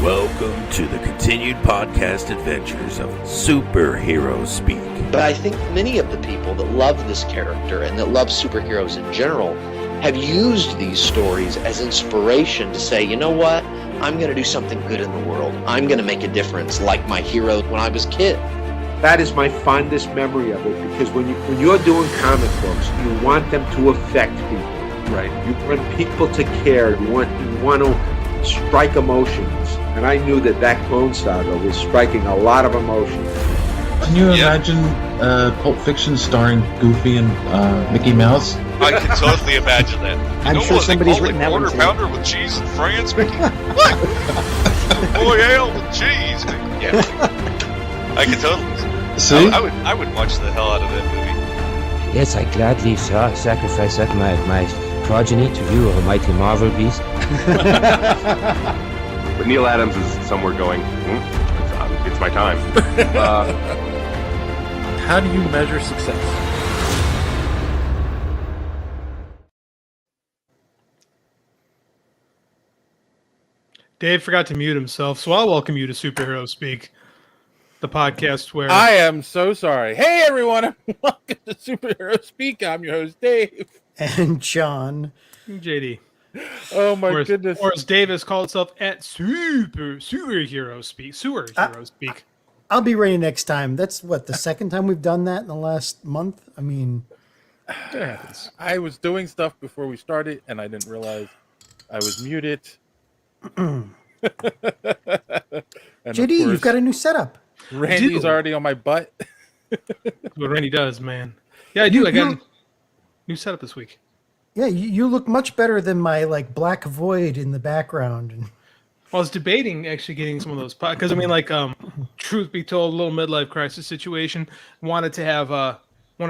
Welcome to the continued podcast adventures of Superhero Speak. But I think many of the people that love this character and that love superheroes in general have used these stories as inspiration to say, you know what, I'm going to do something good in the world. I'm going to make a difference like my hero when I was a kid. That is my fondest memory of it, because when you're doing comic books, you want them to affect people. Right. You want people to care. You want to strike emotions. And I knew that Clone Saga was striking a lot of emotions. Can you imagine Pulp Fiction starring Goofy and Mickey Mouse? I can totally imagine that. I'm sure somebody's written that one too. Quarter pounder with cheese and France, Mickey. What? Royale with cheese, Mickey. Yeah. I can totally. See? I would watch the hell out of that movie. Yes, I gladly sacrifice that my progeny to you, almighty Marvel beast. But Neil Adams is somewhere going, it's my time. How do you measure success? Dave forgot to mute himself, so I'll welcome you to Superhero Speak, the podcast where... I am so sorry. Hey, everyone. Welcome to Superhero Speak. I'm your host, Dave. And John. JD. Oh, my goodness. Or as Dave has called himself, at Superhero Speak. I'll be ready next time. That's, the second time we've done that in the last month? I mean... That happens. I was doing stuff before we started, and I didn't realize I was muted. JD, you've got a new setup. Randy's already on my butt. What Randy does, man. Yeah, I do. I got a new setup this week. Yeah, you look much better than my black void in the background. Well, I was debating actually getting some of those because truth be told, a little midlife crisis situation. Wanted to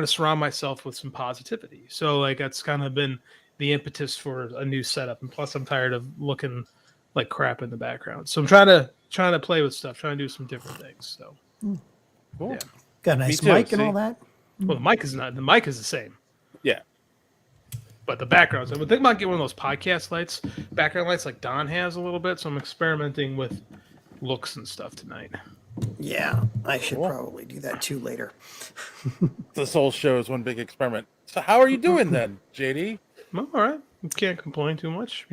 surround myself with some positivity. So that's kind of been the impetus for a new setup. And plus, I'm tired of looking like crap in the background. So I'm trying to play with stuff, trying to do some different things. So cool. Yeah. Got a nice mic and all that. Well, the mic is the same. Yeah. But the backgrounds, I would think about getting one of those podcast lights, background lights like Don has a little bit. So I'm experimenting with looks and stuff tonight. Yeah, I should probably do that too later. This whole show is one big experiment. So how are you doing then, JD? Well, all right. Can't complain too much.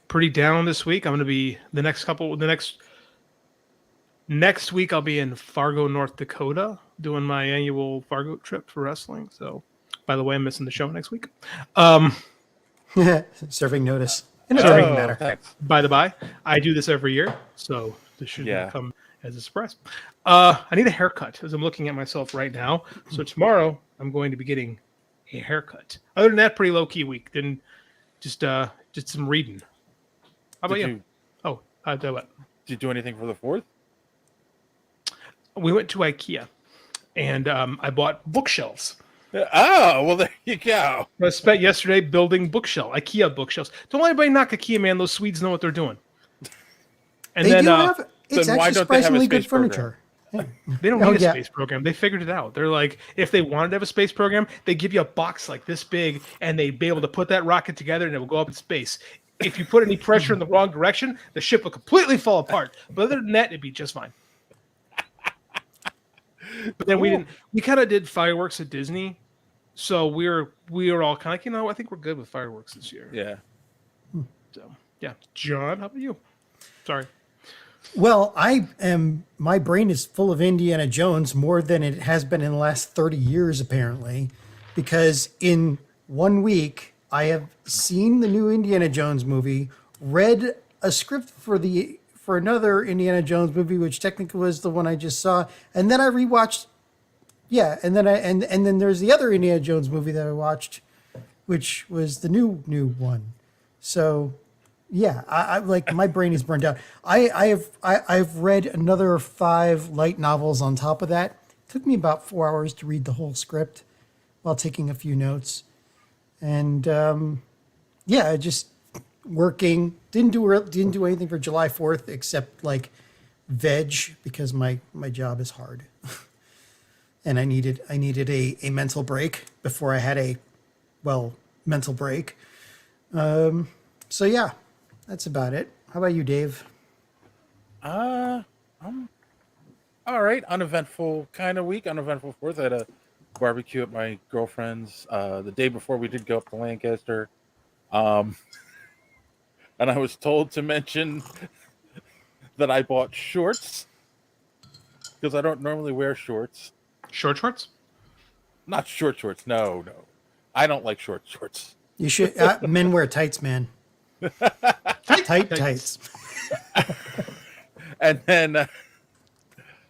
Pretty down this week. I'm going to be next week I'll be in Fargo, North Dakota, doing my annual Fargo trip for wrestling. So, by the way, I'm missing the show next week. Serving notice. It doesn't matter. Thanks. By the by, I do this every year, so this shouldn't come as a surprise. I need a haircut, as I'm looking at myself right now. So tomorrow I'm going to be getting a haircut. Other than that, pretty low key week. Then just some reading. How about you? Oh, what? Did you do anything for the 4th? We went to IKEA, and I bought bookshelves. Oh, well, there you go. I spent yesterday building IKEA bookshelves. Don't let anybody knock IKEA, man. Those Swedes know what they're doing. And it's actually surprisingly good furniture. Yeah. They don't need a space program. They figured it out. They're like, if they wanted to have a space program, they give you a box like this big, and they'd be able to put that rocket together, and it will go up in space. If you put any pressure in the wrong direction, the ship will completely fall apart. But other than that, it'd be just fine. But then we kind of did fireworks at Disney. So we were all kind of like, I think we're good with fireworks this year. Yeah. So, yeah. John, how about you? Sorry. Well, my brain is full of Indiana Jones more than it has been in the last 30 years, apparently, because in 1 week, I have seen the new Indiana Jones movie, read a script for another Indiana Jones movie, which technically was the one I just saw, and then I rewatched. Yeah, and then there's the other Indiana Jones movie that I watched, which was the new one. So, yeah, I like my brain is burned out. I've read another 5 light novels on top of that. It took me about 4 hours to read the whole script while taking a few notes. And just working. Didn't do anything for July 4th except veg because my job is hard. And I needed a mental break before I had a mental break. So yeah, that's about it. How about you, Dave? I'm all right. Uneventful kind of week. Uneventful 4th. I had a barbecue at my girlfriend's the day before we did go up to Lancaster. And I was told to mention that I bought shorts because I don't normally wear shorts. Short shorts? Not short shorts. No. I don't like short shorts. You should. Men wear tights, man. Tights. And then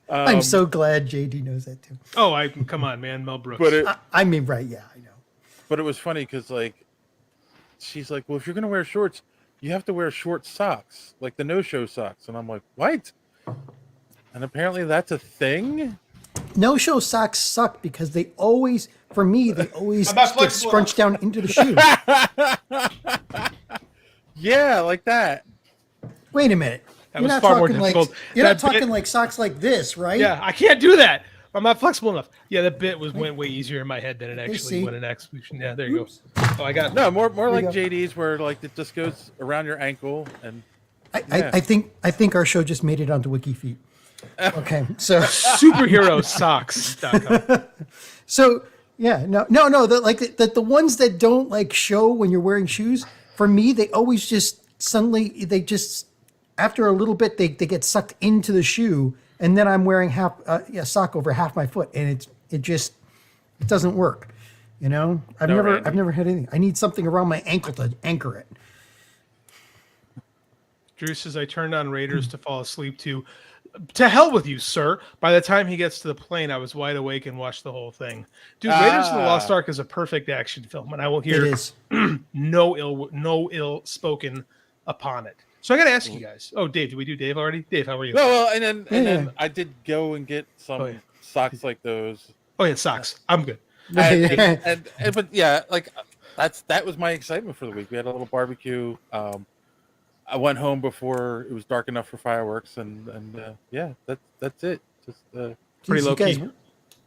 I'm so glad JD knows that too. Oh, come on, man, Mel Brooks. But I mean, right? Yeah, I know. But it was funny because she's like, well, if you're gonna wear shorts, you have to wear short socks, like the no-show socks. And I'm like, what? And apparently that's a thing. No-show socks suck because they always get scrunched down into the shoe. Yeah, like that. Wait a minute. You're not talking like socks like this, right? Yeah, I can't do that. I'm not flexible enough. Yeah, that bit went way easier in my head than it actually went in execution. Yeah, there you go. Oh, I got more like JD's where it just goes around your ankle and. I think our show just made it onto WikiFeet. Okay, so superherosocks.com. So yeah, no. The ones that don't show when you're wearing shoes. For me, they always just after a little bit they get sucked into the shoe, and then I'm wearing a sock over half my foot, and it doesn't work. I've never had anything. I need something around my ankle to anchor it. Drew says I turned on Raiders to fall asleep to hell with you, sir. By the time he gets to the plane, I was wide awake and watched the whole thing. Dude, Raiders of the Lost Ark is a perfect action film, and I will hear no ill spoken upon it. So I got to ask you guys. Oh, Dave, did we do Dave already? Dave, how are you? No, well, and then I did go and get some socks like those. Oh yeah, socks. I'm good. But yeah, that was my excitement for the week. We had a little barbecue. I went home before it was dark enough for fireworks, and that's it. Just pretty low key.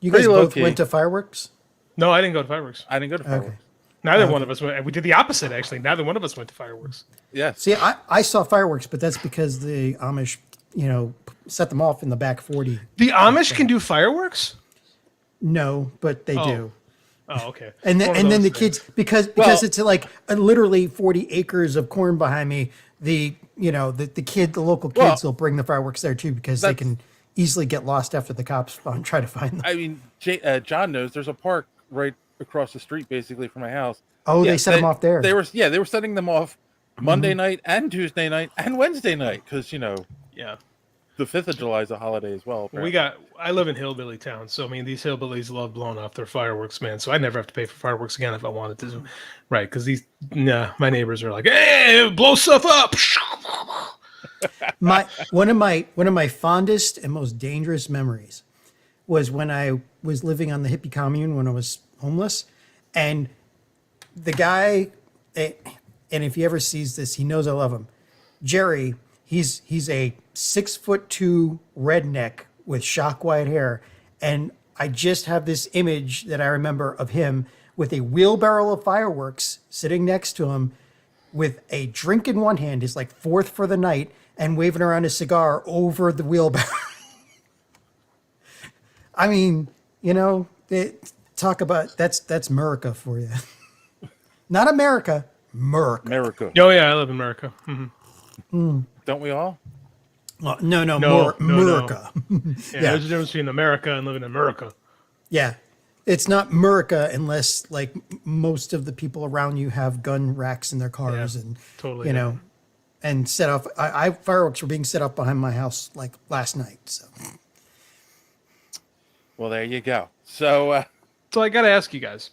You guys both went to fireworks? No, I didn't go to fireworks. I didn't go to fireworks. Okay. Neither one of us went. We did the opposite, actually. Neither one of us went to fireworks. Yeah. See, I saw fireworks, but that's because the Amish, set them off in the back 40. The Amish can do fireworks? No, but they do. Oh, okay. And then the kids, because it's literally 40 acres of corn behind me. The local kids will bring the fireworks there too because they can easily get lost after the cops try to find them. I mean, John knows there's a park right across the street, basically from my house. Oh, they set them off there. They were setting them off Monday night and Tuesday night and Wednesday night because the 5th of July is a holiday as well. Apparently. I live in hillbilly town, so I mean these hillbillies love blowing off their fireworks, man. So I never have to pay for fireworks again if I wanted to, right? Because my neighbors are like, hey, blow stuff up. One of my fondest and most dangerous memories was when I was living on the hippie commune when I was homeless, and the guy, and if he ever sees this, he knows I love him. Jerry, he's a 6'2" redneck with shock white hair, and I just have this image that I remember of him with a wheelbarrow of fireworks sitting next to him, with a drink in one hand, his fourth for the night, and waving around his cigar over the wheelbarrow. I mean, talk about that's America for you. Not America, America. Oh yeah, I live in America. Mm-hmm. Don't we all? Well, no, America. Yeah, there's a difference between America and living in America. Yeah, it's not America unless most of the people around you have gun racks in their cars and totally, and set off. Fireworks were being set off behind my house last night. So, well, there you go. So I got to ask you guys.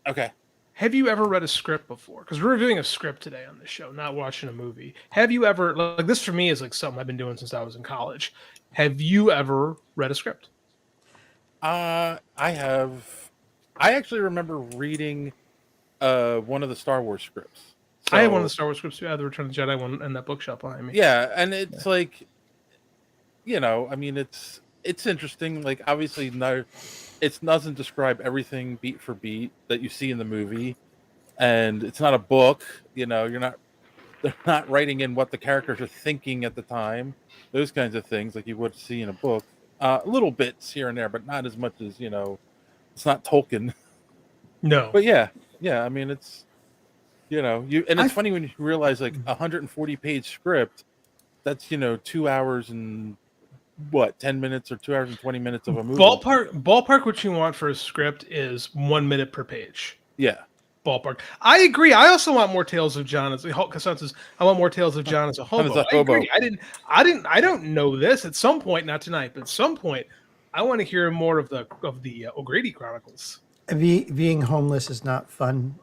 Okay. Have you ever read a script before? Because we're reviewing a script today on this show, not watching a movie. Have you ever, this for me is something I've been doing since I was in college. Have you ever read a script? I have. I actually remember reading one of the Star Wars scripts. I had one of the Star Wars scripts too. I had the Return of the Jedi one in that bookshelf behind me. Yeah, and it's I mean, it's interesting. Obviously, it doesn't describe everything beat for beat that you see in the movie, and it's not a book. You're not they're not writing in what the characters are thinking at the time. Those kinds of things, like you would see in a book. Little bits here and there, but not as much as it's not Tolkien. No, but yeah. I mean, it's it's funny when you realize like 140-page script. That's 2 hours and 10 minutes or 2 hours and 20 minutes of a movie. Ballpark. What you want for a script is 1 minute per page. Yeah. Ballpark. I agree. I also want more Tales of John as a consensus. I want more Tales of John as a hobo. I agree. I don't know this at some point, not tonight, but at some point, I want to hear more of the O'Grady Chronicles. Being homeless is not fun.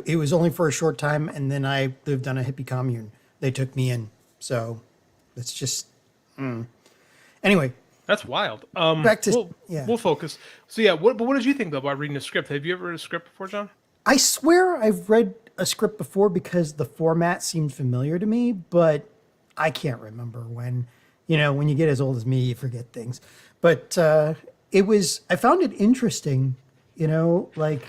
It was only for a short time, and then I lived on a hippie commune. They took me in, so it's just. Anyway, that's wild. Back to we'll focus. So yeah, what did you think though about reading a script? Have you ever read a script before, John? I swear I've read a script before because the format seemed familiar to me, but I can't remember when. When you get as old as me, you forget things. But I found it interesting. Like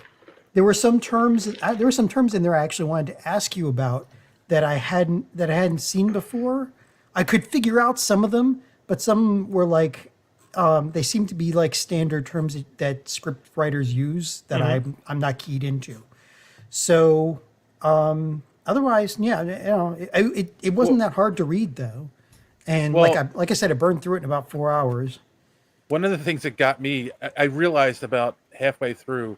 there were some terms in there I actually wanted to ask you about that I hadn't seen before. I could figure out some of them, but some were like they seem to be like standard terms that script writers use that I'm not keyed into. So otherwise, yeah, it wasn't that hard to read though, and like I said, I burned through it in about 4 hours. One of the things that got me, I realized about halfway through,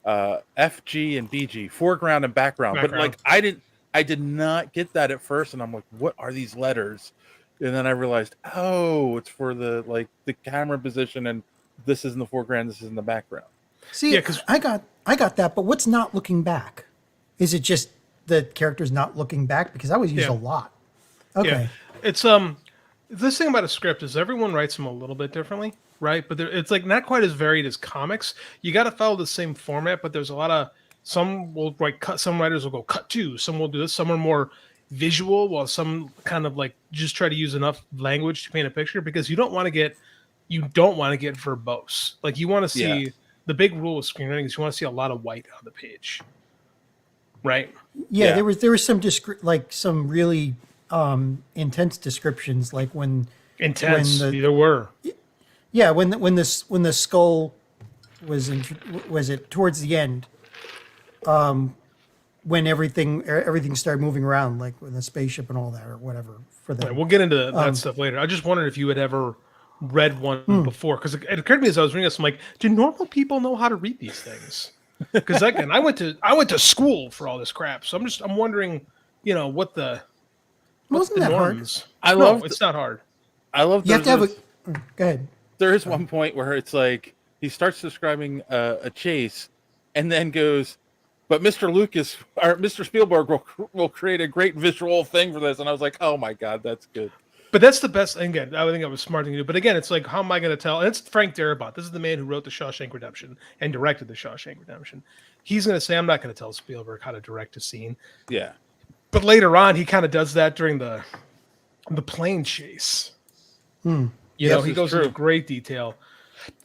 FG and BG, foreground and background. But like I did not get that at first, and I'm like, what are these letters? And then I realized, it's for the camera position, and this is in the foreground, this is in the background. See, because I got that, but what's not looking back? Is it just the character's not looking back? Because that was used a lot. Okay, yeah. It's this thing about a script is everyone writes them a little bit differently, right? But it's like not quite as varied as comics. You got to follow the same format, but there's a lot of some will write cut. Some writers will go cut to. Some will do this. Some are more visual, while some kind of like just try to use enough language to paint a picture, because you don't want to get verbose. Like you want to see the big rule with screenwriting is you want to see a lot of white on the page, right? Yeah. There was some some really intense descriptions, like when there were. Yeah, when the skull was it towards the end, when everything started moving around, like with the spaceship and all that, or whatever. For them, right, we'll get into that stuff later. I just wondered if you had ever read one before, because it occurred to me as I was reading this, I'm like, do normal people know how to read these things? Because again, I went to school for all this crap, so I'm wondering, what the wasn't that norms. Hard? It's not hard. I love. You have to have a. Go ahead. There is one point where it's like he starts describing a chase, and then goes, "But Mr. Lucas or Mr. Spielberg will create a great visual thing for this." And I was like, "Oh my god, that's good." But that's the best. Again, I think I was smart thing to do. But again, it's like, how am I going to tell? And it's Frank Darabont. This is the man who wrote The Shawshank Redemption and directed The Shawshank Redemption. He's going to say, I'm not going to tell Spielberg how to direct a scene. Yeah. But later on, he kind of does that during the plane chase. He goes into great detail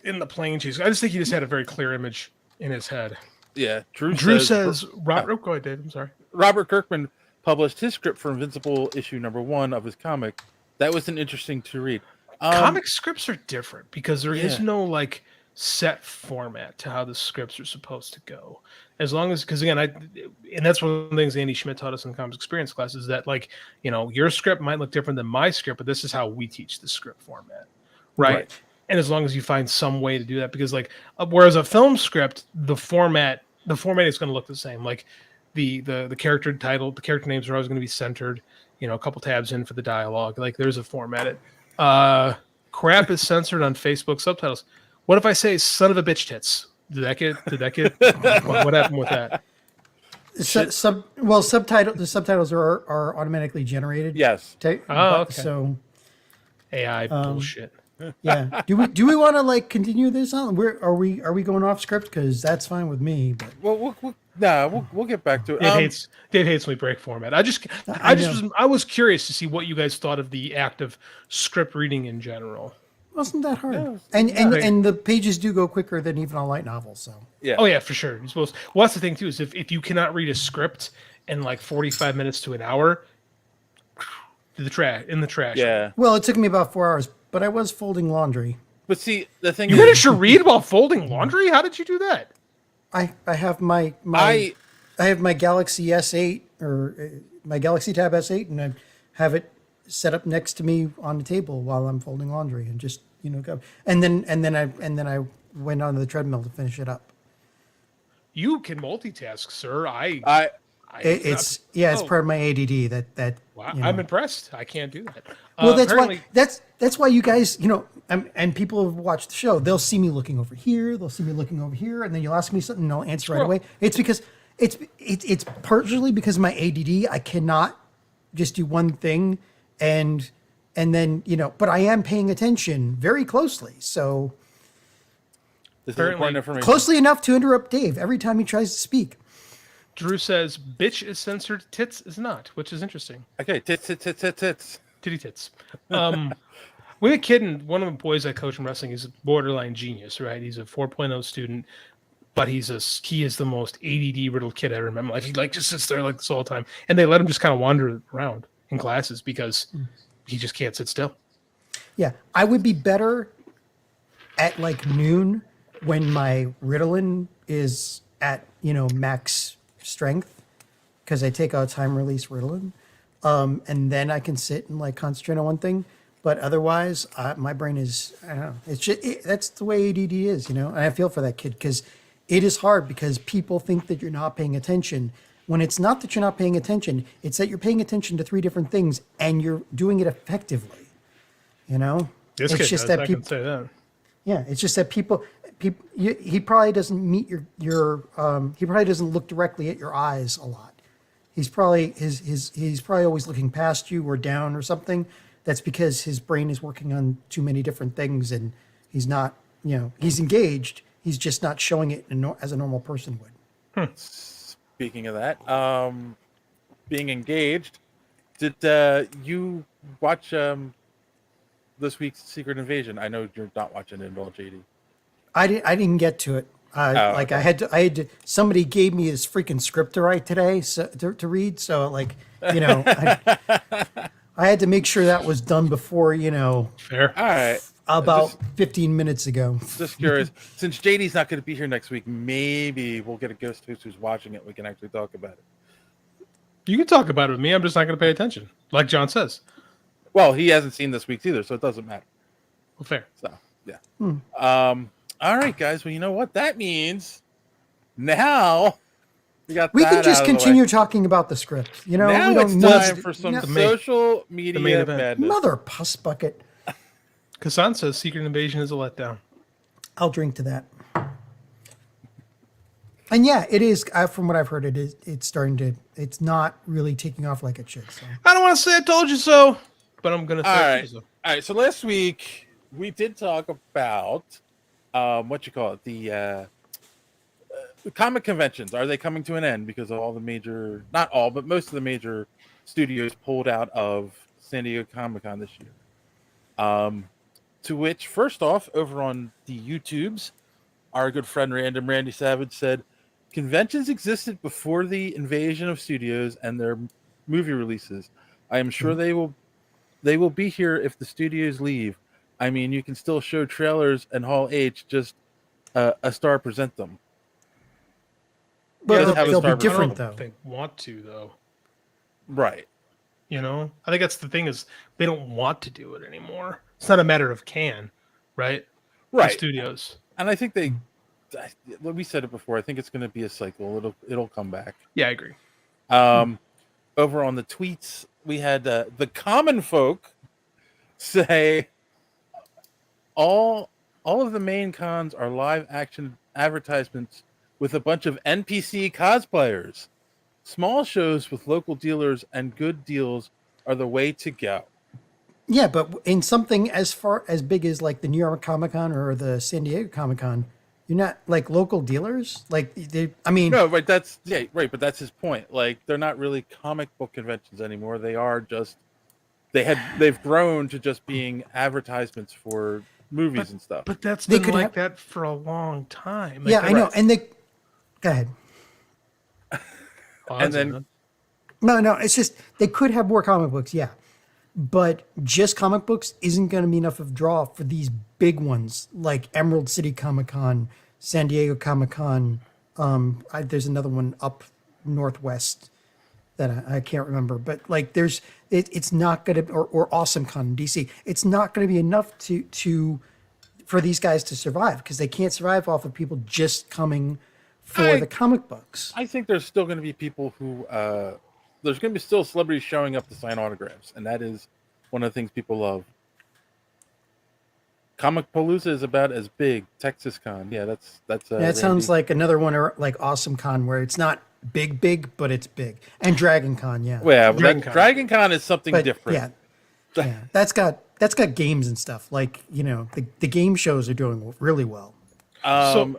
in the plane chase. I just think he just had a very clear image in his head. Yeah. Drew says Robert. Go ahead, Dave. I'm sorry. Robert Kirkman published his script for Invincible issue #1 of his comic. That was an interesting to read. Comic scripts are different because there is no like set format to how the scripts are supposed to go. As long as, because again, and that's one of the things Andy Schmidt taught us in the comics experience class is that like, your script might look different than my script, but this is how we teach the script format. Right. And as long as you find some way to do that, because like, whereas a film script, the format is going to look the same. Like the character title, the character names are always going to be centered, a couple tabs in for the dialogue. Like there's a format. Crap is censored on Facebook subtitles. What if I say son of a bitch tits? Did that get what happened with that? The subtitles are automatically generated. Yes. Okay. So AI bullshit. Yeah. Do we want to like continue this on? Are we going off script? Because that's fine with me. But we'll get back to it. Dave hates when we break format. I was curious to see what you guys thought of the act of script reading in general. Wasn't that hard? Yeah, and the pages do go quicker than even a light novel. So yeah. Oh yeah, for sure. You're supposed. Well, that's the thing too is if you cannot read a script in like 45 minutes to an hour, the trash in the trash. Yeah. Well, it took me about 4 hours, but I was folding laundry. But see, the thing You had a charade about folding laundry? How did you do that? I have my I have my Galaxy S8 or my Galaxy Tab S8, and I have it set up next to me on the table while I'm folding laundry, and just go. And then I went on the treadmill to finish it up. You can multitask, sir. It's part of my ADD. That wow, I'm impressed. I can't do that. Well, that's why you guys, and people who've watched the show, they'll see me looking over here, they'll see me looking over here, and then you'll ask me something, and I'll answer right away. It's because it's partially because of my ADD. I cannot just do one thing, and then but I am paying attention very closely. So this is important information. Closely enough to interrupt Dave every time he tries to speak. Drew says, "Bitch is censored, tits is not," which is interesting. Okay, tits. Titty tits. We had a kid, and one of the boys I coach in wrestling, he's a borderline genius, right? He's a 4.0 student, but he is the most ADD riddled kid I remember. Like, he just sits there like this all the time, and they let him just kind of wander around in classes because he just can't sit still. Yeah, I would be better at like noon when my Ritalin is at max strength, because I take out time release Ritalin, and then I can sit and like concentrate on one thing. But otherwise, my brain is, I don't know. It's just that's the way ADD is, And I feel for that kid, because it is hard, because people think that you're not paying attention, when it's not that you're not paying attention. It's that you're paying attention to 3 different things and you're doing it effectively. This it's kid just does, that I people can say that. Yeah, it's just that people he probably doesn't meet your he probably doesn't look directly at your eyes a lot. He's probably he's probably always looking past you or down or something. That's because his brain is working on too many different things, and he's not, he's engaged. He's just not showing it as a normal person would. Speaking of that, being engaged, did you watch this week's Secret Invasion? I know you're not watching it at all, JD. I didn't get to it. Okay. I had to. Somebody gave me this freaking script to write today, to read. So I had to make sure that was done before, Fair. All right. About 15 minutes ago. Just curious, since JD's not going to be here next week, maybe we'll get a ghost who's watching it. We can actually talk about it. You can talk about it with me. I'm just not going to pay attention, like John says. Well, he hasn't seen this week's either, so it doesn't matter. Well, fair. So, yeah. All right, guys. Well, you know what that means. Now we can just continue talking about the script. Now we don't it's need time for some social media madness. Mother puss bucket. Kassan says Secret Invasion is a letdown. I'll drink to that. And yeah, it is. From what I've heard, it's starting to. It's not really taking off like it should. So. I don't want to say I told you so, but I'm going to say I told you so. All right. So last week we did talk about what you call it, the comic conventions. Are they coming to an end because of all the major, not all, but most of the major studios pulled out of San Diego Comic-Con this year? To which, first off, over on the YouTubes, our good friend Randy Savage said, conventions existed before the invasion of studios and their movie releases. I am sure they will be here if the studios leave. I mean, you can still show trailers and Hall H, just a star present them. But they'll be different, though. They want to, though. Right. I think that's the thing, is they don't want to do it anymore. It's not a matter of can, right? Right. The studios. And I think we said it before, I think it's going to be a cycle. It'll come back. Yeah, I agree. Over on the tweets, we had the common folk say all of the main cons are live action advertisements with a bunch of NPC cosplayers. Small shows with local dealers and good deals are the way to go. Yeah, but in something as big as like the New York Comic-Con or the San Diego Comic-Con, you're not like local dealers. Like no, right? That's right. But that's his point. Like, they're not really comic book conventions anymore. They are just they've grown to just being advertisements for movies and stuff. But that's been like that for a long time. Yeah, I know. And go ahead. And then no, it's just they could have more comic books, yeah, But just comic books isn't going to be enough of a draw for these big ones like Emerald City Comic Con, San Diego Comic Con. There's another one up northwest that I can't remember, but like it's not going to, or Awesome Con in DC. It's not going to be enough for these guys to survive because they can't survive off of people just coming for the comic books. I think there's still going to be people who there's going to be still celebrities showing up to sign autographs, and that is one of the things people love. Comic Palooza is about as big. Texas Con, yeah, that's. That sounds like another one, or like Awesome Con, where it's not big, but it's big. And Dragon Con, yeah. Well, yeah, Dragon Con is something different. Yeah, that's got games and stuff. Like the game shows are doing really well. So,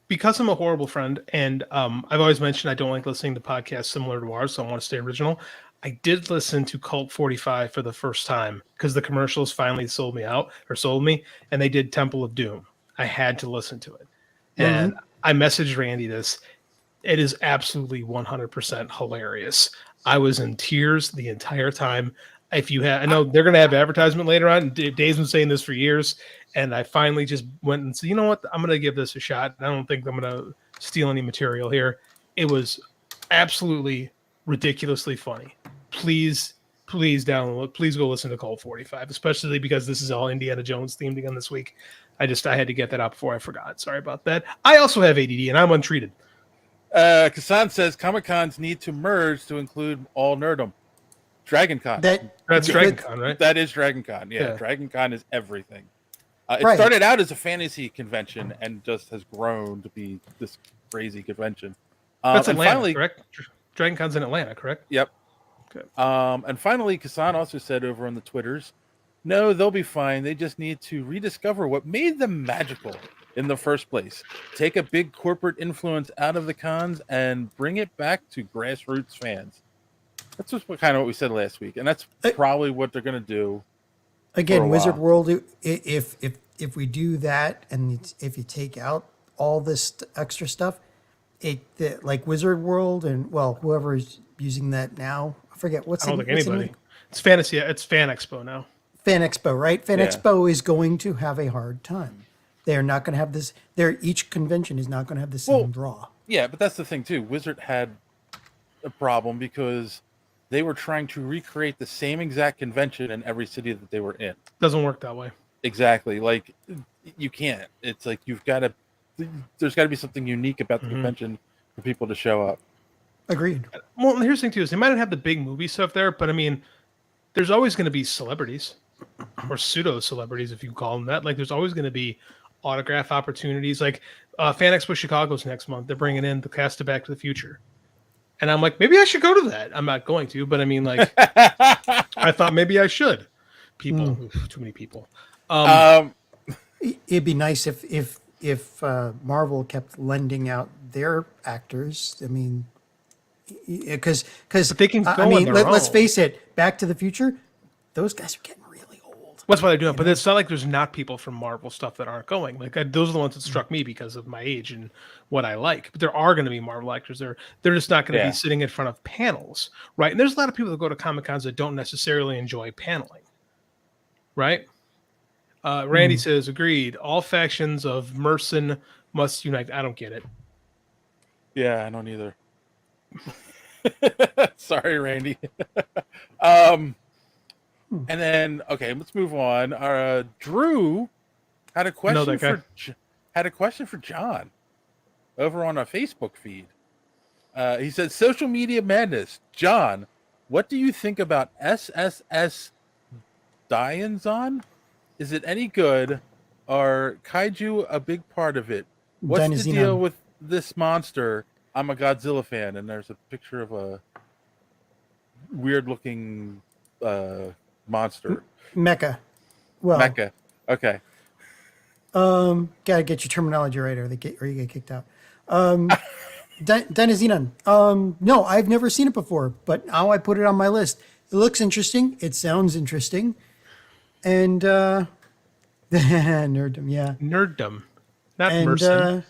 because I'm a horrible friend, and I've always mentioned I don't like listening to podcasts similar to ours, so I want to stay original. I did listen to Cult 45 for the first time because the commercials finally sold me, and they did Temple of Doom. I had to listen to it. And I messaged Randy this. It is absolutely 100% hilarious. I was in tears the entire time. I know they're going to have advertisement later on. Dave's been saying this for years, and I finally just went and said, you know what? I'm going to give this a shot. I don't think I'm going to steal any material here. It was absolutely ridiculously funny. Please download. Please go listen to Cult 45, especially because this is all Indiana Jones themed again this week. I had to get that out before I forgot. Sorry about that. I also have ADD, and I'm untreated. Kassan says Comic Cons need to merge to include all nerdom. Dragon Con. That's Dragon Con, right? That is Dragon Con. Yeah, Dragon Con is everything. It started out as a fantasy convention and just has grown to be this crazy convention. That's Atlanta, correct? Dragon Con's in Atlanta, correct? Yep. Okay. And finally, Kassan also said over on the Twitters, no, they'll be fine. They just need to rediscover what made them magical in the first place. Take a big corporate influence out of the cons and bring it back to grassroots fans. That's just kind of what we said last week, and that's probably what they're going to do. Again, Wizard World. If we do that, and if you take out all this extra stuff, like Wizard World, and whoever is using that now, I forget what's. I don't think anybody. It's fantasy. It's Fan Expo now. Fan Expo, right? Fan Expo is going to have a hard time. They are not going to have this. Each convention is not going to have the same draw. Yeah, but that's the thing too. Wizard had a problem because they were trying to recreate the same exact convention in every city that they were in. Doesn't work that way. Exactly. Like you can't. It's like there's got to be something unique about the convention for people to show up. Agreed. Well, here's the thing too: is they might not have the big movie stuff there, but I mean, there's always going to be celebrities or pseudo celebrities, if you call them that. Like, there's always going to be autograph opportunities. Like, Fan Expo Chicago's next month. They're bringing in the cast of Back to the Future. And I'm like, maybe I should go to that. I'm not going to, but I mean, like, I thought maybe I should. Too many people. It'd be nice if Marvel kept lending out their actors. I mean, because they can. Let's face it. Back to the Future, those guys are getting really old. That's why they're doing it. But it's not like there's not people from Marvel stuff that aren't going. Like those are the ones that struck me because of my age and what I like. But there are going to be Marvel actors. They're just not going to be sitting in front of panels, right? And there's a lot of people that go to Comic Cons that don't necessarily enjoy paneling, right? Randy says, agreed. All factions of Merson must unite. I don't get it. Yeah, I don't either. Sorry, Randy. And then, okay, let's move on. Drew had a question for John over on our Facebook feed. He said, "Social media madness, John. What do you think about SSS Dianzon? Is it any good? Are kaiju a big part of it? What's the deal with this monster? I'm a Godzilla fan," and there's a picture of a weird-looking monster. Mecha. Mecha. Okay. Gotta get your terminology right, or you get kicked out. Denizinon. No, I've never seen it before, but now I put it on my list. It looks interesting. It sounds interesting. And nerddom, yeah. Nerddom. Not Merson.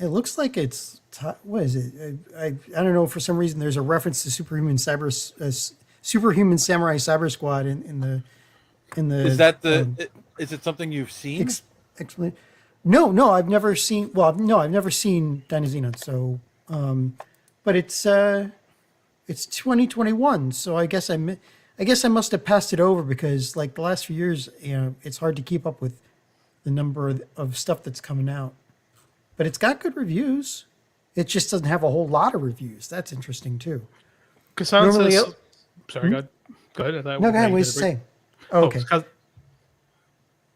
It looks like it's what is it? I don't know. For some reason, there's a reference to superhuman Superhuman Samurai Cyber Squad in the Is that is it something you've seen? Explain. No, I've never seen. Well, no, I've never seen Dynasina. So, but it's 2021. So I guess I must have passed it over because like the last few years, it's hard to keep up with the number of stuff that's coming out. But it's got good reviews. It just doesn't have a whole lot of reviews. That's interesting too. Kassan says, sorry, go ahead. No, go ahead. What was you saying? Oh, okay.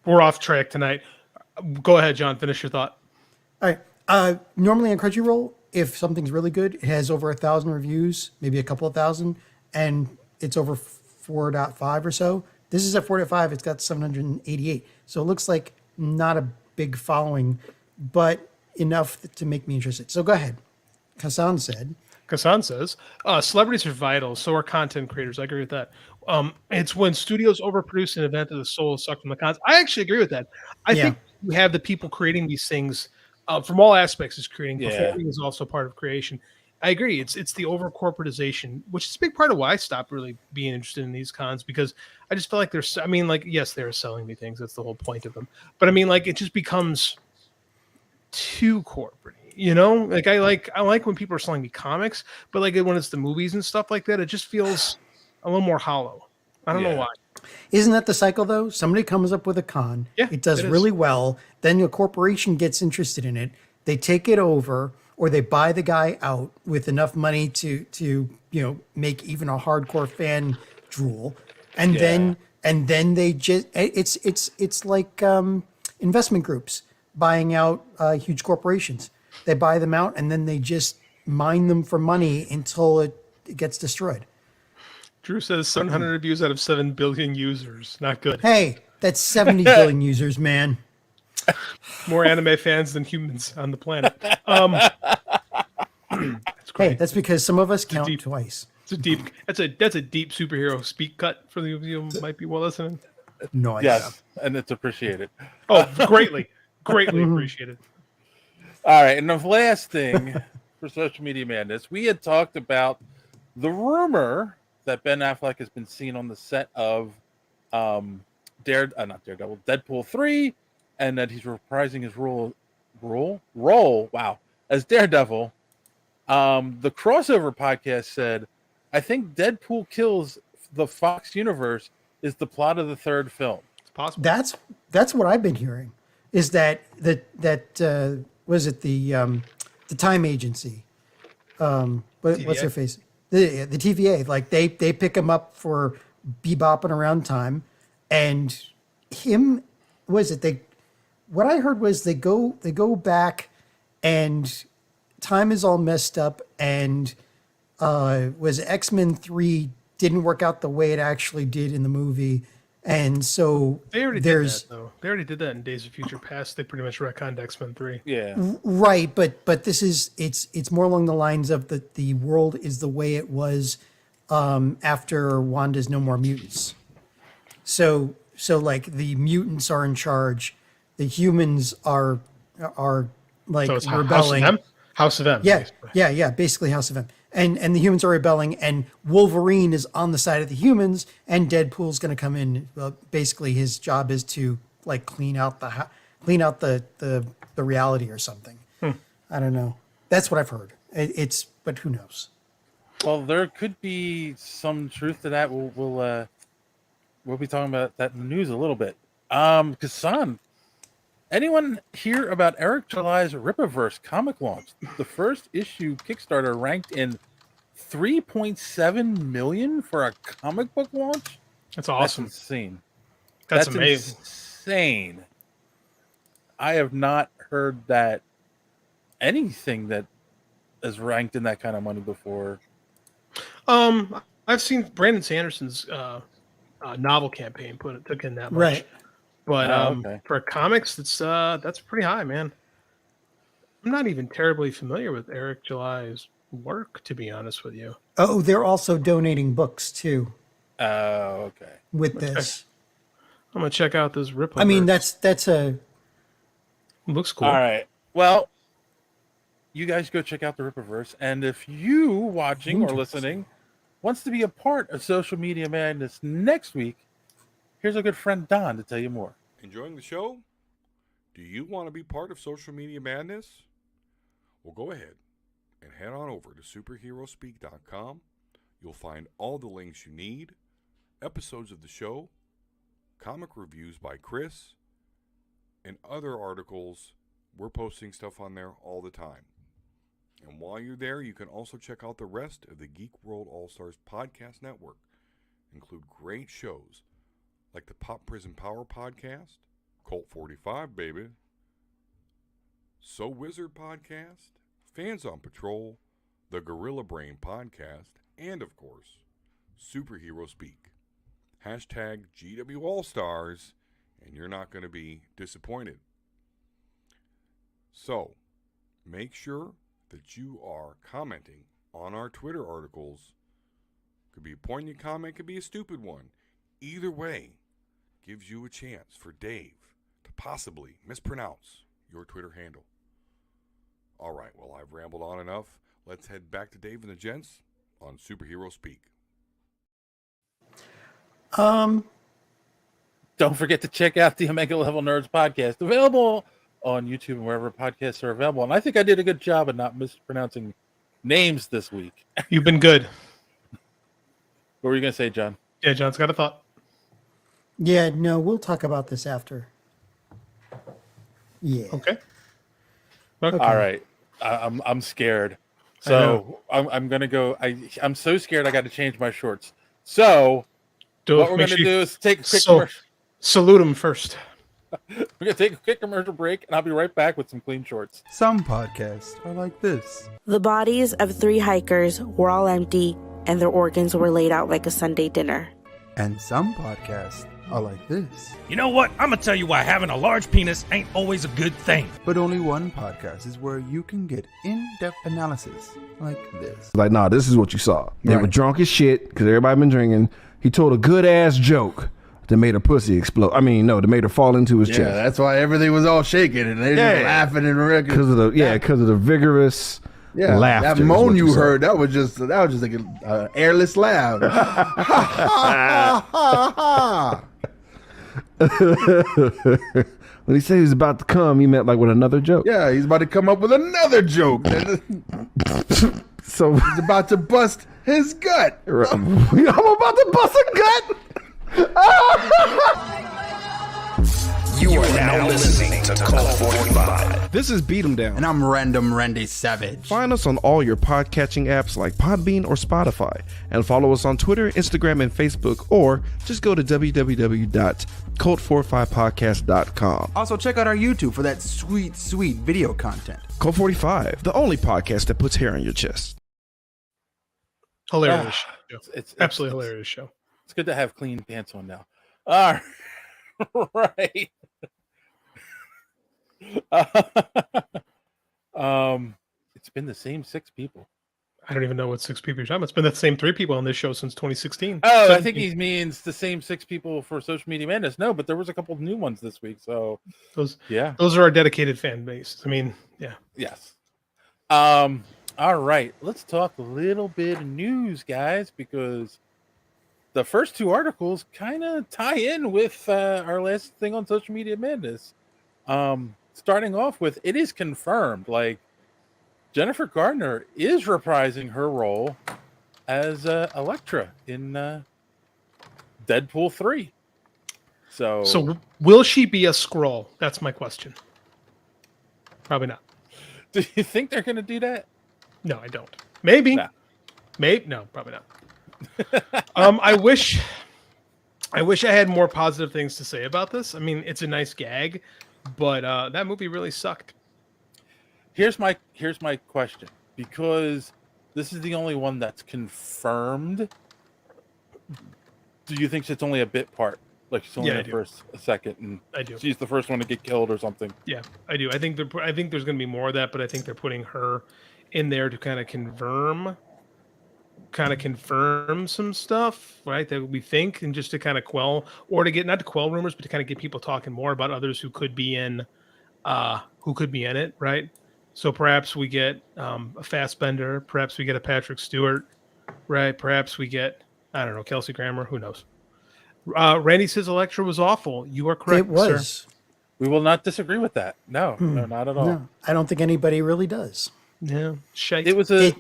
We're off track tonight. Go ahead, John. Finish your thought. All right. Normally on Crunchyroll, if something's really good, it has over 1,000 reviews, maybe a couple of thousand, and it's over 4.5 or so. This is at 4.5. It's got 788. So it looks like not a big following, but enough to make me interested. So go ahead. Kassan says, celebrities are vital. So are content creators. I agree with that. It's when studios overproduce an event that the soul is sucked from the cons. I actually agree with that. I think we have the people creating these things from all aspects is creating. Performing is also part of creation. I agree. It's the over corporatization, which is a big part of why I stopped really being interested in these cons because I just feel like yes, they're selling me things. That's the whole point of them. But I mean, like, it just becomes too corporate. Like I like when people are selling me comics, but like when it's the movies and stuff like that, it just feels a little more hollow. I don't know why. Isn't that the cycle though? Somebody comes up with a con, it does really well, then a corporation gets interested in it, they take it over, or they buy the guy out with enough money to make even a hardcore fan drool, and then they just it's like investment groups buying out huge corporations. They buy them out and then they just mine them for money until it gets destroyed. Drew says 700 reviews out of 7 billion users. Not good. Hey, that's 70 billion users, man. More anime fans than humans on the planet. Hey, that's because some of us count twice. That's a deep superhero speak cut for the you might be well listening. No idea. Yes, and it's appreciated. Oh, greatly appreciated. All right, and the last thing for Social Media Madness, we had talked about the rumor that Ben Affleck has been seen on the set of Deadpool 3, and that he's reprising his role as Daredevil. The Crossover podcast said, I think Deadpool Kills the Fox Universe is the plot of the third film. It's possible. That's what I've been hearing. Is that was it the Time Agency? What's their face? The TVA. Like they pick him up for bebopping around time, and him what I heard was they go back, and time is all messed up, and was X-Men 3 didn't work out the way it actually did in the movie. And so they already did that, though. They already did that in Days of Future Past. They pretty much retconned X-Men 3. Yeah. Right, but this is it's more along the lines of the world is the way it was after Wanda's No More Mutants. So like the mutants are in charge, the humans are like so rebelling. House of M. Yeah, basically House of M. And the humans are rebelling, and Wolverine is on the side of the humans, and Deadpool's going to come in. Well, basically, his job is to like clean out the reality or something. I don't know. That's what I've heard. But who knows? Well, there could be some truth to that. We'll be talking about that in the news a little bit. Kassan, anyone hear about Eric July's Rippaverse comic launch? The first issue Kickstarter ranked in 3.7 million for a comic book launch. That's awesome. That's insane. That's amazing. Insane. I have not heard that anything that is ranked in that kind of money before. I've seen Brandon Sanderson's novel campaign took in that much. Right. But for comics, that's pretty high, man. I'm not even terribly familiar with Eric July's work, to be honest with you. Oh, they're also donating books too. Oh, okay. With this, I'm gonna check out this Ripple. I mean, that's looks cool. All right. Well, you guys go check out the Rippaverse, and if you watching or listening wants to be a part of Social Media Madness next week, here's our good friend Don to tell you more. Enjoying the show? Do you want to be part of Social Media Madness? Well, go ahead and head on over to superheroespeak.com. You'll find all the links you need, episodes of the show, comic reviews by Chris, and other articles. We're posting stuff on there all the time. And while you're there, you can also check out the rest of the Geek World All-Stars podcast network. Include great shows like the Pop Prison Power podcast, Colt 45, baby, So Wizard podcast, Fans on Patrol, the Gorilla Brain podcast, and of course, Superhero Speak. Hashtag GW All-Stars, and you're not going to be disappointed. So, make sure that you are commenting on our Twitter articles. Could be a poignant comment, could be a stupid one. Either way, gives you a chance for Dave to possibly mispronounce your Twitter handle. All right, well, I've rambled on enough. Let's head back to Dave and the gents on Superhero Speak. Don't forget to check out the Omega Level Nerds podcast, available on YouTube and wherever podcasts are available. And I think I did a good job of not mispronouncing names this week. You've been good. What were you going to say, John? Yeah, John's got a thought. Yeah, no, we'll talk about this after. Yeah. Okay. All right. I'm scared. So I'm going to go. I'm so scared I got to change my shorts. So what we're going to do is take a quick commercial. Salute him first. We're going to take a quick commercial break, and I'll be right back with some clean shorts. Some podcasts are like this. The bodies of 3 hikers were all empty, and their organs were laid out like a Sunday dinner. And some podcasts are like this. You know what? I'm going to tell you why having a large penis ain't always a good thing. But only one podcast is where you can get in-depth analysis like this. Like, nah, this is what you saw. They were drunk as shit because everybody been drinking. He told a good-ass joke that made her pussy explode. I mean, no, that made her fall into his chest. Yeah, that's why everything was all shaking and they just laughing and regular. Because of the vigorous laughter. That moan you heard, that was just like an airless laugh. When he said he was about to come, he meant like with another joke. Yeah, he's about to come up with another joke. So he's about to bust his gut. I'm about to bust a gut. You are now listening to Colt 45. This is Beat 'em Down. And I'm Random Randy Savage. Find us on all your podcatching apps like Podbean or Spotify. And follow us on Twitter, Instagram, and Facebook. Or just go to www.cult45podcast.com. Also, check out our YouTube for that sweet, sweet video content. Colt 45, the only podcast that puts hair on your chest. Hilarious show. It's absolutely hilarious show. It's good to have clean pants on now. All right. It's been the same 6 people. I don't even know what 6 people you're talking about. It's been the same 3 people on this show since 2016. Oh, I think he means the same 6 people for Social Media Madness. No, but there was a couple of new ones this week. So those are our dedicated fan base. I mean, yeah. Yes. All right. Let's talk a little bit of news, guys, because the first 2 articles kind of tie in with our last thing on Social Media Madness. Starting off with, it is confirmed, like, Jennifer Gardner is reprising her role as Elektra in Deadpool 3. So will she be a Skrull? That's my question. Probably not. Do you think they're going to do that? No, I don't. Maybe. Nah. Maybe. No, probably not. I wish I had more positive things to say about this. I mean, it's a nice gag, but that movie really sucked. Here's my question, because this is the only one that's confirmed. Do you think it's only a bit part? Like she's only in the first a second, and I do. She's the first one to get killed or something. Yeah, I do. I think there's going to be more of that, but I think they're putting her in there to kind of confirm some stuff, right? That we think, and just to kind of quell, or to get, not to quell rumors, but to kind of get people talking more about others who could be in it, right? So perhaps we get a Fassbender, perhaps we get a Patrick Stewart, Right. Perhaps we get, I don't know, Kelsey Grammer. Who knows? Randy says Elektra was awful. You are correct, It was. sir. We will not disagree with that. No, no, not at all. No, I don't think anybody really does. Yeah. Shite. It was a.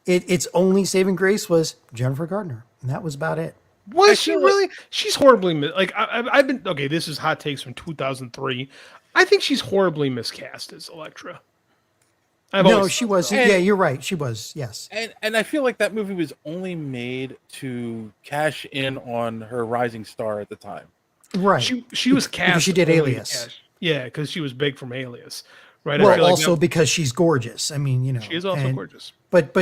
Its only saving grace was Jennifer Gardner, and that was about it. Was she really? She's horribly like I've been okay. This is hot takes from 2003. I think she's horribly miscast as Elektra. No, she was. Yeah, you're right. She was. Yes. And I feel like that movie was only made to cash in on her rising star at the time. Right. She was cast because she did only to Alias. cash. Yeah, because she was big from Alias. Right. I Well, feel like also that- because she's gorgeous. I mean, you know, she is also gorgeous. But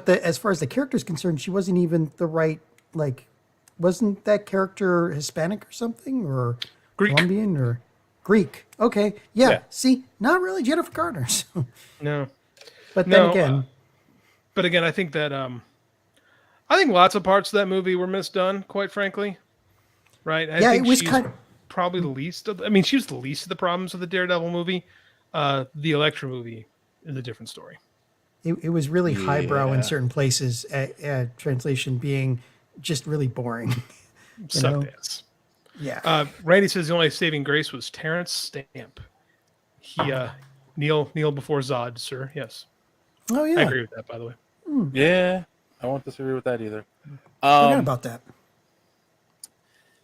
as far as the character's concerned, she wasn't even the right wasn't that character Hispanic or something or Greek. Colombian or Greek? Okay, yeah. See, not really Jennifer Gardner. So. No. But then again, but again, I think that I think lots of parts of that movie were misdone. Quite frankly, right? I think it was she's kind. Probably the least of. I mean, she was the least of the problems of the Daredevil movie. The Elektra movie is a different story. It was really highbrow in certain places. Translation being just really boring. Sucked ass. Yeah. Randy says the only saving grace was Terrence Stamp. He kneel before Zod, sir. Yes. Oh yeah. I agree with that. By the way. Yeah, I won't disagree with that either. Forgot about that.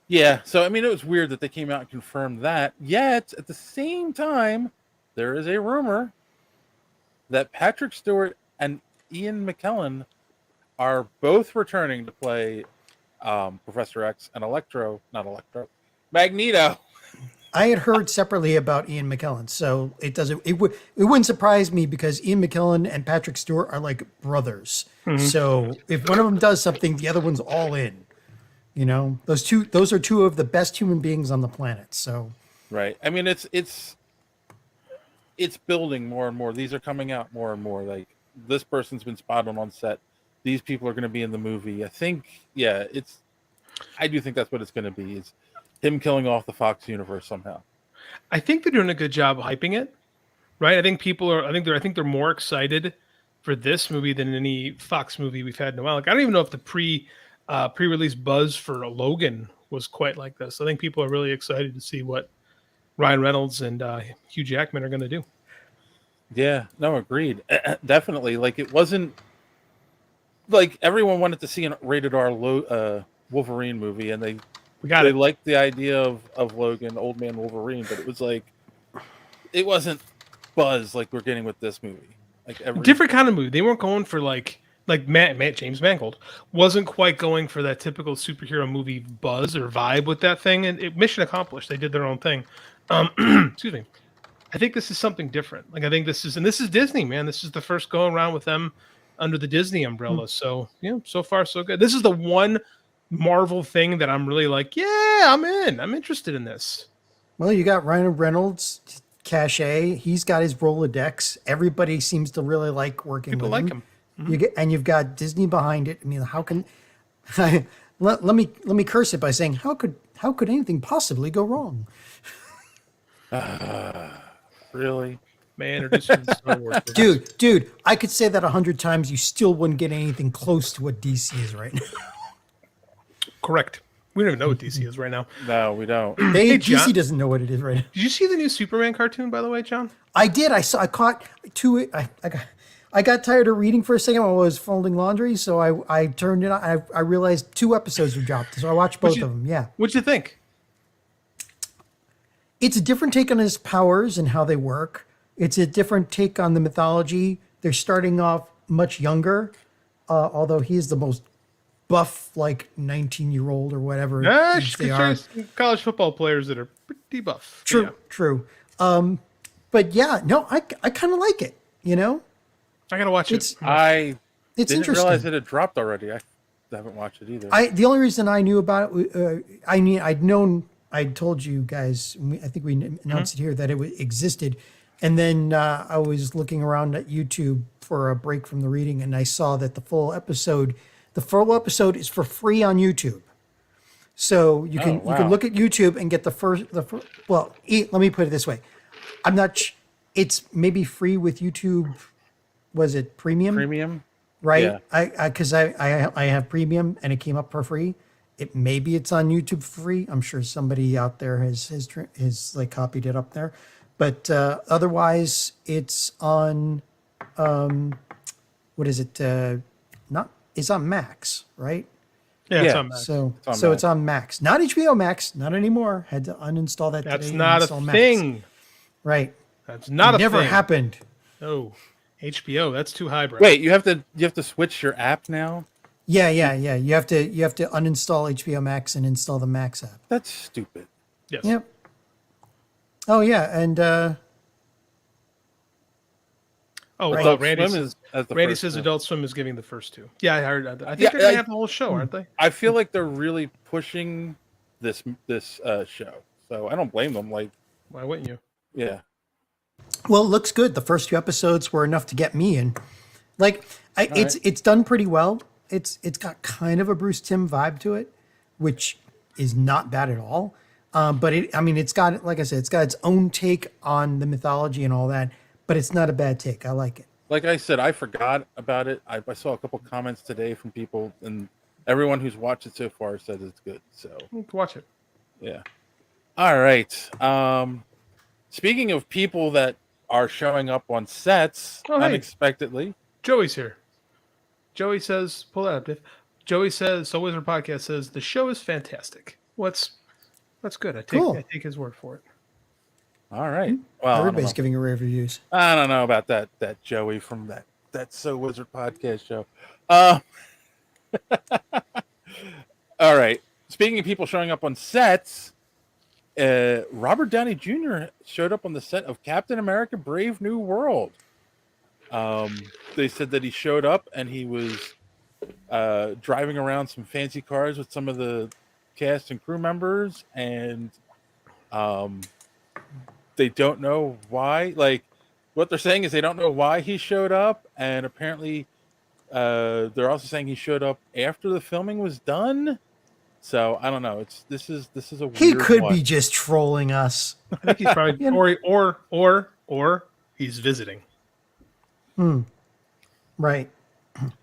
Yeah, so I mean, it was weird that they came out and confirmed that. Yet at the same time, there is a rumor that Patrick Stewart and Ian McKellen are both returning to play Professor X and Magneto. I had heard separately about Ian McKellen, so it wouldn't surprise me because Ian McKellen and Patrick Stewart are like brothers. Mm-hmm. So if one of them does something, the other one's all in. You know, those are two of the best human beings on the planet. So Right. I mean, it's building more and more. These are coming out more and more. Like this person's been spotted on set. These people are going to be in the movie. I think, I do think that's what it's going to be. Is him killing off the Fox universe somehow. I think they're doing a good job hyping it, right? I think people are. I think they're more excited for this movie than any Fox movie we've had in a while. Like I don't even know if the pre-release buzz for Logan was quite like this. I think people are really excited to see what Ryan Reynolds and Hugh Jackman are going to do. Yeah, no, agreed. Definitely. Like it wasn't like everyone wanted to see a rated R Wolverine movie, and they liked the idea of Logan, Old Man Wolverine, but it was like it wasn't buzz like we're getting with this movie. Like different kind of movie. They weren't going for like James Mangold wasn't quite going for that typical superhero movie buzz or vibe with that thing, and mission accomplished. They did their own thing. Excuse me. I think this is something different. Like I think this is Disney, man. This is the first go around with them under the Disney umbrella. So so far so good. This is the one Marvel thing that I'm really like, I'm in. I'm interested in this. Well, you got Ryan Reynolds, cachet. He's got his Rolodex. Everybody seems to really like working People with like him. Mm-hmm. You've got Disney behind it. I mean, how can let me curse it by saying how could anything possibly go wrong? Really? Man, introducing Star Wars. Dude, I could say that 100 times. You still wouldn't get anything close to what DC is right now. Correct. We don't even know what DC is right now. No, we don't. DC doesn't know what it is right now. Did you see the new Superman cartoon, by the way, John? I did. I caught two. I got tired of reading for a second while I was folding laundry, so I turned it on. I realized 2 episodes were dropped, so I watched both of them. Yeah. What'd you think? It's a different take on his powers and how they work. It's a different take on the mythology. They're starting off much younger, although he's the most buff, like 19-year-old or whatever they are. College football players that are pretty buff. True. But yeah, no, I kind of like it. You know, I gotta watch it. I It's didn't interesting. realize it had dropped already. I haven't watched it either. The only reason I knew about it, I'd told you guys, I think we announced it here, that it existed. And then I was looking around at YouTube for a break from the reading, and I saw that the full episode is for free on YouTube. So you can look at YouTube and get the first. Let me put it this way: I'm not. It's maybe free with YouTube. Was it premium? Premium. right? Yeah. I have premium and it came up for free. Maybe it's on YouTube for free. I'm sure somebody out there has like copied it up there, but otherwise it's on what is it? It's on Max, right? Yeah, it's on Max. So it's on Max, not HBO Max, not anymore. Had to uninstall that. That's today not and a install thing. Max. Right. That's not a never thing. happened. Oh, HBO. That's too highbrow. Wait, you have to switch your app now? Yeah. You have to uninstall HBO Max and install the Max app. That's stupid. Yes. Yep. Oh yeah, and Randy says Adult Swim is giving the first two. Yeah, I heard. I think they're gonna have the whole show, aren't they? I feel like they're really pushing this show, so I don't blame them. Like, why wouldn't you? Yeah. well, it looks good. The first 2 episodes were enough to get me in. Like, it's done pretty well. It's got kind of a Bruce Timm vibe to it, which is not bad at all. But it's got, like I said, it's got its own take on the mythology and all that. But it's not a bad take. I like it. Like I said, I forgot about it. I saw a couple comments today from people, and everyone who's watched it so far says it's good. So watch it. Yeah. All right. Speaking of people that are showing up on sets unexpectedly, Joey's here. Joey says, "Pull that up, Dave." Joey says, "So Wizard Podcast says the show is fantastic." That's good. I take his word for it. All right. Well, everybody's giving you rave reviews. I don't know about that Joey from that So Wizard Podcast show. All right. Speaking of people showing up on sets, Robert Downey Jr. showed up on the set of Captain America: Brave New World. They said that he showed up and he was driving around some fancy cars with some of the cast and crew members, and they don't know why. Like, what they're saying is they don't know why he showed up, and apparently they're also saying he showed up after the filming was done. So I don't know. This is a weird He could one. be just trolling us. I think he's probably or he's visiting. Right.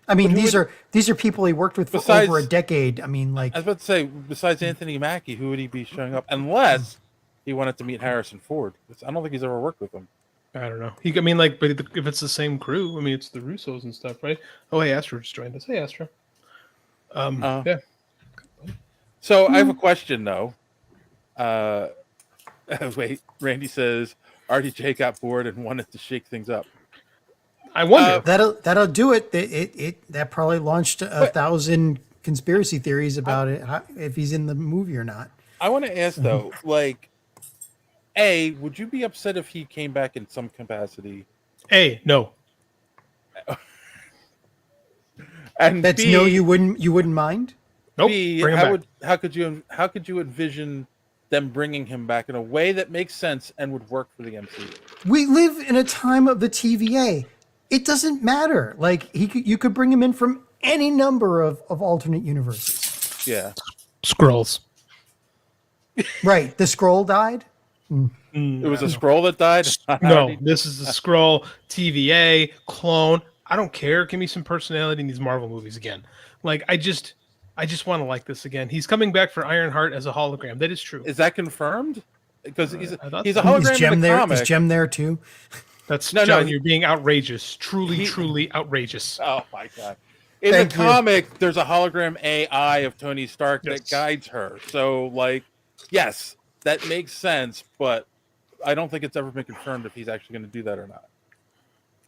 I mean, these are people he worked with for over a decade. I mean, like, I was about to say, besides Anthony Mackie, who would he be showing up? Unless he wanted to meet Harrison Ford. I don't think he's ever worked with him. I don't know. But if it's the same crew, I mean, it's the Russos and stuff, right? Oh, hey, Astro just joined us. Hey, Astro. Yeah. So I have a question though. Wait, Randy says RDJ got bored and wanted to shake things up. I wonder. That'll do it. That probably launched 1,000 conspiracy theories about it, if he's in the movie or not. I want to ask though, like, A, would you be upset if he came back in some capacity? A, no. And that's B, no, you wouldn't mind? Nope. B, bring him back. how could you envision them bringing him back in a way that makes sense and would work for the MCU? We live in a time of the TVA. It doesn't matter. Like, you could bring him in from any number of alternate universes. Yeah. Skrulls. Right. The Skrull died? It was a Skrull that died? No, this is a Skrull, TVA, clone. I don't care. Give me some personality in these Marvel movies again. Like, I just want to like this again. He's coming back for Ironheart as a hologram. That is true. Is that confirmed? Because he's a Is hologram Jem in the there? comic. Is Jem there too? That's No, John. no. You're being outrageous. Truly outrageous. Oh my god! In Thank the you. comic, there's a hologram AI of Tony Stark that guides her. So, like, yes, that makes sense, but I don't think it's ever been confirmed if he's actually going to do that or not.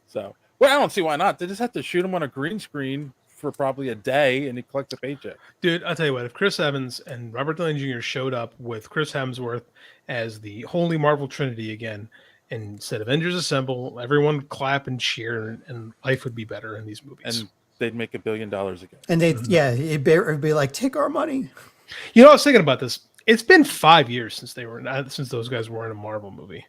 So, well, I don't see why not. They just have to shoot him on a green screen for probably a day, and he collects a paycheck. Dude, I'll tell you what. If Chris Evans and Robert Downey Jr. showed up with Chris Hemsworth as the Holy Marvel Trinity again, and said Avengers Assemble, everyone would clap and cheer, and life would be better in these movies. And they'd make $1 billion again. And it'd be like, take our money. You know, I was thinking about this. It's been 5 years since those guys were in a Marvel movie,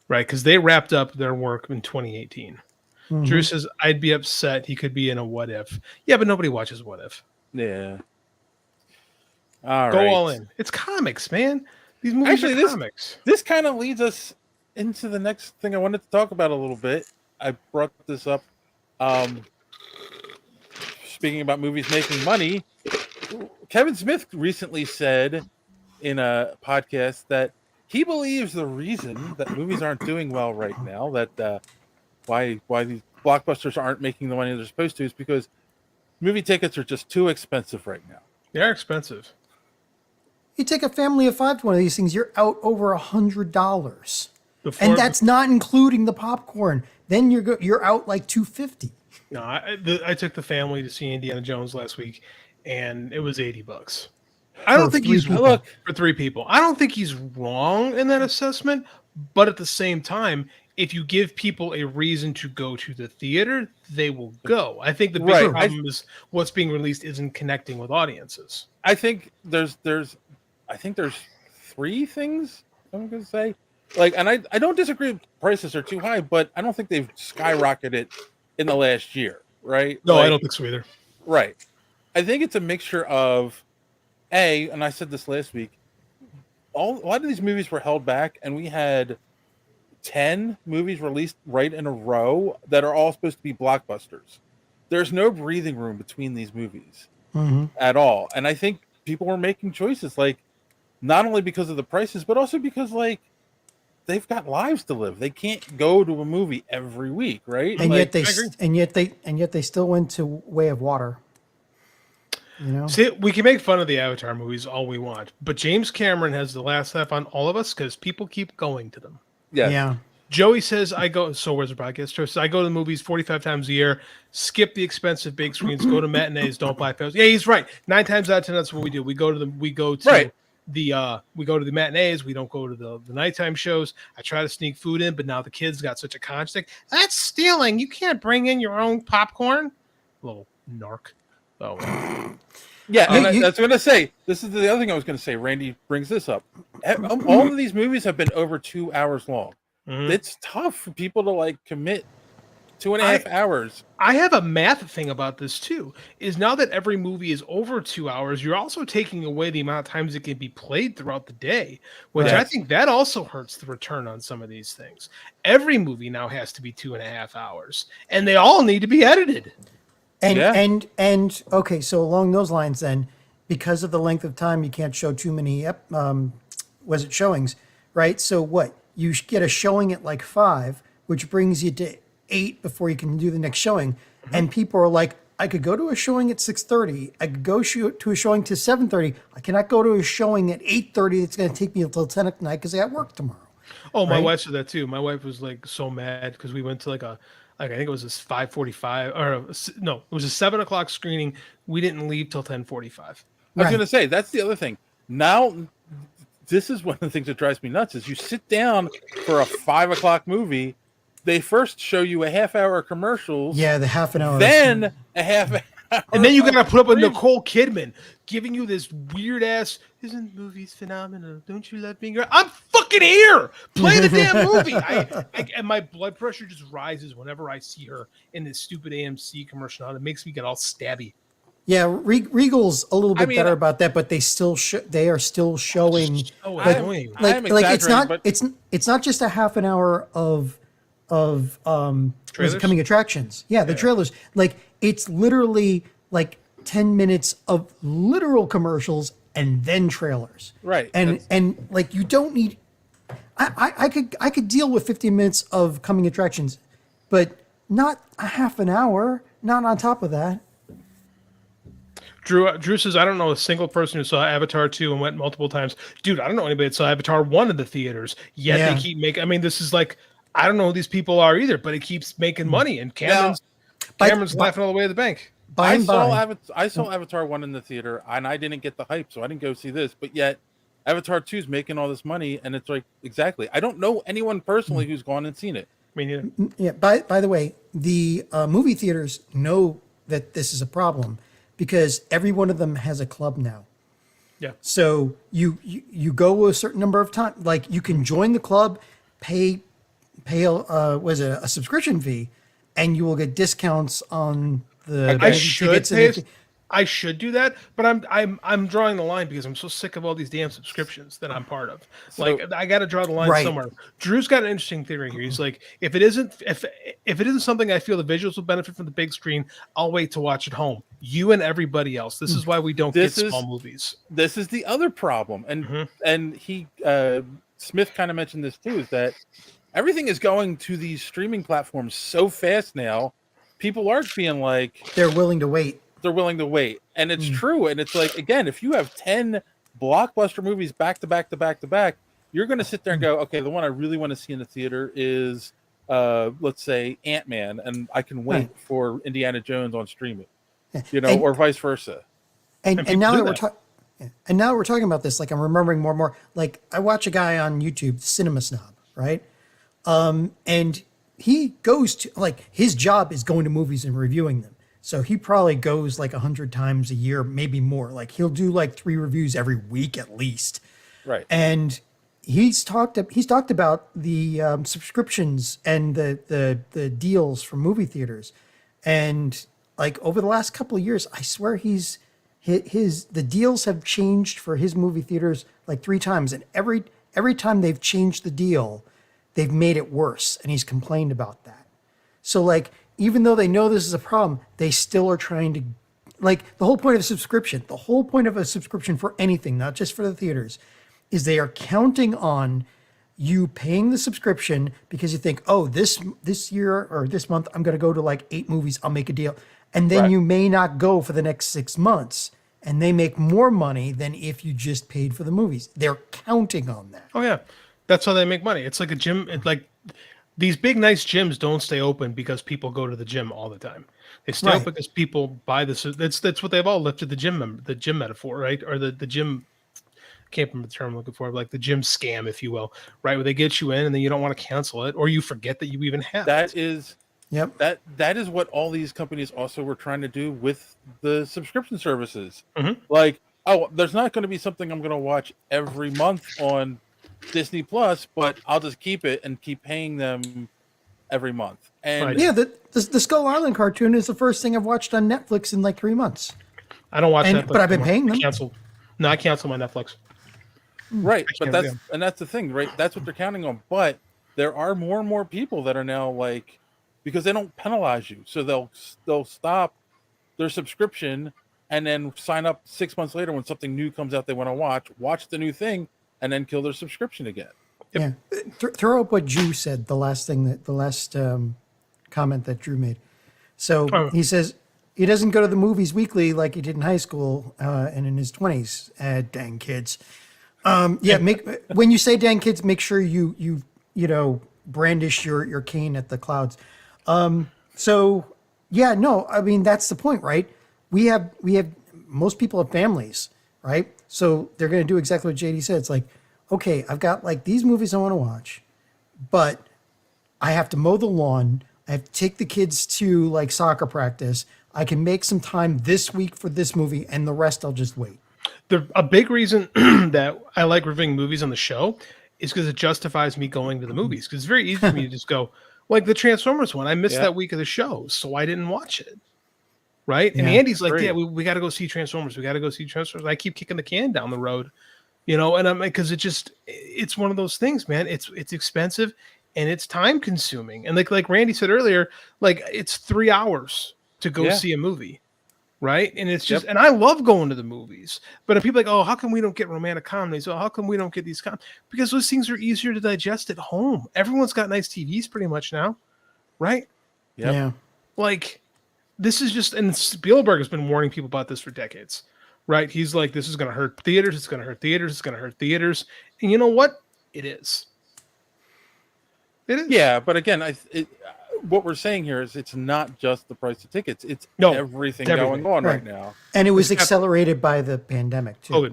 right? Because they wrapped up their work in 2018. Mhm. Drew says, I'd be upset he could be in a What If. Yeah, but nobody watches What If. Yeah. Go right. all in. It's comics, man. These movies are comics. This kind of leads us into the next thing I wanted to talk about a little bit. I brought this up. speaking about movies making money, Kevin Smith recently said in a podcast that he believes the reason that movies aren't doing well right now, that why these blockbusters aren't making the money they're supposed to, is because movie tickets are just too expensive right now. They're expensive. You take a family of 5 to one of these things, you're out over $100, and that's not including the popcorn. Then you're out like $250. No, I took the family to see Indiana Jones last week, and it was $80. I don't think he's for 3 people. I don't think he's wrong in that assessment, but at the same time, if you give people a reason to go to the theater, they will go. I think the bigger problem is what's being released isn't connecting with audiences. I think there's 3 things I'm going to say. Like, and I don't disagree prices are too high, but I don't think they've skyrocketed in the last year, right? No, I don't think so either. Right. I think it's a mixture of and I said this last week, a lot of these movies were held back, and we had 10 movies released right in a row that are all supposed to be blockbusters. There's no breathing room between these movies at all. And I think people were making choices, like, not only because of the prices, but also because, like, they've got lives to live. They can't go to a movie every week, right? And like, yet they still went to Way of Water. You know? See, we can make fun of the Avatar movies all we want, but James Cameron has the last laugh on all of us because people keep going to them. Yeah. Joey says, so where's the podcast? Joey says, I go to the movies 45 times a year, skip the expensive big screens, go to matinees, don't buy films. Yeah, he's right. 9 times out of 10, that's what we do. We go to the matinees. We don't go to the nighttime shows. I try to sneak food in, but now the kids got such a constant. That's stealing. You can't bring in your own popcorn. Little narc. Oh, yeah, and I was going to say, this is the other thing I was going to say. Randy brings this up. All of these movies have been over 2 hours long. It's tough for people to like commit 2.5 hours. I have a math thing about this too, is now that every movie is over 2 hours, you're also taking away the amount of times it can be played throughout the day, which I think that also hurts the return on some of these things. Every movie now has to be 2.5 hours, and they all need to be edited. And okay, so along those lines then, because of the length of time, you can't show too many showings, right? So what? You get a showing at like 5, which brings you to 8 before you can do the next showing. And people are like, I could go to a showing at 6:30. I could go to a showing to 7:30. I cannot go to a showing at 8:30. It's going to take me until 10 at night because I got work tomorrow. Oh, my wife said that too. My wife was like so mad because we went to I think it was this 5:45 it was a 7 o'clock screening. We didn't leave till 10:45. I was going to say, that's the other thing. Now, this is one of the things that drives me nuts is you sit down for a 5 o'clock movie. They first show you a half-hour commercials. Yeah, the half an hour. Then a half hour. And then you got to put up with Nicole Kidman giving you this weird-ass, isn't movies phenomenal? Don't you love being girl? I'm fucking here! Play the damn movie! And my blood pressure just rises whenever I see her in this stupid AMC commercial. It makes me get all stabby. Yeah, Regal's a little bit better about that, but they still they are still showing. It's not just a half an hour of coming attractions. Yeah, the trailers. Like it's literally like 10 minutes of literal commercials and then trailers. Right. And like you don't need. I could deal with 15 minutes of coming attractions, but not a half an hour. Not on top of that. Drew says, I don't know a single person who saw Avatar 2 and went multiple times. Dude, I don't know anybody that saw Avatar 1 in the theaters. Yet they keep making... I mean, this is like... I don't know who these people are either, but it keeps making money. And Cameron's laughing all the way to the bank. I saw Avatar 1 in the theater, and I didn't get the hype, so I didn't go see this. But yet, Avatar 2 is making all this money, and it's like, exactly. I don't know anyone personally who's gone and seen it. I mean, yeah. By the way, the movie theaters know that this is a problem, because every one of them has a club now. Yeah. So you go a certain number of times. Like you can join the club, pay a subscription fee, and you will get discounts on the. I should do that, but I'm drawing the line because I'm so sick of all these damn subscriptions that I'm part of. Like I got to draw the line somewhere. Drew's got an interesting theory here. He's like, if it isn't something I feel the visuals will benefit from the big screen, I'll wait to watch at home. You and everybody else. This is why we don't get small movies. This is the other problem, and he Smith kind of mentioned this too, is that everything is going to these streaming platforms so fast now. People aren't being like they're willing to wait. They're willing to wait, and it's true. And it's like, again, if you have 10 blockbuster movies back to back to back to back, you're going to sit there and go, okay, the one I really want to see in the theater is, let's say, Ant-Man, and I can wait for Indiana Jones on streaming, or vice versa. And now that we're talking about this, like I'm remembering more and more. Like I watch a guy on YouTube, Cinema Snob, right? And he goes to, like, his job is going to movies and reviewing them. So he probably goes like 100 times a year, maybe more. Like he'll do like 3 reviews every week at least. Right. And he's talked about the subscriptions and the deals from movie theaters. And like over the last couple of years, I swear the deals have changed for his movie theaters like 3 times. And every time they've changed the deal, they've made it worse. And he's complained about that. So like, even though they know this is a problem, they still are trying to, like, the whole point of a subscription for anything, not just for the theaters, is they are counting on you paying the subscription because you think, oh, this year or this month, I'm going to go to like 8 movies. I'll make a deal. And then you may not go for the next 6 months, and they make more money than if you just paid for the movies. They're counting on that. Oh yeah. That's how they make money. It's like a gym. It's like, these big, nice gyms don't stay open because people go to the gym all the time. They stay open because people buy this. That's what they've all lifted the gym metaphor, right? Or the gym, can't remember the term I'm looking for, like the gym scam, if you will, right? Where they get you in and then you don't want to cancel it, or you forget that you even have that. It. Is Yep. That is what all these companies also were trying to do with the subscription services. Like, oh, there's not going to be something I'm going to watch every month on Disney Plus, but I'll just keep it and keep paying them every month. And yeah, the Skull Island cartoon is the first thing I've watched on Netflix in like 3 months. I don't watch Netflix, but I've been paying them. I cancel my Netflix. Right, but that's the thing, right? That's what they're counting on. But there are more and more people that are now like, because they don't penalize you, so they'll stop their subscription and then sign up 6 months later when something new comes out they want to watch the new thing, and then kill their subscription again. Yeah, throw up what Drew said. The last comment that Drew made. So he says he doesn't go to the movies weekly like he did in high school and in his 20s. Dang kids. When you say dang kids, make sure you brandish your cane at the clouds. So yeah, no, I mean that's the point, right? We have most people have families, right? So they're going to do exactly what JD said. It's like, okay, I've got like these movies I want to watch, but I have to mow the lawn. I have to take the kids to like soccer practice. I can make some time this week for this movie, and the rest I'll just wait. A big reason that I like reviewing movies on the show is because it justifies me going to the movies. Because it's very easy for me to just go, like the Transformers one. I missed that week of the show, so I didn't watch it. Right? And Andy's like, yeah, we got to go see Transformers. We got to go see Transformers. I keep kicking the can down the road, and I'm like, because it's one of those things, man. It's expensive and it's time consuming. And like Randy said earlier, like it's 3 hours to go see a movie. Right. And it's just, and I love going to the movies, but people are like, oh, how come we don't get romantic comedies? Oh, how come we don't get these because those things are easier to digest at home. Everyone's got nice TVs pretty much now. Right. Yep. Yeah. Like, this is just, and Spielberg has been warning people about this for decades, right? He's like, this is going to hurt theaters. It's going to hurt theaters. It's going to hurt theaters. And you know what? It is. It is. Yeah. But again, what we're saying here is it's not just the price of tickets. It's everything going on right now. And it was accelerated by the pandemic too.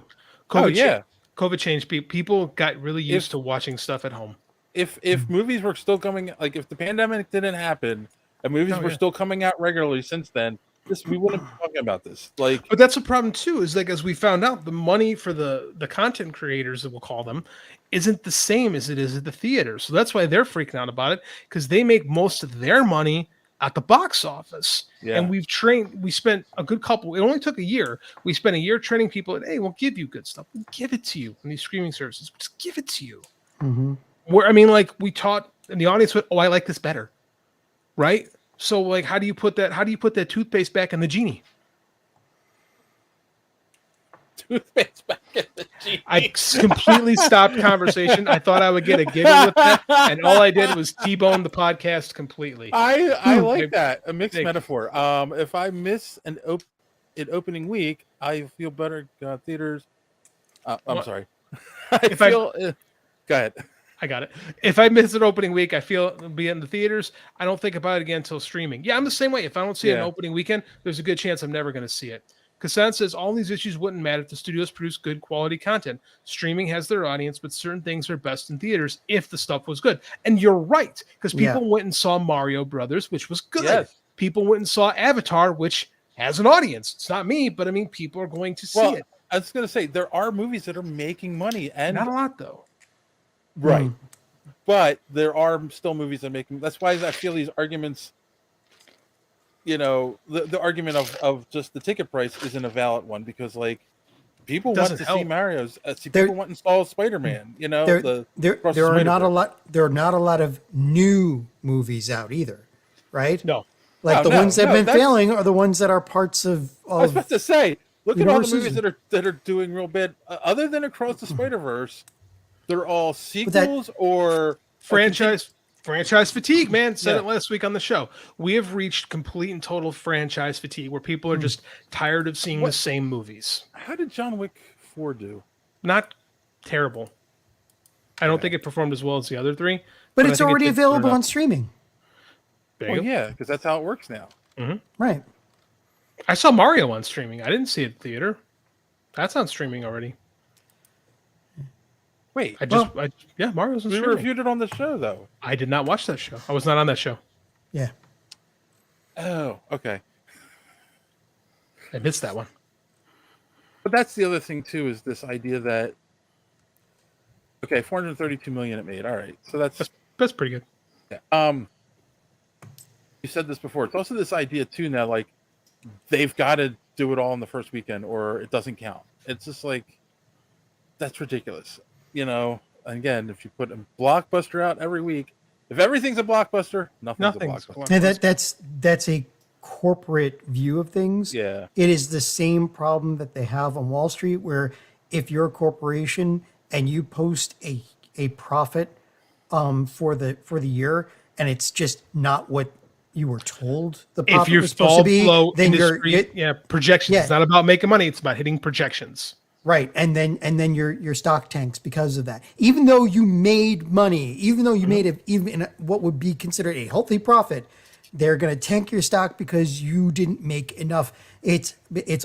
COVID COVID changed people. People got really used to watching stuff at home. If movies were still coming, like if the pandemic didn't happen, and movies were still coming out regularly since then, we wouldn't be talking about this. Like, but that's a problem too. Is like as we found out, the money for the content creators, that we'll call them, isn't the same as it is at the theater. So that's why they're freaking out about it, because they make most of their money at the box office. Yeah. And we spent a good couple, it only took a year. We spent a year training people and, hey, we'll give you good stuff. We'll give it to you in these streaming services. We'll just give it to you. Mm-hmm. Where, I mean, like we taught, and the audience went, oh, I like this better. Right? So like, how do you put that toothpaste back in the genie? Toothpaste back in the genie. I completely stopped conversation. I thought I would get a giggle with that, and all I did was T-bone the podcast completely. I like that. A mixed metaphor. If I miss an opening week, I feel better. Theaters. I'm sorry. Go ahead. I got it. If I miss an opening week, I feel it'll be in the theaters. I don't think about it again until streaming. Yeah, I'm the same way. If I don't see it an opening weekend, there's a good chance I'm never going to see it. Kassan says all these issues wouldn't matter if the studios produce good quality content. Streaming has their audience, but certain things are best in theaters if the stuff was good. And you're right, because people went and saw Mario Brothers, which was good. Yes. People went and saw Avatar, which has an audience. It's not me, but I mean, people are going to see it. I was going to say, there are movies that are making money. And not a lot, though. Right. But there are still movies that are making. That's why I feel these arguments, the argument of just the ticket price isn't a valid one, because like people want to see Mario's, people want to install Spider-Man. There are not a lot of new movies out either, right? No, like the ones that have been failing are the ones that are parts of. I was about to say, look at all the movies that are doing real bad. Other than Across the Spider-Verse, they're all sequels or franchise fatigue, man. Said it last week on the show. We have reached complete and total franchise fatigue where people are just tired of seeing the same movies. How did John Wick 4 do? Not terrible. I don't think it performed as well as the other three. But it's already available on streaming. Yeah, because that's how it works now. Mm-hmm. Right. I saw Mario on streaming. I didn't see it in theater. That's on streaming already. Wait, Mario's on streaming. We reviewed it on the show, though. I did not watch that show. I was not on that show. Yeah. Oh, okay. I missed that one. But that's the other thing too, is this idea that 432 million it made. All right, so that's pretty good. Yeah. You said this before. It's also this idea too now, like they've got to do it all in the first weekend, or it doesn't count. It's just like that's ridiculous. Again, if you put a blockbuster out every week, if everything's a blockbuster, nothing's a blockbuster. And that's a corporate view of things. Yeah. It is the same problem that they have on Wall Street, where if you're a corporation and you post a profit for the year, and it's just not what you were told the profit was supposed to be, then projections. It's not about making money; it's about hitting projections. Right, and then your stock tanks because of that. Even though you made money, even though you made even what would be considered a healthy profit, they're going to tank your stock because you didn't make enough. It's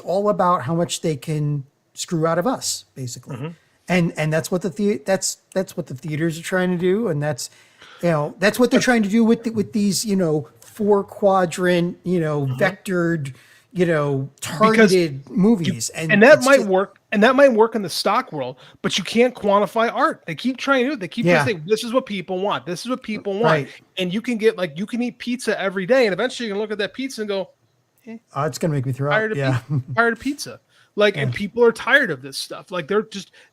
all about how much they can screw out of us, basically, and that's what that's what the theaters are trying to do, and that's what they're trying to do with these 4-quadrant vectored targeted movies, and that might work. And that might work in the stock world, but you can't quantify art. They keep trying to do it. They keep trying to say, this is what people want. This is what people want. Right. And you can eat pizza every day, and eventually you can look at that pizza and go, it's going to make me throw up. Tired of pizza. And people are tired of this stuff. Like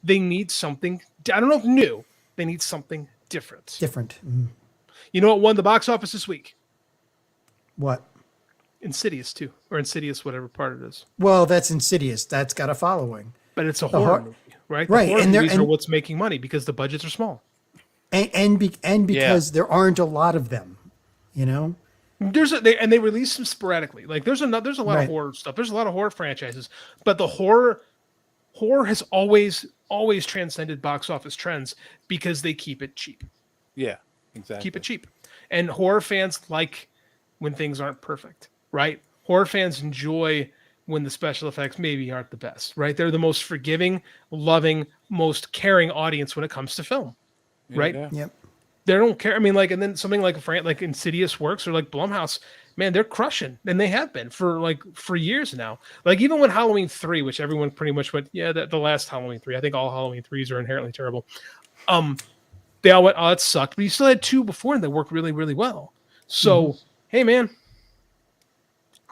they need something, I don't know if new, they need something different. Mm. You know what won the box office this week? What? Insidious 2, or Insidious, whatever part it is. Well, that's Insidious. That's got a following. But it's a horror movie, right? Right, the horror movies are what's making money because the budgets are small, and because there aren't a lot of them, They release them sporadically. Like there's a lot of horror stuff. There's a lot of horror franchises, but the horror has always transcended box office trends because they keep it cheap. Yeah, exactly. Keep it cheap, and horror fans like when things aren't perfect, right? Horror fans enjoy when the special effects maybe aren't the best, right? They're the most forgiving, loving, most caring audience when it comes to film, right? Yeah. Yep. They don't care. I mean, and then something like Insidious works, or like Blumhouse, man, they're crushing, and they have been for years now. Like even when Halloween 3, which everyone pretty much went, the last Halloween 3. I think all Halloween 3s are inherently terrible. They all went, oh, it sucked, but you still had 2 before, and they worked really, really well. So, hey, man,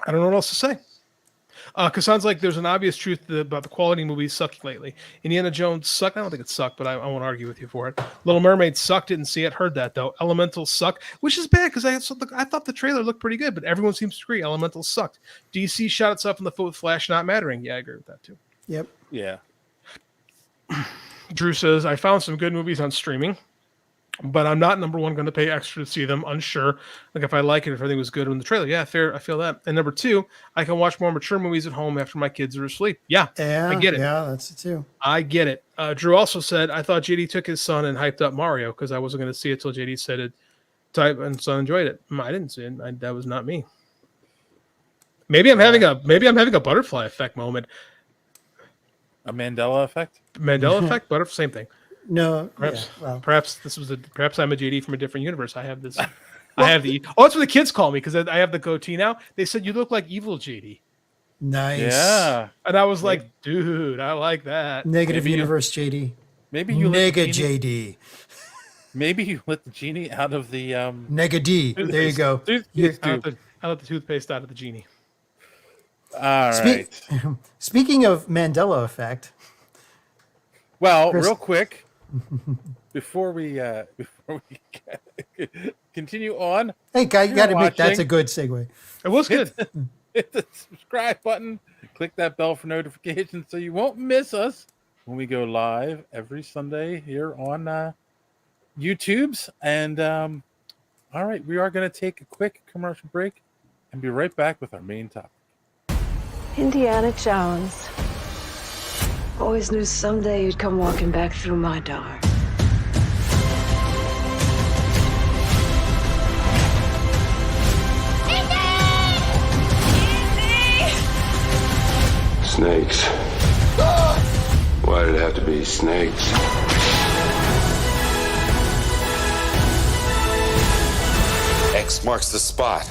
I don't know what else to say. Because sounds like there's an obvious truth about the quality movies sucking lately. Indiana Jones sucked. I don't think it sucked, but I won't argue with you for it. Little Mermaid sucked. Didn't see it. Heard that though. Elemental sucked, which is bad because I thought the trailer looked pretty good, but everyone seems to agree Elemental sucked. DC shot itself in the foot with Flash not mattering. Yeah, I agree with that too. Yep. Yeah. Drew says I found some good movies on streaming, but I'm not number one going to pay extra to see them. Unsure, like if I like it, if everything was good in the trailer. Yeah, fair. I feel that. And number two, I can watch more mature movies at home after my kids are asleep. Yeah, I get it. Yeah, that's it too. I get it. Drew also said I thought JD took his son and hyped up Mario because I wasn't going to see it till JD said it. Type and son enjoyed it. I didn't see it. That was not me. Maybe I'm having a butterfly effect moment. A Mandela effect. Mandela effect, butterfly, same thing. No, perhaps this was perhaps I'm a JD from a different universe. I have this. I have the. Oh, that's what the kids call me because I have the goatee now. They said you look like evil JD. Nice. Yeah, and I was like, dude, I like that. Negative universe JD. Maybe you Nega JD. Maybe you let the genie out of the Nega D. There you go. I let the toothpaste out of the genie. All right. Speaking of Mandela effect. Well, real quick, before we continue on. Hey, guy, you got to admit that's a good segue. It was good. Hit the subscribe button. Click that bell for notifications so you won't miss us when we go live every Sunday here on YouTube's. And all right, we are going to take a quick commercial break and be right back with our main topic. Indiana Jones. Always knew someday you'd come walking back through my door. Snakes. Why did it have to be snakes? X marks the spot.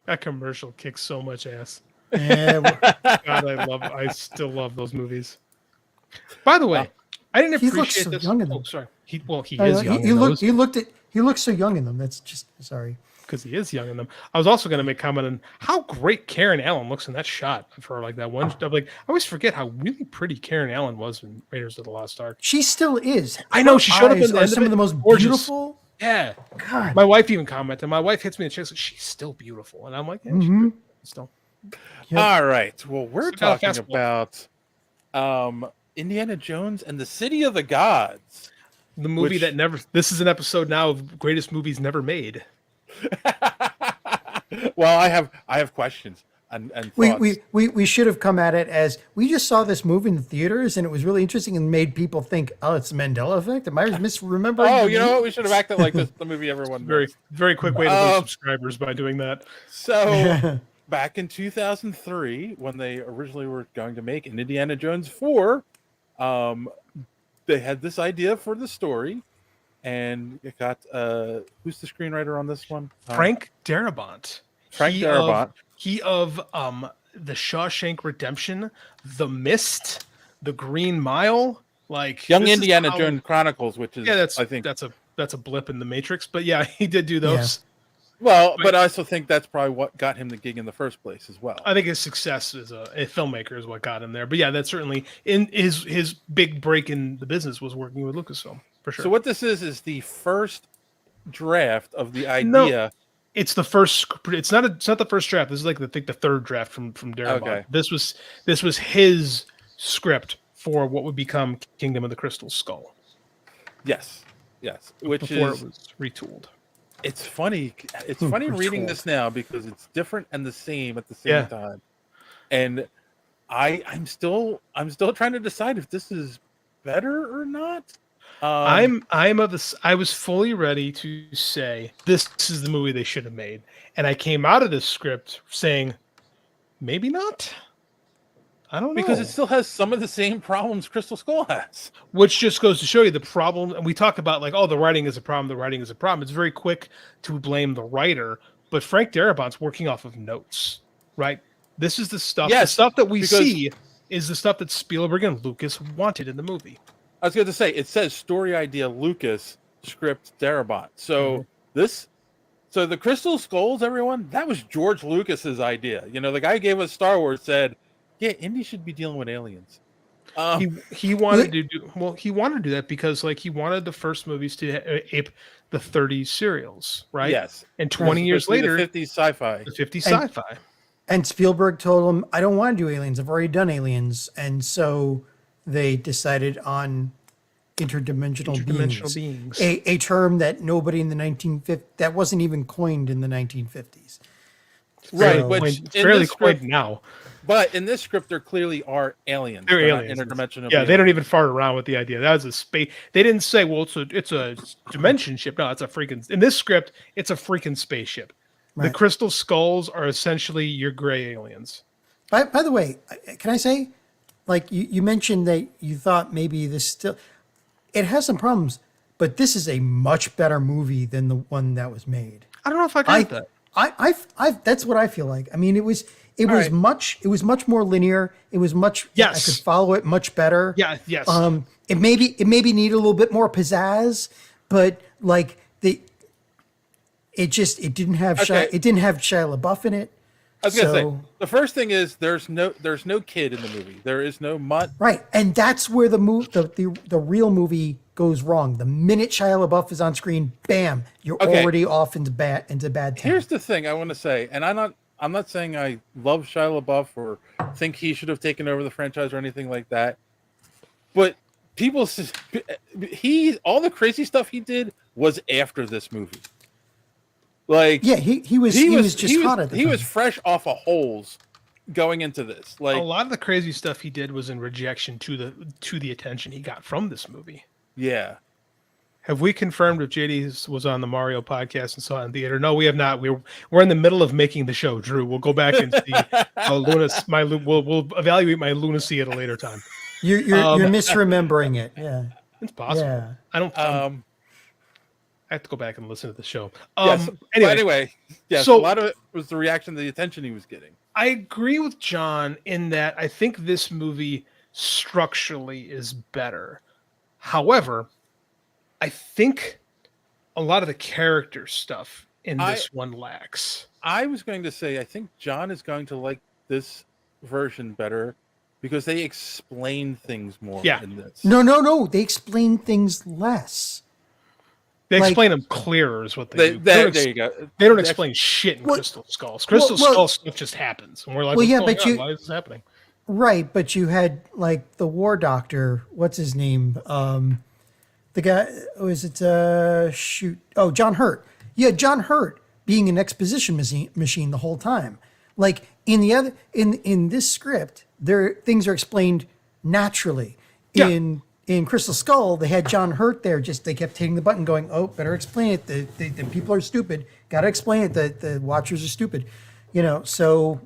That commercial kicks so much ass. Yeah, God, I still love those movies. By the way, I didn't appreciate he looks so this. young in them. Oh, sorry. He is young. He looks so young in them. That's just sorry. Because he is young in them. I was also going to make comment on how great Karen Allen looks in that shot of her, like that one. I always forget how really pretty Karen Allen was in Raiders of the Lost Ark. She still is. I know she showed up in some of the most gorgeous. Beautiful. Yeah. God. My wife even commented. My wife hits me in the chest. Like, she's still beautiful, and I'm like, yeah, she's still. Yep. All right. Well, we're So talking about Indiana Jones and the City of the Gods. The movie that never. This is an episode now of greatest movies never made. Well, I have questions and thoughts. We should have come at it as we just saw this movie in the theaters and it was really interesting and made people think, oh, it's the Mandela effect. Am I misremembering? Oh, you know what? We should have acted like this. The movie everyone knows. Very quick way to lose subscribers by doing that. So back in 2003, when they originally were going to make an Indiana Jones 4, they had this idea for the story. And it got who's the screenwriter on this one? Frank Darabont. He of The Shawshank Redemption, The Mist, The Green Mile, like Young Indiana Jones Chronicles, which is I think that's a blip in the Matrix, but yeah, he did do those. Yeah. Well, but I also think that's probably what got him the gig in the first place as well. I think his success as a filmmaker is what got him there. But yeah, that's certainly in his big break in the business was working with Lucasfilm. For sure. So what this is the first draft of the idea. No, it's the first. It's not the first draft. This is like the third draft from Darabont. Okay. This was his script for what would become Kingdom of the Crystal Skull. Yes. Which before is it was retooled. It's funny. It's funny reading this now because it's different and the same at the same time. And I'm still trying to decide if this is better or not. I was fully ready to say this is the movie they should have made, and I came out of this script saying maybe not. I don't know, because it still has some of the same problems Crystal Skull has, which just goes to show you the problem. And we talk about like, oh, the writing is a problem. The writing is a problem. It's very quick to blame the writer, but Frank Darabont's working off of notes, right? This is the stuff. Yes, the stuff that we see is the stuff that Spielberg and Lucas wanted in the movie. I was going to say, it says story idea Lucas, script Darabont. So this So the Crystal Skulls, everyone, that was George Lucas's idea. You know, the guy who gave us Star Wars said, "Yeah, Indy should be dealing with aliens." He wanted to do that because like he wanted the first movies to ape the 30s serials, right? Yes. And 20 years later, the 50s sci-fi. The 50s sci-fi. And Spielberg told him, "I don't want to do aliens. I've already done aliens." And so they decided on interdimensional beings. A term that nobody in the 1950s, that wasn't even coined in the 1950s. Right, So, which it's fairly coined now. But in this script, there clearly are aliens. They're aliens. Interdimensional. Yeah, they don't even fart around with the idea. That was a space. They didn't say, "Well, it's a dimension ship." No, it's a freaking. In this script, it's a freaking spaceship. Right. The Crystal Skulls are essentially your gray aliens. By the way, can I say, like you mentioned that you thought maybe this still, it has some problems, but this is a much better movie than the one that was made. I don't know if I agree with that. I that's what I feel like. I mean, it was much more linear. It was much. Yes. I could follow it much better. Yeah. Yes. It maybe needed a little bit more pizzazz, but like it didn't have Okay. it didn't have Shia LaBeouf in it. I was gonna say the first thing is there's no kid in the movie. There is no mutt. Right, and that's where the real movie goes wrong. The minute Shia LaBeouf is on screen, bam, you're already off into bad town. Here's the thing I want to say, and I'm not saying I love Shia LaBeouf or think he should have taken over the franchise or anything like that, but all the crazy stuff he did was after this movie. Like he was just hot at the time. He was fresh off of Holes going into this. Like a lot of the crazy stuff he did was in rejection to the attention he got from this movie. Yeah. Have we confirmed if JD was on the Mario podcast and saw it in theater? No, we have not. We're in the middle of making the show, Drew. We'll go back and see we'll evaluate my lunacy at a later time. You're misremembering it. Yeah. It's possible. Yeah. I don't I have to go back and listen to the show. Anyway, so a lot of it was the reaction to the attention he was getting. I agree with John in that I think this movie structurally is better. However, I think a lot of the character stuff in this one lacks. I was going to say, I think John is going to like this version better because they explain things more in this. No. They explain things less. They explain them clearer is what they do. There you go. They don't explain shit in Crystal Skulls. Crystal Skull stuff just happens. And we're like, why is this happening? Right, but you had like the war doctor, what's his name? The guy, John Hurt. You had John Hurt being an exposition machine the whole time. Like in this script, things are explained naturally. Yeah. In Crystal Skull, they had John Hurt there. They kept hitting the button, going, "Oh, better explain it. The people are stupid. Got to explain it. The watchers are stupid." So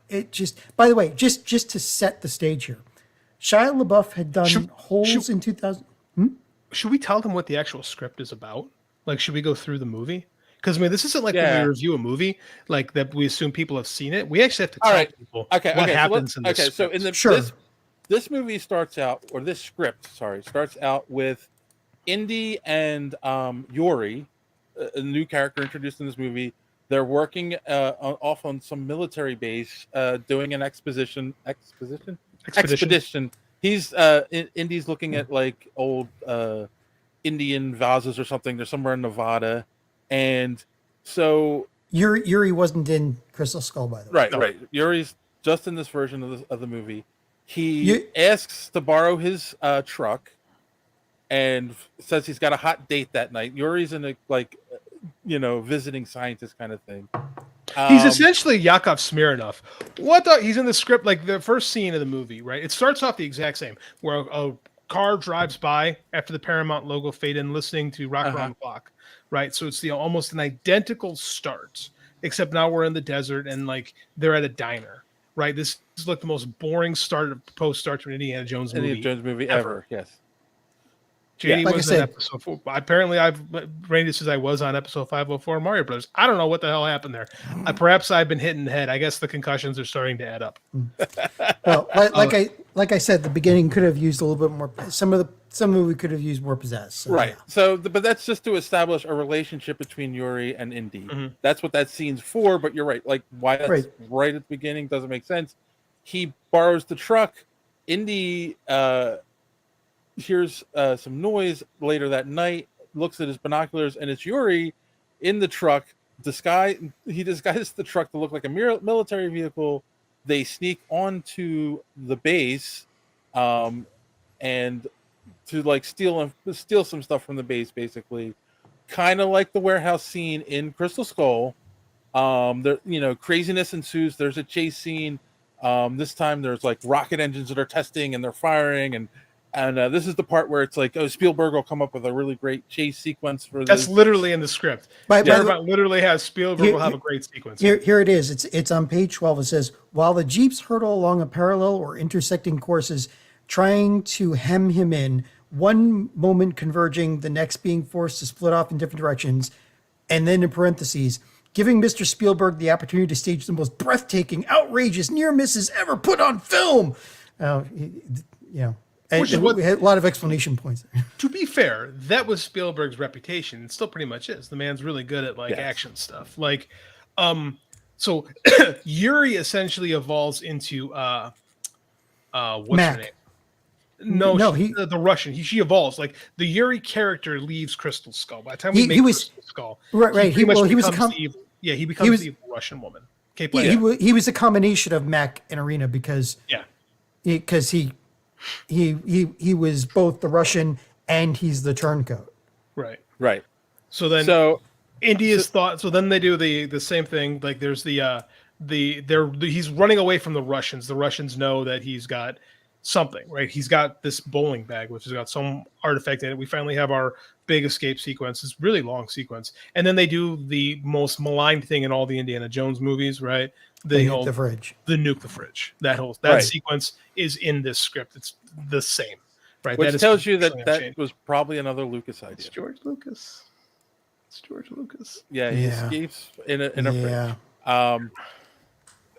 it just. By the way, just to set the stage here, Shia LaBeouf had done Holes in 2000. Should we tell them what the actual script is about? Like, should we go through the movie? Because I mean, this isn't like when we review a movie, like that we assume people have seen it. We actually have to tell people what happens in this. So in this movie starts out, or this script, starts out with Indy and Yuri, a new character introduced in this movie. They're working off on some military base, doing an expedition. He's Indy's looking at like old Indian vases or something. They're somewhere in Nevada, and so Yuri wasn't in Crystal Skull, by the way. Right. Yuri's just in this version of the movie. He asks to borrow his truck and says he's got a hot date that night. Yuri's in a visiting scientist kind of thing. He's essentially Yakov Smirnoff. He's in the script, like the first scene of the movie, right? It starts off the exact same, where a car drives by after the Paramount logo fade in, listening to Rock Around the Clock, right? So it's almost an identical start, except now we're in the desert and like they're at a diner. Right, this is like the most boring post start to an Indiana Jones movie ever. Yes. JD was in episode 4. Apparently, Randy says I was on episode 504 of Mario Brothers. I don't know what the hell happened there. Perhaps I've been hit in the head. I guess the concussions are starting to add up. Well, like like I said, the beginning could have used a little bit more. Some of the movie could have used more pizzazz. So, Right. yeah. So, but that's just to establish a relationship between Yuri and Indy. Mhm. That's what that scene's for. But you're right. Like, why that's right at the beginning doesn't make sense. He borrows the truck. Indy hears some noise later that night, looks at his binoculars, and it's Yuri in the truck. He disguises the truck to look like a military vehicle. They sneak onto the base, and to like steal some stuff from the base, basically, kind of like the warehouse scene in Crystal Skull. There, craziness ensues. There's a chase scene. This time there's like rocket engines that are testing and they're firing, and this is the part where it's like, Spielberg will come up with a really great chase sequence for this. That's literally in the script. Literally has Spielberg will have a great sequence. Here it is. It's on page 12. It says, while the Jeeps hurtle along a parallel or intersecting courses, trying to hem him in, one moment converging, the next being forced to split off in different directions, and then in parentheses, giving Mr. Spielberg the opportunity to stage the most breathtaking, outrageous near misses ever put on film. And we had a lot of explanation points. To be fair, that was Spielberg's reputation. It still pretty much is. The man's really good at action stuff. So Yuri essentially evolves into what's Mac. her name? No, the Russian. She evolves. Like the Yuri character leaves Crystal Skull. By the time we make Crystal Skull, right. He becomes the evil Russian woman. He was a combination of Mac and Arena because he was both the Russian and he's the turncoat. Right. So then India's thought. So then they do the same thing. Like there's he's running away from the Russians. The Russians know that he's got something, right? He's got this bowling bag, which has got some artifact in it. We finally have our big escape sequence. It's really long sequence. And then they do the most maligned thing in all the Indiana Jones movies, right? The nuke the fridge. The nuke the fridge. That sequence is in this script. It's the same, right? Which tells you that was probably another Lucas idea. It's George Lucas. Yeah, he escapes in a fridge.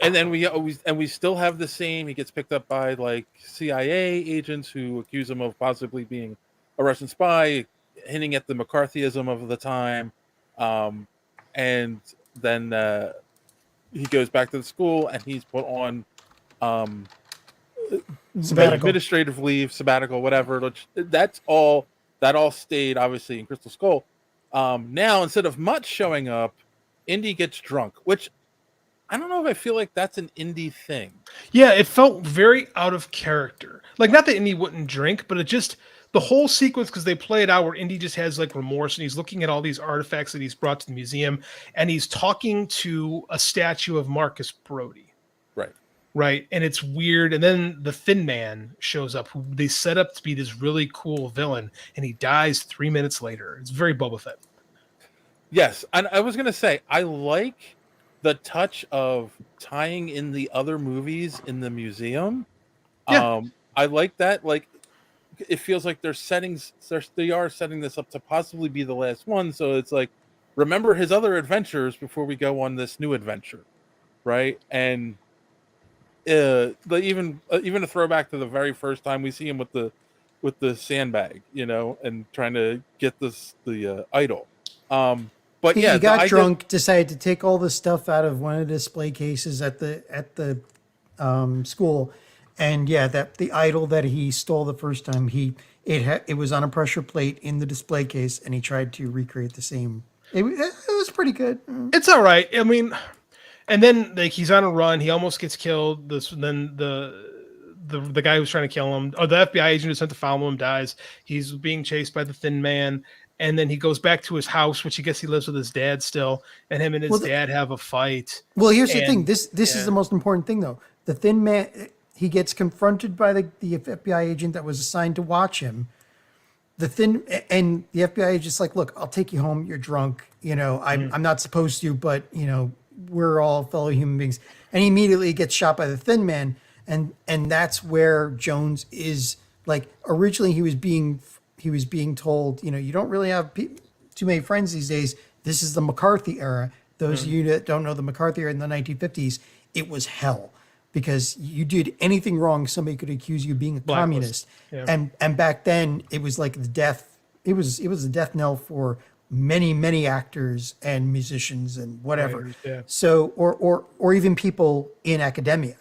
And then we still have the same. He gets picked up by like CIA agents who accuse him of possibly being a Russian spy, hinting at the McCarthyism of the time. And then he goes back to the school and he's put on administrative leave, sabbatical, whatever. That all stayed obviously in Crystal Skull. Now instead of Mutt showing up, Indy gets drunk, which I don't know if I feel like that's an Indy thing. Yeah, it felt very out of character. Like, not that Indy wouldn't drink, but it just, the whole sequence, because they play it out where Indy just has like remorse and he's looking at all these artifacts that he's brought to the museum and he's talking to a statue of Marcus Brody. Right. And it's weird. And then the Thin Man shows up, who they set up to be this really cool villain, and he dies 3 minutes later. It's very Boba Fett. Yes. And I was going to say, I like the touch of tying in the other movies in the museum. Yeah. I like that. Like, it feels like they are setting this up to possibly be the last one. So it's like, remember his other adventures before we go on this new adventure. Right. And even a throwback to the very first time we see him with the sandbag, and trying to get the idol. But he got drunk, decided to take all the stuff out of one of the display cases at the school, and that the idol that he stole the first time, it was on a pressure plate in the display case, and he tried to recreate the same. It was pretty good. It's all right. I mean, and then like he's on a run, he almost gets killed. Then the guy who's trying to kill him, or the FBI agent who sent to follow him, dies. He's being chased by the Thin Man. And then he goes back to his house, which I guess he lives with his dad still, and him and his dad have a fight. Well, here's the thing. This is the most important thing, though. The Thin Man, he gets confronted by the FBI agent that was assigned to watch him. And the FBI agent's like, "Look, I'll take you home. You're drunk. I'm not supposed to, but we're all fellow human beings." And he immediately gets shot by the Thin Man, and that's where Jones is. Like, originally he was being told, you don't really have too many friends these days. This is the McCarthy era. Those of you that don't know the McCarthy era in the 1950s, it was hell. because you did anything wrong, somebody could accuse you of being a communist. Yeah. And back then it was like the death. It was a death knell for many actors and musicians and whatever. Right, yeah. So or even people in academia.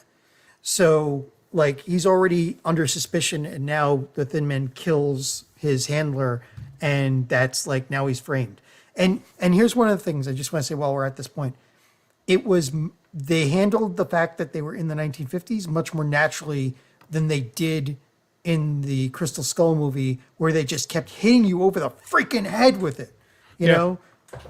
So like he's already under suspicion, and now the Thin Man kills his handler, and that's like now he's framed. And here's one of the things I just want to say while we're at this point. They handled the fact that they were in the 1950s much more naturally than they did in the Crystal Skull movie, where they just kept hitting you over the freaking head with it. You know,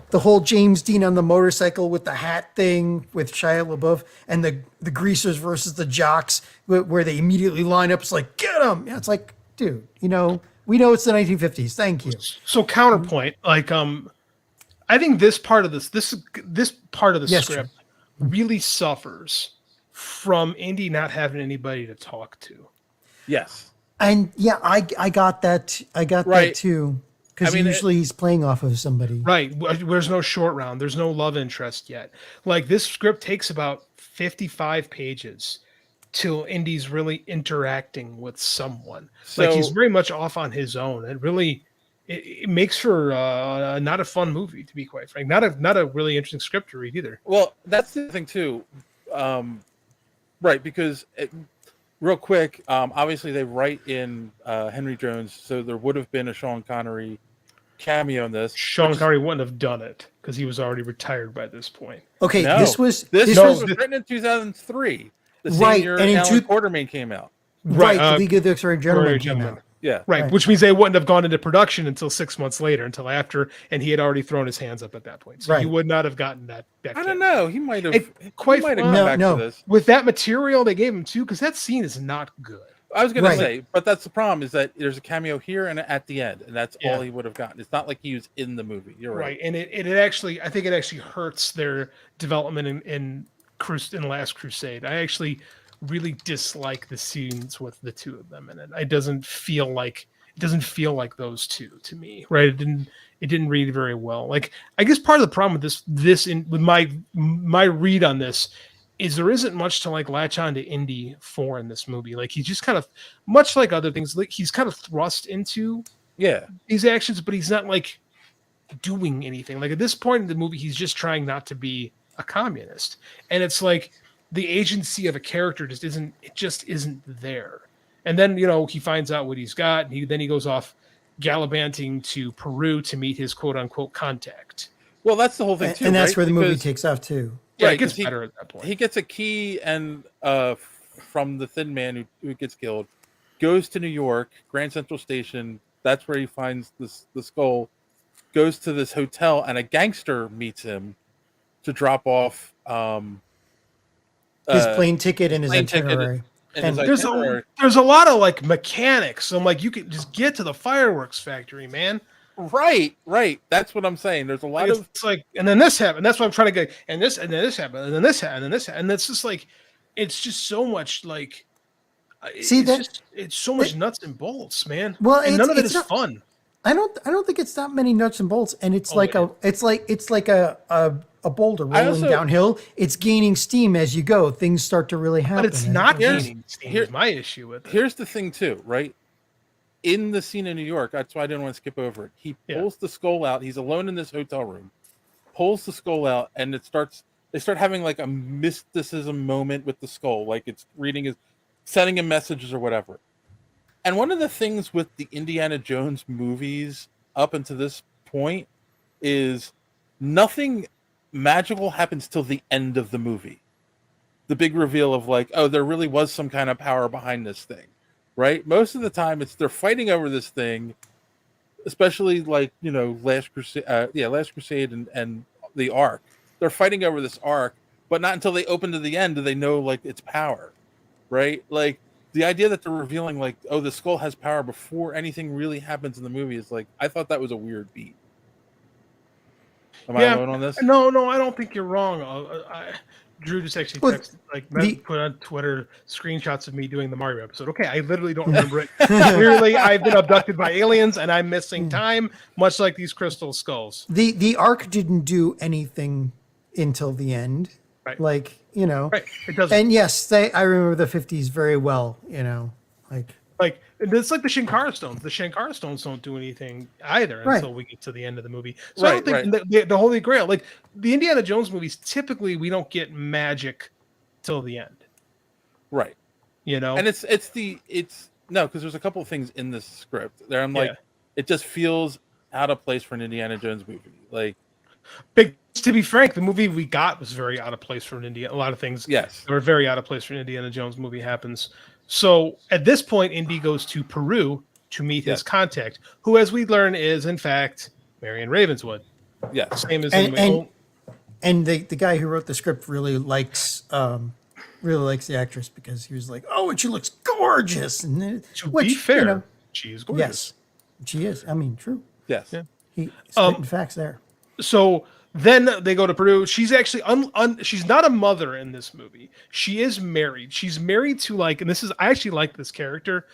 the whole James Dean on the motorcycle with the hat thing with Shia LaBeouf, and the greasers versus the jocks, where they immediately line up. It's like, get them. Yeah, it's like, dude, we know it's the 1950s. Thank you. So counterpoint, like, I think this part of this part of the script really suffers from Indy not having anybody to talk to. Yes. And yeah, I got that. I got that too. Because usually he's playing off of somebody. Right. There's no short round. There's no love interest yet. Like, this script takes about 55 pages till Indy's really interacting with someone. Like, he's very much off on his own. It really, it makes for not a fun movie, to be quite frank. Not a really interesting script to read either. Well, that's the thing too. Right. Because real quick, obviously they write in Henry Jones, so there would have been a Sean Connery cameo in this. Sean Connery wouldn't have done it because he was already retired by this point. Okay, no, this was written in 2003. The same year and Alan Quartermain came out. Right, League of the Extraordinary Gentlemen came out. Yeah, right. Which means they wouldn't have gone into production until 6 months later, until after, and he had already thrown his hands up at that point. So he would not have gotten that. I don't know. He might have. Quite might have come back to this with that material they gave him too, because that scene is not good. I was going to say, but that's the problem, is that there's a cameo here and at the end, and that's all he would have gotten. It's not like he was in the movie. You're right. And it actually, I think it actually hurts their development in Last Crusade. I actually really dislike the scenes with the two of them in it. It doesn't feel like those two to me, right? It didn't read very well. Like, I guess part of the problem with with my read on this is there isn't much to like latch on to Indy for in this movie. Like, he's just kind of, much like other things, like he's kind of thrust into these actions, but he's not like doing anything. Like, at this point in the movie, he's just trying not to be a communist. And it's like the agency of a character just isn't there. And then, he finds out what he's got, and then he goes off gallivanting to Peru to meet his quote unquote contact. Well, that's the whole thing too. And that's where the movie takes off too. Yeah, it gets better at that point. He gets a key and from the Thin Man who gets killed, goes to New York, Grand Central Station. That's where he finds the skull. Goes to this hotel, and a gangster meets him to drop off his plane ticket and his itinerary. And there's a lot of like mechanics. So I'm like, you can just get to the fireworks factory, man. Right. That's what I'm saying. There's a lot of it's like, and then this happened. That's what I'm trying to get. And this, and then this happened, and then this happened, and then this, and it's just like, it's just so much like. It's so much nuts and bolts, man. Well, and none of it is fun. I don't think it's that many nuts and bolts, and it's like a boulder rolling downhill. It's gaining steam as you go. Things start to really happen. But it's not gaining steam. Here's my issue with it. Here's the thing too, right? In the scene in New York, that's why I didn't want to skip over it. He pulls the skull out. He's alone in this hotel room, pulls the skull out, and they start having like a mysticism moment with the skull, like it's sending him messages or whatever. And one of the things with the Indiana Jones movies up until this point is nothing magical happens till the end of the movie. The big reveal of like, oh, there really was some kind of power behind this thing. Right? Most of the time they're fighting over this thing, especially like, Last Crusade and the Ark. They're fighting over this Ark, but not until they open to the end do they know like its power. Right? Like the idea that they're revealing like, oh, the skull has power before anything really happens in the movie is like, I thought that was a weird beat. Am I alone on this? No, I don't think you're wrong. Drew just actually texted, put on Twitter screenshots of me doing the Mario episode. Okay, I literally don't remember it. Clearly, I've been abducted by aliens, and I'm missing time, much like these crystal skulls. The Ark didn't do anything until the end. Right. Like, you know, right. It doesn't. And yes, I remember the 50s very well, you know, like it's like the Shankara Stones. The Shankara Stones don't do anything either until we get to the end of the movie. So I don't think the Holy Grail, like the Indiana Jones movies, typically we don't get magic till the end. Right. You know, and it's no, because there's a couple of things in this script there. I'm like, it just feels out of place for an Indiana Jones movie. Like, to be frank, the movie we got was very out of place for an Indiana. A lot of things, yes, were very out of place for an Indiana Jones movie happens. So at this point, Indy goes to Peru to meet his contact, who, as we learn, is in fact Marion Ravenswood. Yeah, same as and the guy who wrote the script really likes the actress because he was like, oh, and she looks gorgeous. And to be fair, you know, she is gorgeous. Yes, she is. I mean, true. Yes, he spitting facts there. So then they go to Peru. She's actually she's not a mother in this movie. She is married. She's married to I actually like this character.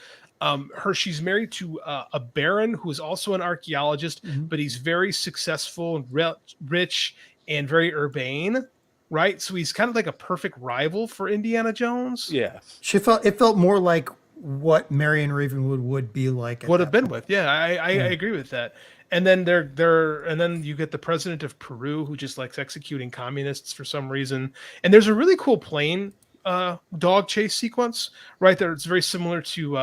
She's married to a baron who is also an archaeologist, but he's very successful and rich and very urbane, right? So he's kind of like a perfect rival for Indiana Jones. Yes. It felt more like what Marion Ravenwood would be like. Would have been with. Yeah, I agree with that. And then and then you get the president of Peru who just likes executing communists for some reason. And there's a really cool plane dog chase sequence right there. It's very similar to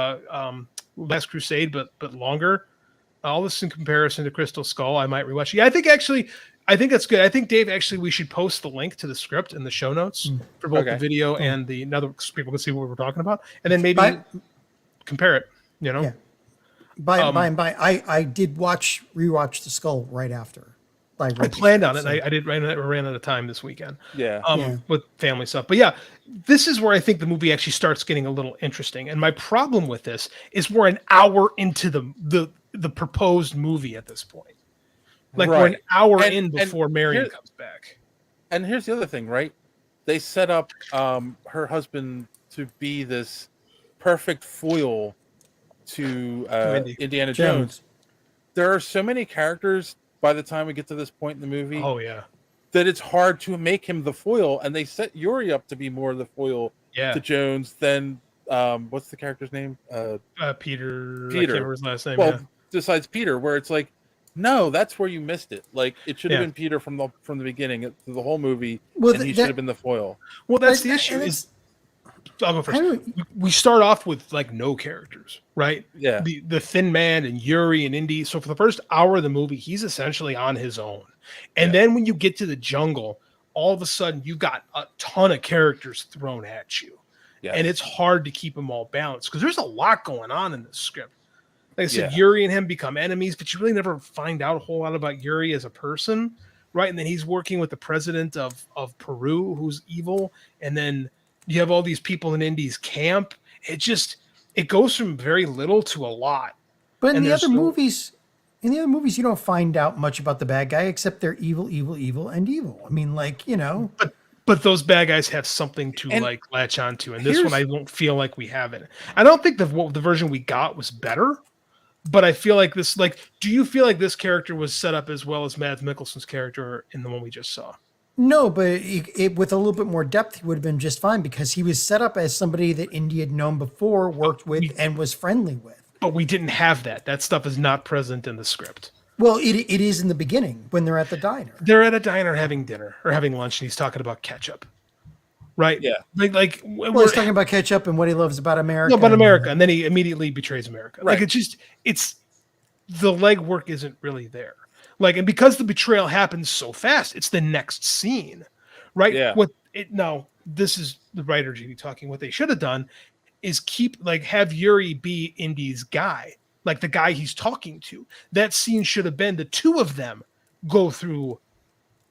Last Crusade, but longer. All this in comparison to Crystal Skull. I might rewatch it. Yeah, I think that's good. I think, Dave, actually we should post the link to the script in the show notes for both the video and the another people can see what we're talking about, and then maybe compare it. You know. Yeah. By and by, I did rewatch The Skull right after. I planned on it. I did ran out of time this weekend. Yeah. With family stuff. But yeah, this is where I think the movie actually starts getting a little interesting. And my problem with this is we're an hour into the proposed movie at this point. Like we're an hour in before Marion comes back. And here's the other thing, right? They set up her husband to be this perfect foil to Indiana Jones. There are so many characters by the time we get to this point in the movie. Oh yeah, that it's hard to make him the foil, and they set Yuri up to be more the foil to Jones than what's the character's name? Peter. I can't Peter. remember his last name. Well, besides Peter, where it's like, no, that's where you missed it. Like it should have been Peter from the beginning, the whole movie, and he should have been the foil. Well, that's the issue. I'll go first. We start off with like no characters, right? Yeah. The Thin Man and Yuri and Indy. So for the first hour of the movie, he's essentially on his own. And then when you get to the jungle, all of a sudden you got a ton of characters thrown at you. Yes. And it's hard to keep them all balanced because there's a lot going on in this script. Like I said, Yeah. Yuri and him become enemies, but you really never find out a whole lot about Yuri as a person, right? And then he's working with the president of Peru, who's evil. And then you have all these people in Indy's camp. It goes from very little to a lot. But in the other movies, you don't find out much about the bad guy except they're evil, and evil. I mean, like, you know. But those bad guys have something to like latch onto, and this one I don't feel like we have it. I don't think the version we got was better, but I feel like this. Like, do you feel like this character was set up as well as Mads Mikkelsen's character in the one we just saw? No, but it with a little bit more depth, he would have been just fine because he was set up as somebody that Indy had known before, worked with, and was friendly with. But we didn't have that. That stuff is not present in the script. Well, it is in the beginning when they're at the diner. They're at a diner having dinner or having lunch, and he's talking about ketchup, right? Yeah. Like he's talking about ketchup and what he loves about America. No, about America, and then he immediately betrays America. Right. Like it's the legwork isn't really there. Like, and because the betrayal happens so fast, it's the next scene, right? Yeah. This is the writer G talking. What they should have done is have Yuri be Indy's guy, like the guy he's talking to. That scene should have been the two of them go through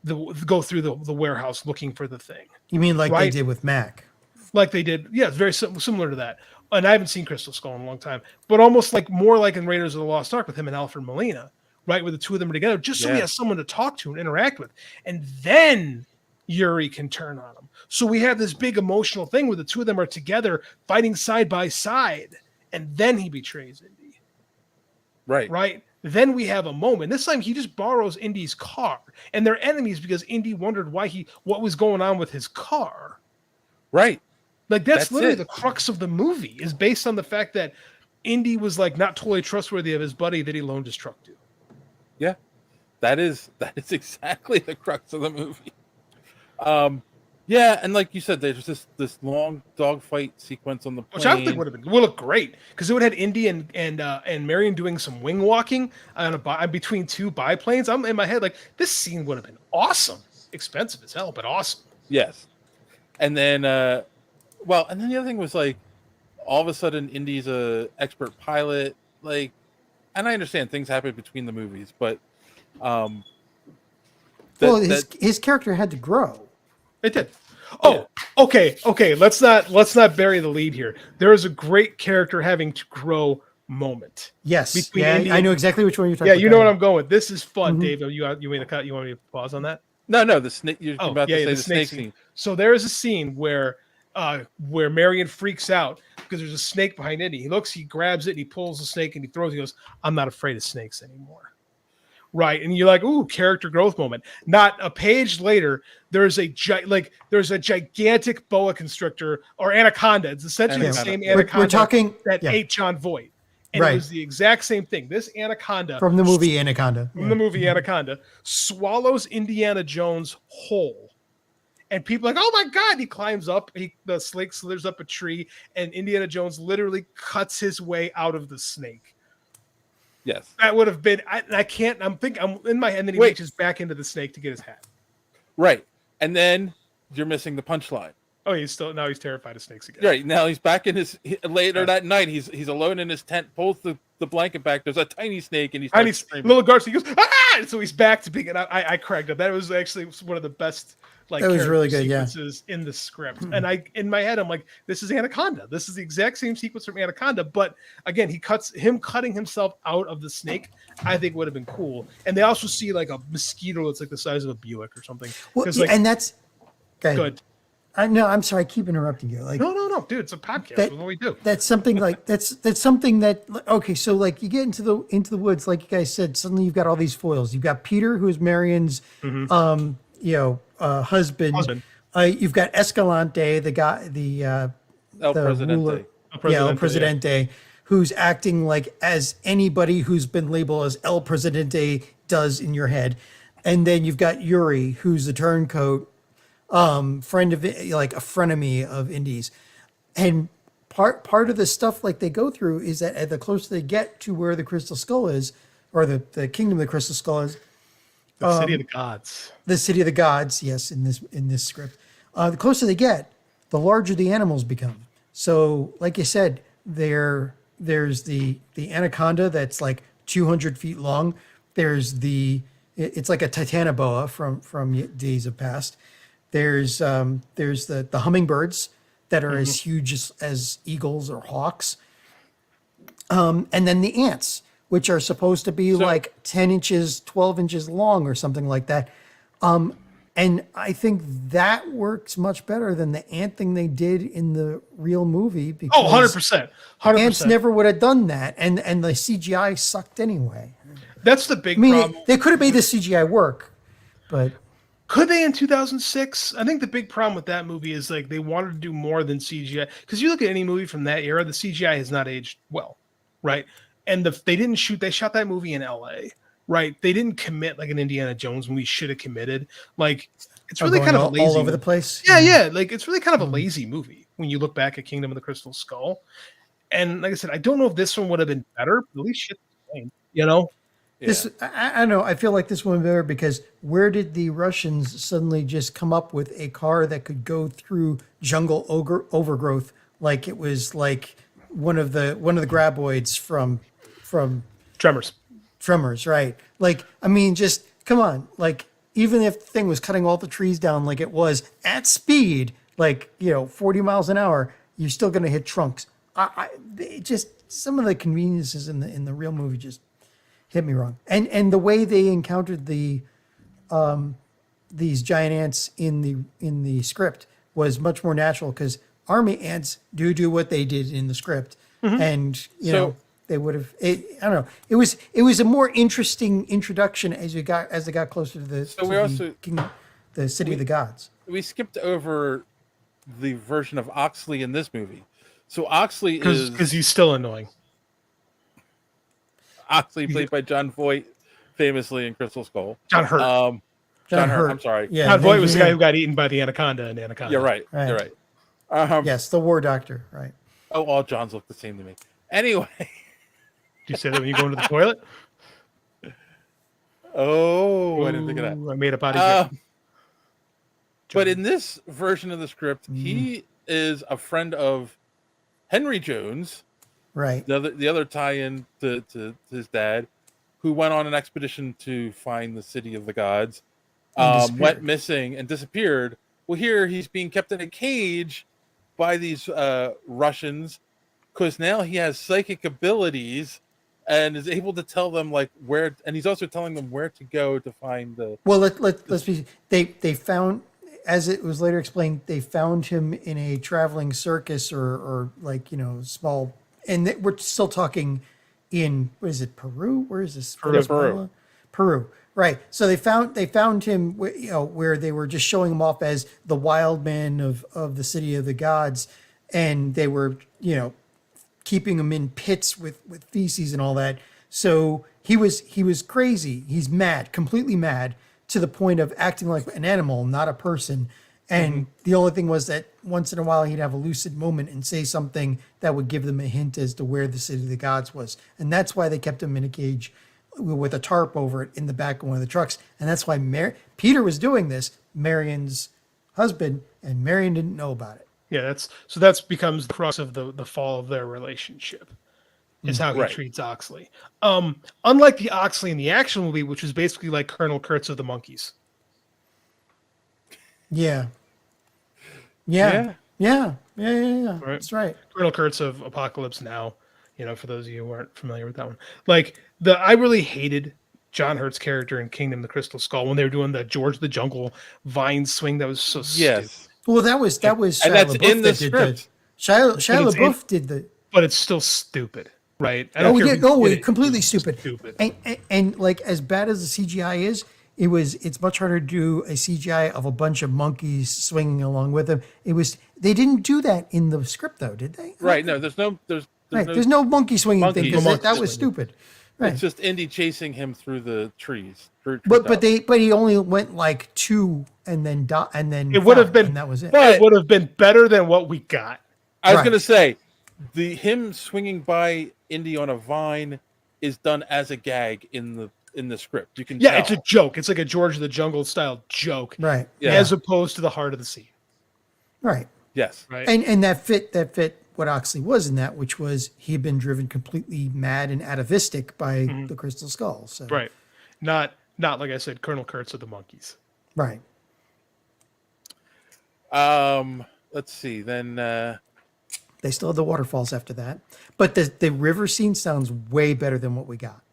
the warehouse looking for the thing. You mean like they did with Mac? Like they did, yeah, it's very similar to that. And I haven't seen Crystal Skull in a long time, but almost like more like in Raiders of the Lost Ark with him and Alfred Molina. Right, where the two of them are together, just so he has someone to talk to and interact with. And then Yuri can turn on him. So we have this big emotional thing where the two of them are together fighting side by side. And then he betrays Indy. Right. Right? Then we have a moment. This time he just borrows Indy's car, and they're enemies because Indy wondered what was going on with his car. Right. Like that's literally the crux of the movie, is based on the fact that Indy was like not totally trustworthy of his buddy that he loaned his truck to. Yeah. That is exactly the crux of the movie. Yeah, and like you said, there's this long dogfight sequence on the plane, Which I think would look great, because it would have had Indy and Marion doing some wing walking on between two biplanes. I'm in my head like, this scene would have been awesome. Expensive as hell, but awesome. Yes. And then and then the other thing was like, all of a sudden Indy's a expert pilot, like, and I understand things happen between the movies, but his character had to grow. It did. Oh, okay. Let's not bury the lead here. There is a great character having to grow moment. Yes. I know exactly which one you're talking about. Yeah, you know what I'm going with. This is fun, Dave. You made a cut. You want me to pause on that? No, the snake. You're about to say the snake scene. So there is a scene where Marion freaks out because there's a snake behind Indy. He looks, he grabs it, and he pulls the snake, and he throws. He goes, "I'm not afraid of snakes anymore." Right, and you're like, "Ooh, character growth moment." Not a page later, there's a gigantic boa constrictor or anaconda. It's essentially the same anaconda that ate John Voight, and it was the exact same thing. This anaconda from the movie Anaconda, swallows Indiana Jones whole, and people are like, "Oh my God!" He climbs up, the snake slithers up a tree, and Indiana Jones literally cuts his way out of the snake. Yes, that would have been. I can't. I'm in my head. And then he reaches back into the snake to get his hat. Right, and then you're missing the punchline. Oh, he's terrified of snakes again. Right, now he's back in his later that night. He's alone in his tent. Pulls the blanket back. There's a tiny snake, and he's little Garcia goes, "Ah!" And so he's back to being. And I cracked up. That was actually one of the best. That was really good, sequences in the script. And in my head, I'm like, this is Anaconda. This is the exact same sequence from Anaconda. But again, cutting himself out of the snake, I think would have been cool. And they also see like a mosquito that's like the size of a Buick or something. Well, and that's good. I'm sorry, I keep interrupting you. Like, no, dude, it's a podcast. That's what we do. That's something like that's something that okay. So like you get into the woods, like you guys said. Suddenly you've got all these foils. You've got Peter, who's Marion's husband. You've got Escalante, the guy, El Presidente. El Presidente, who's acting like as anybody who's been labeled as El Presidente does in your head. And then you've got Yuri, who's the turncoat, friend of, like a frenemy of Indy's. And part of the stuff like they go through is that the closer they get to where the Crystal Skull is, or the Kingdom of the Crystal Skull is, the City of the Gods. The City of the Gods, yes, in this script. The closer they get, the larger the animals become. So, like you said, there's the anaconda that's like 200 feet long. There's it's like a titanoboa from days of past. There's the hummingbirds that are as huge as eagles or hawks. And then the ants, which are supposed to be like 10 inches, 12 inches long or something like that. And I think that works much better than the ant thing they did in the real movie. Because 100%. Ants never would have done that. And the CGI sucked anyway. That's the big problem. They could have made the CGI work, but... Could they in 2006? I think the big problem with that movie is like they wanted to do more than CGI. Because you look at any movie from that era, the CGI has not aged well, right? And they shot that movie in LA, right? They didn't commit like an Indiana Jones movie should have committed. Like, it's really kind of a lazy all over the place. Yeah. Like, it's really kind of a lazy movie when you look back at Kingdom of the Crystal Skull. And like I said, I don't know if this one would have been better, but at least shit's the same, you know? Yeah. I know. I feel like this one better because where did the Russians suddenly just come up with a car that could go through jungle overgrowth like it was like one of the graboids from Tremors, right? Like, I mean, just come on. Like, even if the thing was cutting all the trees down like it was at speed, like 40 miles an hour, you're still going to hit trunks. Just some of the conveniences in the real movie just hit me wrong. And the way they encountered these giant ants in the script was much more natural because army ants do what they did in the script. And would have. I don't know. It was a more interesting introduction as they got closer to the. So we also the city of the gods. We skipped over the version of Oxley in this movie. So Oxley is because he's still annoying. Oxley, played by John Voight, famously in Crystal Skull. John Hurt. John Hurt. I'm sorry. Yeah, John Voight was the guy who got eaten by the anaconda in Anaconda. You're right. You're right. Yes, the war doctor. Right. Oh, all Johns look the same to me. Anyway. Do you say that when you go into the toilet? Oh, I didn't think of that. I made a body joke. But in this version of the script, he is a friend of Henry Jones, right? The other tie-in to his dad, who went on an expedition to find the city of the gods, went missing and disappeared. Well, here he's being kept in a cage by these Russians, because now he has psychic abilities and is able to tell them like where, and he's also telling them where to go to find the. Well, let's be. They found, as it was later explained, they found him in a traveling circus or like, small, and we're still talking in, what is it, Peru? Where is this? Peru. Right. So they found him, where they were just showing him off as the wild man of the city of the gods, and they were, keeping him in pits with feces and all that. So he was crazy. He's mad, completely mad, to the point of acting like an animal, not a person. And the only thing was that once in a while he'd have a lucid moment and say something that would give them a hint as to where the city of the gods was. And that's why they kept him in a cage with a tarp over it in the back of one of the trucks. And that's why Peter was doing this, Marion's husband, and Marion didn't know about it. Yeah, that's becomes the crux of the fall of their relationship. Is how he treats Oxley. Unlike the Oxley in the action movie, which was basically like Colonel Kurtz of the Monkeys. Yeah. Right? That's right. Colonel Kurtz of Apocalypse Now. For those of you who aren't familiar with that one, I really hated John Hurt's character in Kingdom of the Crystal Skull when they were doing the George the Jungle vine swing. That was so stupid. Well, that was Shia and that's LaBeouf in the script. Shia LaBeouf did the, but it's still stupid, right? Completely stupid. And like, as bad as the CGI is, it's much harder to do a CGI of a bunch of monkeys swinging along with them. They didn't do that in the script though, did they? Right. No, there's no monkey swinging thing, because that was stupid. Right. It's just Indy chasing him through the trees. But he only went like 2 and then it would have been, and that was it. It would have been better than what we got. I was gonna say, him swinging by Indy on a vine is done as a gag in the script. You can tell. It's a joke. It's like a George of the Jungle style joke, right? Yeah. As opposed to the Heart of the Sea, right? Yes, right. And that fit what Oxley was in that, which was he had been driven completely mad and atavistic by the Crystal Skull. So. Right. Not like I said, Colonel Kurtz of the Monkeys. Right. Let's see. Then they still have the waterfalls after that, but the river scene sounds way better than what we got.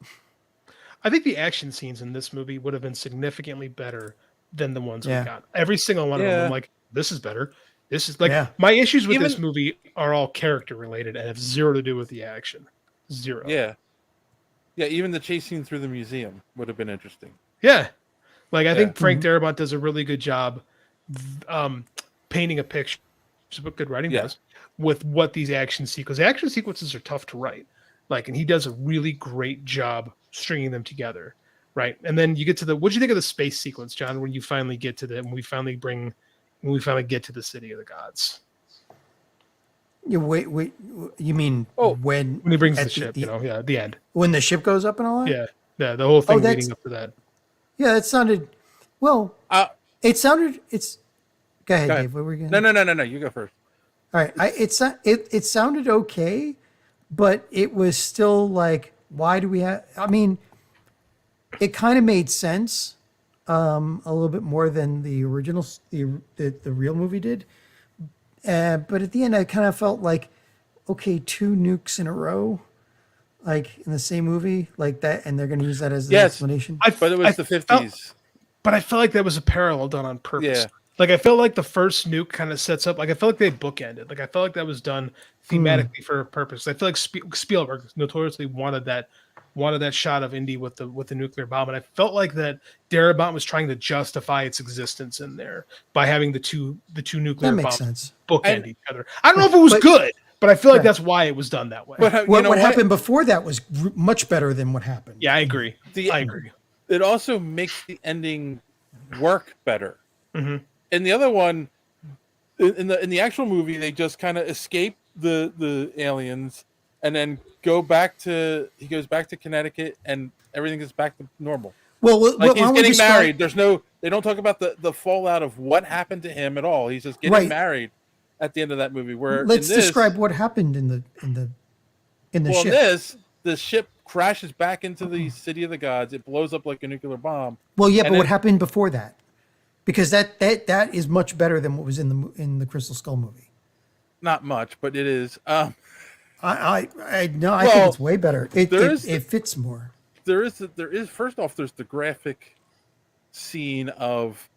I think the action scenes in this movie would have been significantly better than the ones we got. Every single one of them, I'm like, this is better. This is my issues with this movie are all character related and have zero to do with the action. Zero. Yeah. Yeah. Even the chase scene through the museum would have been interesting. Yeah. I think Frank Darabont does a really good job painting a picture, which is what good writing does, with what these action sequences. Action sequences are tough to write. And he does a really great job stringing them together. Right. And then you get to what'd you think of the space sequence, John, when you finally get to when we finally get to the city of the gods? Wait, you mean when he brings the ship, the end. When the ship goes up and all that? Yeah, the whole thing leading up to that. Yeah, that sounded, go ahead, Dave. What were you going to No, you go first. All right, it sounded okay, but it was still like, why do we have, it kind of made sense. A little bit more than the original, the real movie did. But at the end, I kind of felt like, okay, 2 nukes in a row, like in the same movie, like that, and they're going to use that as the explanation. But it was the 50s. But I felt like that was a parallel done on purpose. Like I felt like the first nuke kind of sets up. Like I felt like they bookended. Like I felt like that was done thematically for a purpose. I feel like Spielberg notoriously wanted that shot of Indy with the nuclear bomb, and I felt like that Darabont was trying to justify its existence in there by having the two nuclear bombs bookend each other. I don't know if it was good, but I feel like that's why it was done that way. But what happened before that was much better than what happened. Yeah, I agree. I agree. It also makes the ending work better. Mm-hmm. In the other one, in the actual movie, they just kind of escape the aliens and then he goes back to Connecticut and everything is back to normal. Well, like he's getting married. They don't talk about the fallout of what happened to him at all. He's just getting married at the end of that movie. Where let's describe what happened in the ship. The ship crashes back into the city of the gods. It blows up like a nuclear bomb. Well, yeah, but what happened before that? Because that is much better than what was in the Crystal Skull movie. Not much, but it is. I think it's way better. It fits more. There is first off, there's the graphic scene of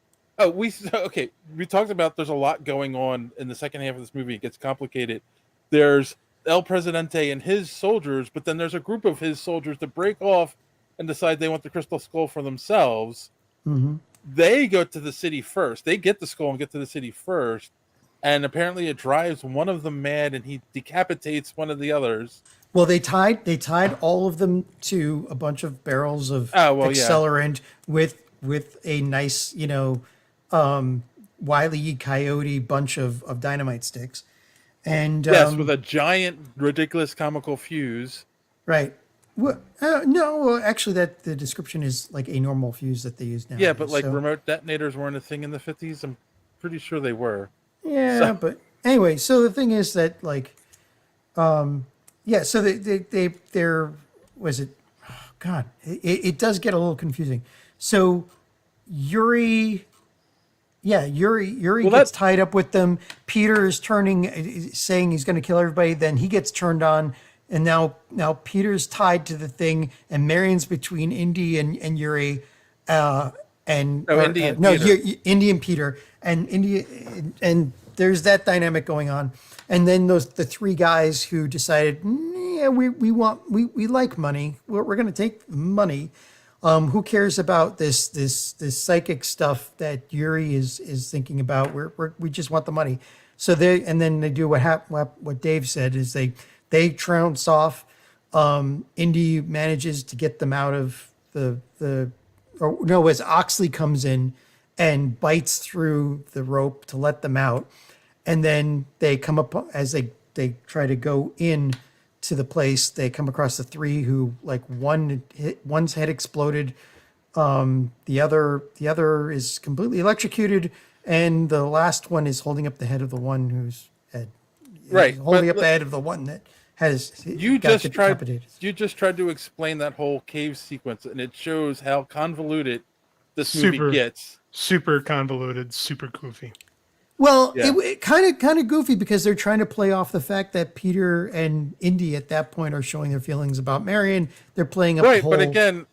we talked about there's a lot going on in the second half of this movie. It gets complicated. There's El Presidente and his soldiers, but then there's a group of his soldiers that break off and decide they want the Crystal Skull for themselves. Mm-hmm. They go to the city first. They get the skull and get to the city first. And apparently it drives one of them mad and he decapitates one of the others. Well, they tied all of them to a bunch of barrels of accelerant with a nice, Wile E. Coyote bunch of dynamite sticks. And yes, with a giant, ridiculous, comical fuse. Right. Well, no, actually, the description is like a normal fuse that they use now. Yeah, but remote detonators weren't a thing in the 50s. I'm pretty sure they were. Yeah, but anyway, so the thing is that so they're was it? Oh, God, it does get a little confusing. So Yuri gets tied up with them. Peter is saying he's going to kill everybody. Then he gets turned on. And now Peter's tied to the thing, and Marion's between Indy and Yuri, Indy and Peter, and there's that dynamic going on. And then the three guys who decided, we like money, we're going to take money. Who cares about this psychic stuff that Yuri is thinking about? We just want the money. So they do what Dave said is they trounce off. Indy manages to get them out of as Oxley comes in and bites through the rope to let them out. And then they come up as they try to go in to the place. They come across the three who one's head exploded. The other is completely electrocuted. And the last one is holding up the head of the one whose head. Right. Holding up the head of the one that has you just tried to explain that whole cave sequence, and it shows how convoluted this movie gets. Super convoluted, super goofy. Well, it kind of goofy because they're trying to play off the fact that Peter and Indy at that point are showing their feelings about Marion. They're playing up the whole but again,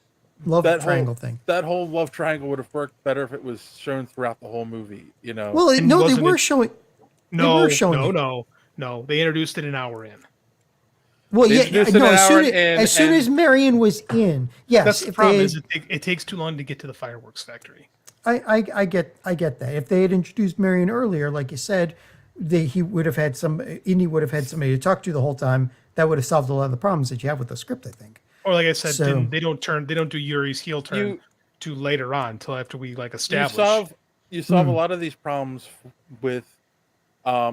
love triangle thing. That whole love triangle would have worked better if it was shown throughout the whole movie. Well, they were showing. No. They introduced it an hour in. Well, as soon as Marion was in, yes. That's the problem. It takes too long to get to the fireworks factory. I get that. If they had introduced Marion earlier, like you said, Indy would have had somebody to talk to the whole time. That would have solved a lot of the problems that you have with the script, I think. Or like I said, they don't do Yuri's heel turn to later on until after we establish. You solve a lot of these problems with.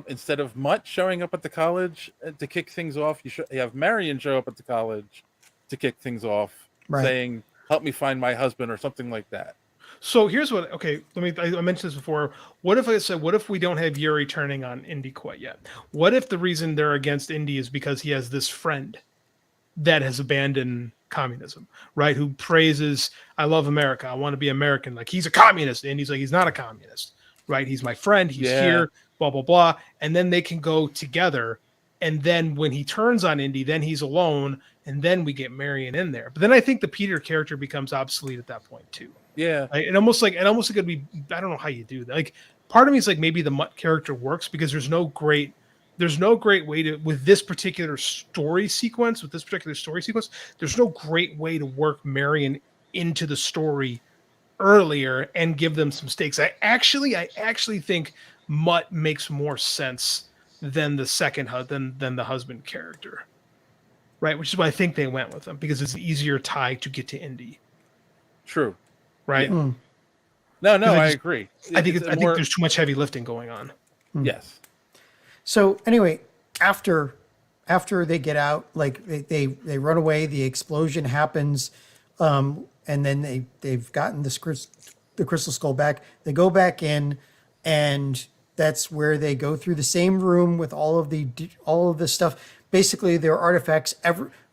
Instead of Mutt showing up at the college to kick things off, you have Marion show up at the college to kick things off, saying, "Help me find my husband" or something like that. So here's what. Okay, I mentioned this before. What if we don't have Yuri turning on Indy quite yet? What if the reason they're against Indy is because he has this friend that has abandoned communism, right? Who praises, "I love America. I want to be American." Like he's a communist, and he's like, he's not a communist, right? He's my friend. He's here. Blah, blah, blah. And then they can go together. And then when he turns on Indy, then he's alone. And then we get Marion in there. But then I think the Peter character becomes obsolete at that point too. Yeah. It almost like it'd be, I don't know how you do that. Like part of me is like maybe the Mutt character works because there's no great way to with this particular story sequence. There's no great way to work Marion into the story earlier and give them some stakes. I actually think Mutt makes more sense than the than the husband character, right? Which is why I think they went with him because it's an easier tie to get to Indy. True, right? Yeah. No, I agree. I think there's too much heavy lifting going on. Yes. So anyway, after they get out, like they run away, the explosion happens, and then they've gotten the crystal skull back. They go back in, and that's where they go through the same room with all of the stuff. Basically, there are artifacts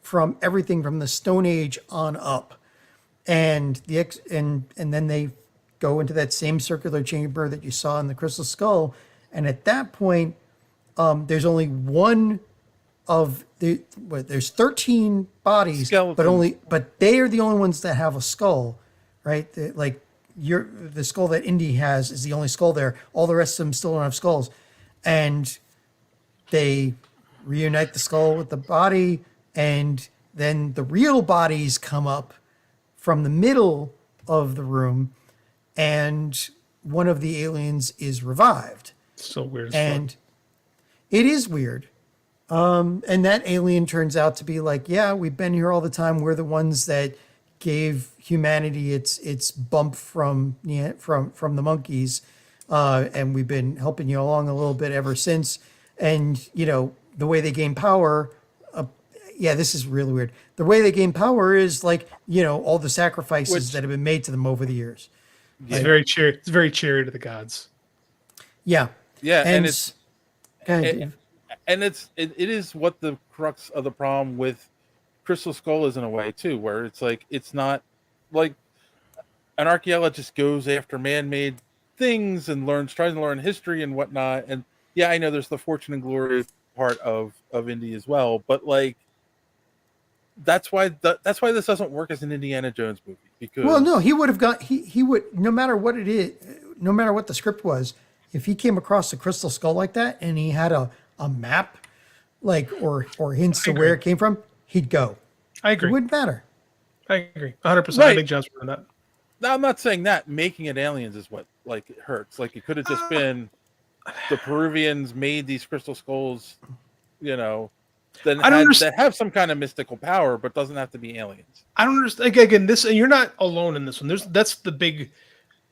from everything from the Stone Age on up, and then they go into that same circular chamber that you saw in the crystal skull, and at that point, there's only one of there's 13 bodies, Skeleton. but they are the only ones that have a skull, right? The skull that Indy has is the only skull there. All the rest of them still don't have skulls, and they reunite the skull with the body, and then the real bodies come up from the middle of the room, and one of the aliens is revived. So weird. And it is weird. And that alien turns out to be like, yeah, we've been here all the time. We're the ones that gave humanity its bump from the monkeys, and we've been helping you along a little bit ever since. And the way they gain power, this is really weird. The way they gain power is like all the sacrifices that have been made to them over the years. It's very cheery to the gods. Yeah, and it is what the crux of the problem with Crystal Skull is in a way too, where it's like it's not like an archaeologist goes after man-made things and tries to learn history and whatnot. And yeah, I know there's the fortune and glory part of Indy as well, but like that's why this doesn't work as an Indiana Jones movie. Because he would have got he would, no matter what it is, no matter what the script was, if he came across a crystal skull like that and he had a map, like or hints to where it came from, he'd go. I agree. It wouldn't matter. I agree 100%. Right. I think John's right on that. No, I'm not saying that. Making it aliens is what it hurts. Like it could have just been the Peruvians made these crystal skulls, that have some kind of mystical power, but doesn't have to be aliens. I don't understand. Again, you're not alone in this one. That's the big.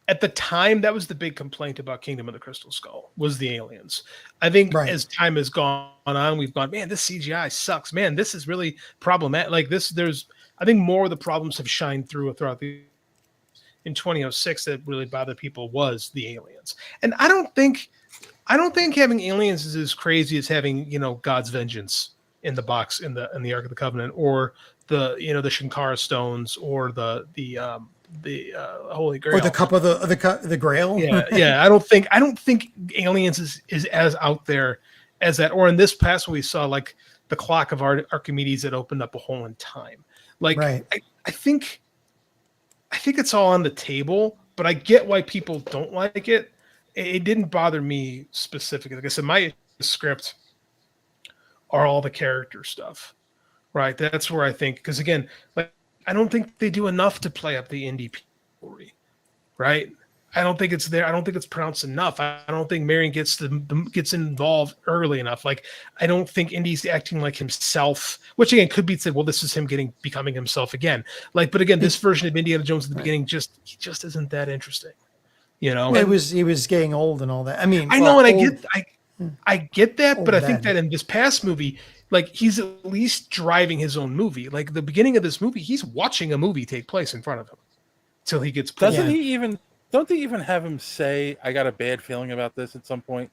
At the time, that was the big complaint about Kingdom of the Crystal Skull was the aliens. I think as time has gone on, we've gone, man, this CGI sucks. Man, this is really problematic. Like this, I think more of the problems have shined throughout in 2006 that really bothered people was the aliens. And I don't think having aliens is as crazy as having, God's vengeance in the box in the Ark of the Covenant, or the the Shankara stones, or the Holy Grail, or the cup of the Grail. Yeah. I don't think aliens is as out there as that. Or in this past one, we saw like the clock of Archimedes that opened up a hole in time. Like I think it's all on the table, but I get why people don't like it. It didn't bother me specifically. Like I said, my script are all the character stuff, right? That's where I think, because again, like I don't think they do enough to play up the Indy story, right? I don't think it's there. I don't think it's pronounced enough. I don't think Marion gets involved early enough. Like I don't think Indy's acting like himself, which again could be said, well, this is him becoming himself again. Like, but again, this version of Indiana Jones at the beginning just isn't that interesting. He was getting old and all that. I mean, I know, and I get that, but I think that in this past movie, like he's at least driving his own movie. Like the beginning of this movie, he's watching a movie take place in front of him till he gets. Don't they even have him say, "I got a bad feeling about this" at some point?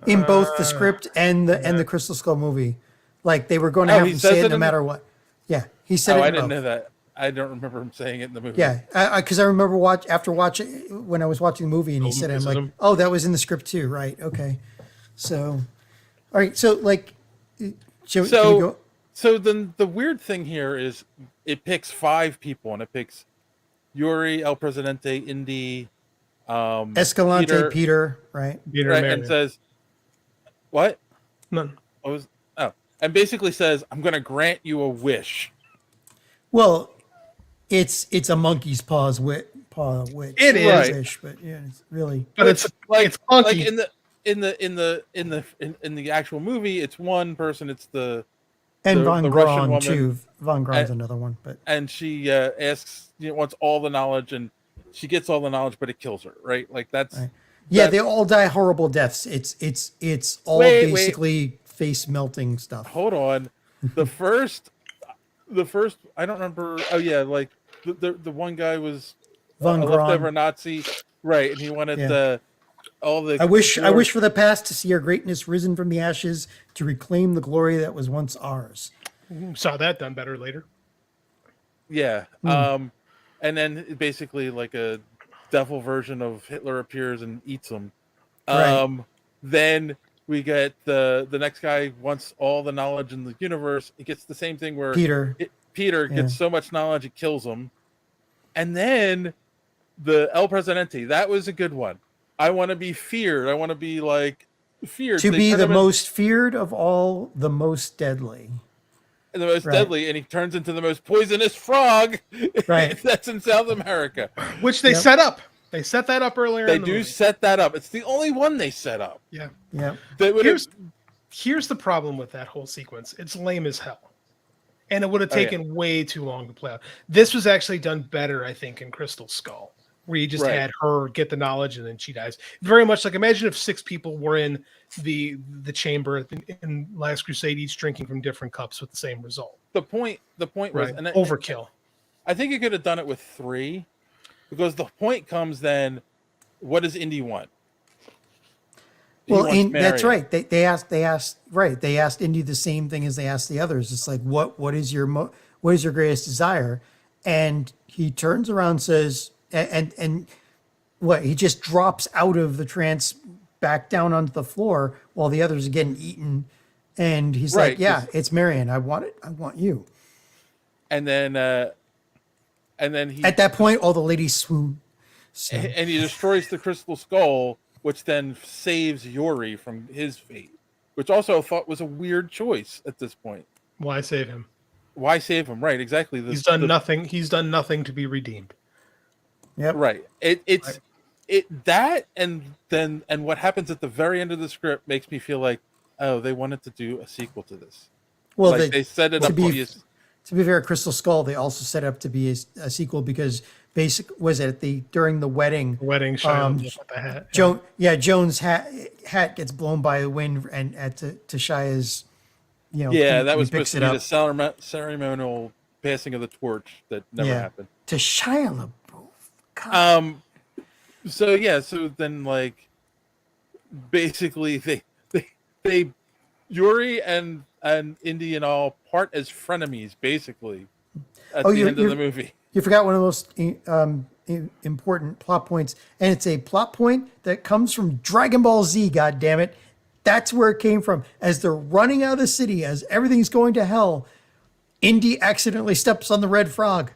In both the script and the Crystal Skull movie, like they were going to have him say it no matter what. Yeah, he said it. I didn't know that. I don't remember him saying it in the movie. Yeah, because I remember when I was watching the movie and he said it, I'm like, oh, that was in the script too, right? Okay, so, all right, so like, can we go? So then the weird thing here is it picks 5 people, and it picks Yuri, El Presidente, Indy, Escalante Peter, right? Peter right, Marion. and says, "What? None. And basically says, I'm going to grant you a wish." Well, it's a monkey's paw witch. It is. Wish, but yeah, it's really. But it's like funky. in the actual movie, it's one person. It's the Von the Russian Braun woman. too. Von Braun's another one, but and she asks, wants all the knowledge, and she gets all the knowledge, but it kills her. Right? Like that's. right. Yeah, they all die horrible deaths. It's all basically face melting stuff. Hold on, the first I don't remember. Oh yeah, like the one guy was Von a Braun. leftover Nazi, right? And he wanted all the. I wish for the past to see our greatness risen from the ashes to reclaim the glory that was once ours. Saw that done better later. Yeah. And then basically like a devil version of Hitler appears and eats them. Right. Then we get the next guy wants all the knowledge in the universe. It gets the same thing where Peter gets so much knowledge it kills him. And then the El Presidente, that was a good one. I want to be feared. I want to be like feared. To be the most feared of all, the most deadly. And the most deadly, and he turns into the most poisonous frog. Right. That's in South America. Which they set up. They set that up earlier. They in the do movie. set that up. It's the only one they set up. Yeah. Yeah. Here's the problem with that whole sequence. It's lame as hell. And it would have taken way too long to play out. This was actually done better, I think, in Crystal Skull, where you just had her get the knowledge and then she dies. Very much like, imagine if 6 people were in the chamber in Last Crusade, each drinking from different cups with the same result. The point was and overkill. I think you could have done it with 3, because the point comes then, what does Indy want? Well, that's right. They asked Indy the same thing as they asked the others. It's like, what is your greatest desire? And he turns around and says, and what, he just drops out of the trance back down onto the floor while the others are getting eaten. And he's like, yeah, it's Marion. I want it. I want you. And then he, at that point, all the ladies swoon. So. And he destroys the Crystal Skull, which then saves Yuri from his fate, which also I thought was a weird choice at this point. Why save him? Why save him? Right, exactly. He's done nothing. He's done nothing to be redeemed. Yep. Right. That and what happens at the very end of the script makes me feel like, oh, they wanted to do a sequel to this. Well, like they set it up to be fair, Crystal Skull, they also set up to be a sequel because during the wedding. The wedding show with the hat. Joan's hat gets blown by the wind and to Shia's, that was supposed to be the ceremonial passing of the torch that never happened. To Shia LaBeouf. So then like basically they Yuri and Indy and all part as frenemies basically at the end of the movie. You forgot one of the most important plot points, and it's a plot point that comes from Dragon Ball Z. God damn it, that's where it came from. As they're running out of the city, as everything's going to hell, Indy accidentally steps on the red frog.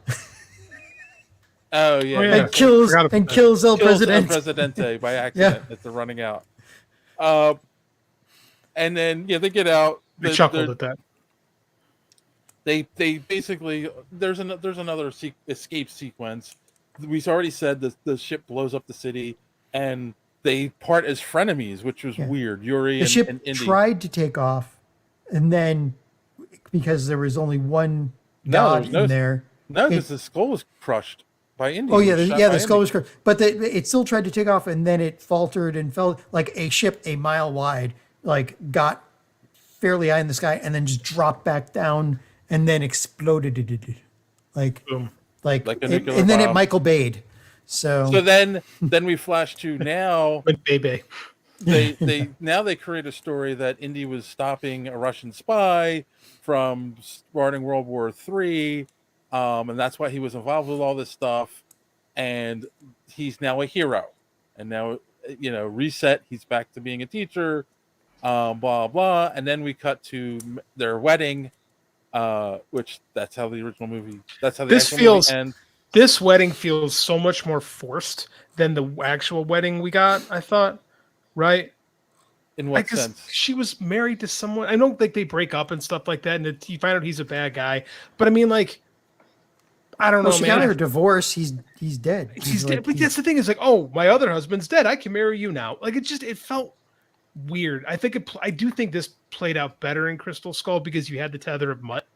Oh yeah, and kills El Presidente. El Presidente by accident as they're running out. And then they get out. They chuckled at that. They basically there's another escape sequence. We've already said that the ship blows up the city, and they part as frenemies, which was weird. Yuri and ship Indy tried to take off, and then because there was only one god in there. No, because the skull was crushed by Indy. Oh yeah, the skull was crushed, but it still tried to take off, and then it faltered and fell like a ship a mile wide, like got fairly high in the sky, and then just dropped back down. And then exploded, like boom, like a and then it Michael Bay'd. So then we flash to now. Baby. They create a story that Indy was stopping a Russian spy from starting World War III, and that's why he was involved with all this stuff. And he's now a hero. And now reset. He's back to being a teacher. Blah blah. And then we cut to their wedding. Which that's how the original movie. That's how the movie ends. This wedding feels so much more forced than the actual wedding we got, I thought. Right? In what sense? She was married to someone. I don't think they break up and stuff like that, and you find out he's a bad guy. But I mean, like, I don't know, she man. got her divorce. He's dead. He's dead. But that's the thing is like, oh, my other husband's dead. I can marry you now. Like, it felt weird. I do think this played out better in Crystal Skull because you had the tether of Mutt.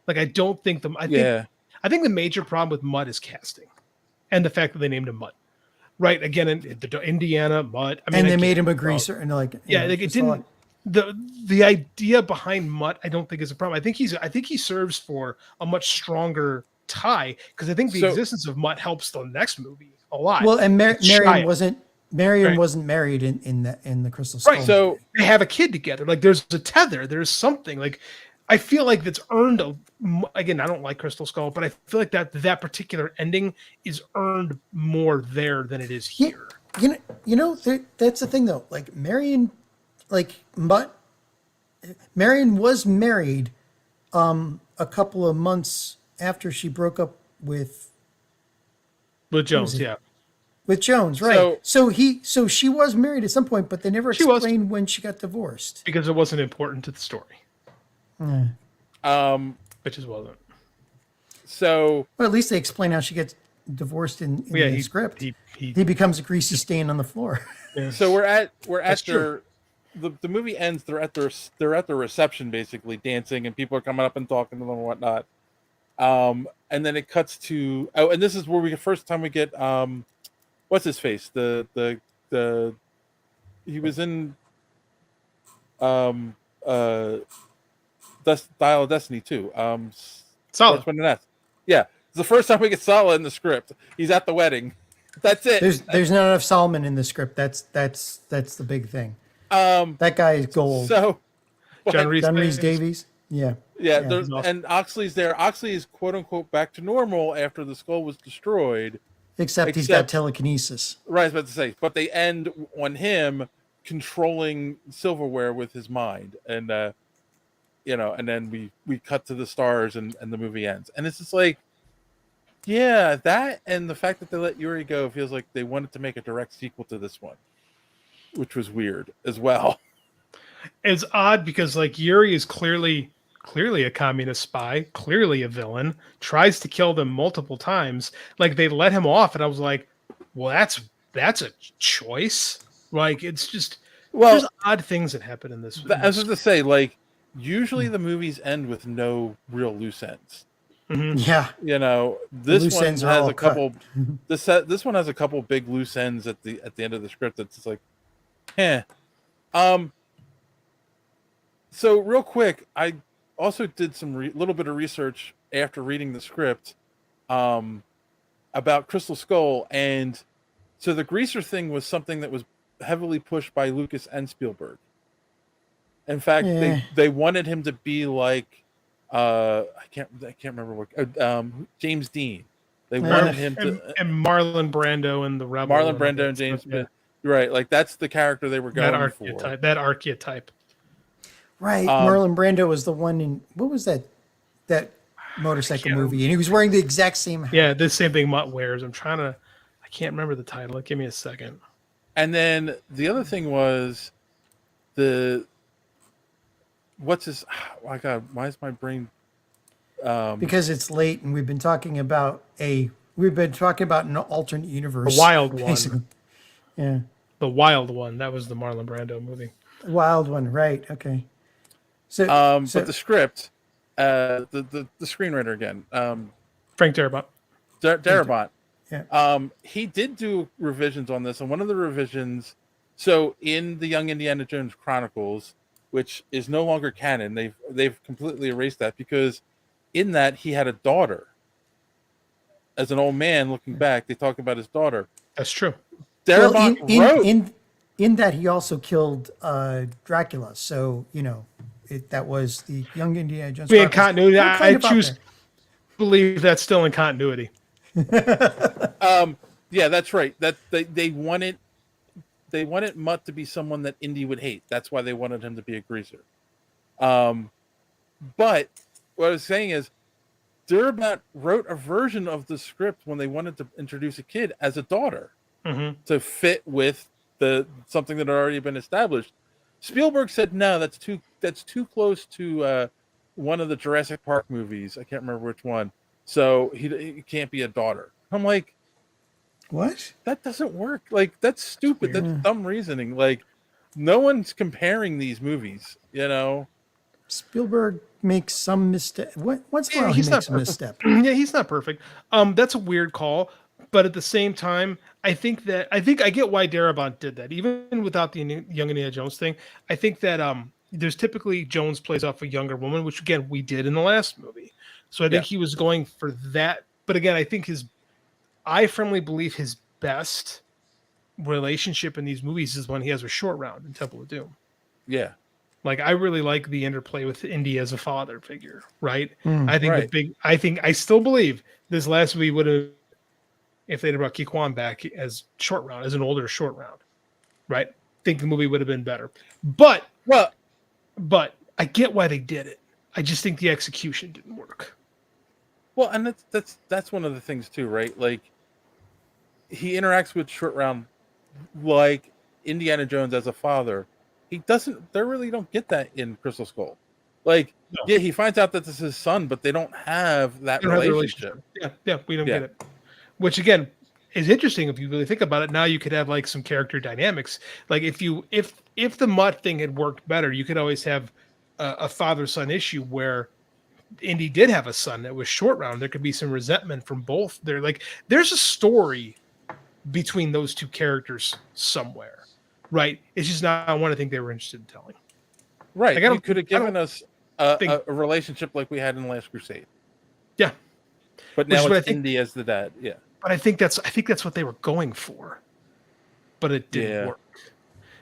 Like, I don't think I think the major problem with Mutt is casting, and the fact that they named him Mutt. Right, again, in Indiana, Mutt. I mean, and they made him a greaser, and like like it didn't. The idea behind Mutt, I don't think is a problem. I think he serves for a much stronger tie because I think the existence of Mutt helps the next movie a lot. Well, and Marion wasn't married in the Crystal Skull. Right, so they have a kid together. Like there's a tether. There's something like. I feel like that's earned. Again, I don't like Crystal Skull, but I feel like that particular ending is earned more there than it is here. That's the thing though. Like Marion, Marion was married, a couple of months after she broke up with Jones. Yeah, with Jones, right? So she was married at some point, but they never explained when she got divorced because it wasn't important to the story. Which is wasn't. So, well, at least they explain how she gets divorced in the script. He becomes a greasy stain on the floor. So we're at the movie ends. They're at the reception, basically dancing, and people are coming up and talking to them and whatnot. And then it cuts to and this is where we first time we get what's his face the he was in Dial of Destiny too. Solid. Yeah, it's the first time we get Sala in the script. He's at the wedding. That's it. There's not enough Solomon in the script. That's the big thing. That guy is gold. So John Rhys Davies. Yeah. And Oxley's there. Oxley is quote unquote back to normal after the skull was destroyed. Except he's got telekinesis. Right, I was about to say, but they end on him controlling silverware with his mind, and and then we cut to the stars and the movie ends. And it's just like, yeah, that and the fact that they let Yuri go feels like they wanted to make a direct sequel to this one, which was weird as well. It's odd because like Yuri is clearly a communist spy, clearly a villain, tries to kill them multiple times. Like they let him off, and I was like, well, that's a choice. Like it's just there's odd things that happen in this. I was just to say, like, usually the movies end with no real loose ends. Mm-hmm. Yeah, this one has a couple. This one has a couple big loose ends at the end of the script. That's just like, So real quick, I also did some little bit of research after reading the script about Crystal Skull, and so the greaser thing was something that was heavily pushed by Lucas and Spielberg. In fact, they wanted him to be like I can't remember what James Dean. They wanted him to and Marlon Brando and the Rebel. Marlon Brando and James. Yeah. Right, like that's the character they were going for. That archetype. Right, Marlon Brando was the one in what was that motorcycle movie, and he was wearing the exact same hat. Yeah, the same thing Mutt wears. I can't remember the title. Give me a second. And then the other thing was what's his? Oh my God, why is my brain? Because it's late, and we've been talking about an alternate universe. The Wild One. Yeah. The Wild One. That was the Marlon Brando movie. Wild One, right? Okay. So, but the script, the screenwriter again, Frank Darabont. Darabont. Yeah. He did do revisions on this, and one of the revisions, so in the Young Indiana Jones Chronicles, which is no longer canon, they've completely erased that because in that he had a daughter. As an old man looking back, they talk about his daughter. That's true. Darabont wrote in that he also killed Dracula, so that was the Young Indiana Jones. In continuity, I choose to believe that's still in continuity. Yeah, that's right. That they wanted Mutt to be someone that Indy would hate. That's why they wanted him to be a greaser. But what I was saying is, Darabont wrote a version of the script when they wanted to introduce a kid as a daughter to fit with something that had already been established. Spielberg said, no, that's too close to one of the Jurassic Park movies. I can't remember which one. So he can't be a daughter. I'm like, what? That doesn't work. Like, that's stupid. That's dumb reasoning. Like, no one's comparing these movies, you know? Spielberg makes some mistake. Once in a while, he makes a misstep. Yeah, he's not perfect. That's a weird call, but at the same time, I think I get why Darabont did that, even without the Young Indiana Jones thing. I think that there's typically Jones plays off a younger woman, which again we did in the last movie. So I think he was going for that. But again, I think I firmly believe his best relationship in these movies is when he has a short round in Temple of Doom. Yeah. Like, I really like the interplay with Indy as a father figure, right? Mm, I think I still believe this last movie would have, if they'd brought Kwan back as short round, as an older short round, right? I think the movie would have been better. But I get why they did it. I just think the execution didn't work. Well, and that's one of the things too, right? Like, he interacts with short round like Indiana Jones as a father. They really don't get that in Crystal Skull. Like, yeah, he finds out that this is his son, but they don't have that relationship. Yeah, we don't get it. Which again is interesting if you really think about it. Now you could have like some character dynamics. Like if the Mutt thing had worked better, you could always have a father-son issue where Indy did have a son that was short round. There could be some resentment from both. There's a story between those two characters somewhere. Right. It's just not one I think they were interested in telling. Right. Like, you could have given us a relationship like we had in Last Crusade. Yeah. But now it's Indy as the dad. Yeah. But I think that's what they were going for. But it didn't work.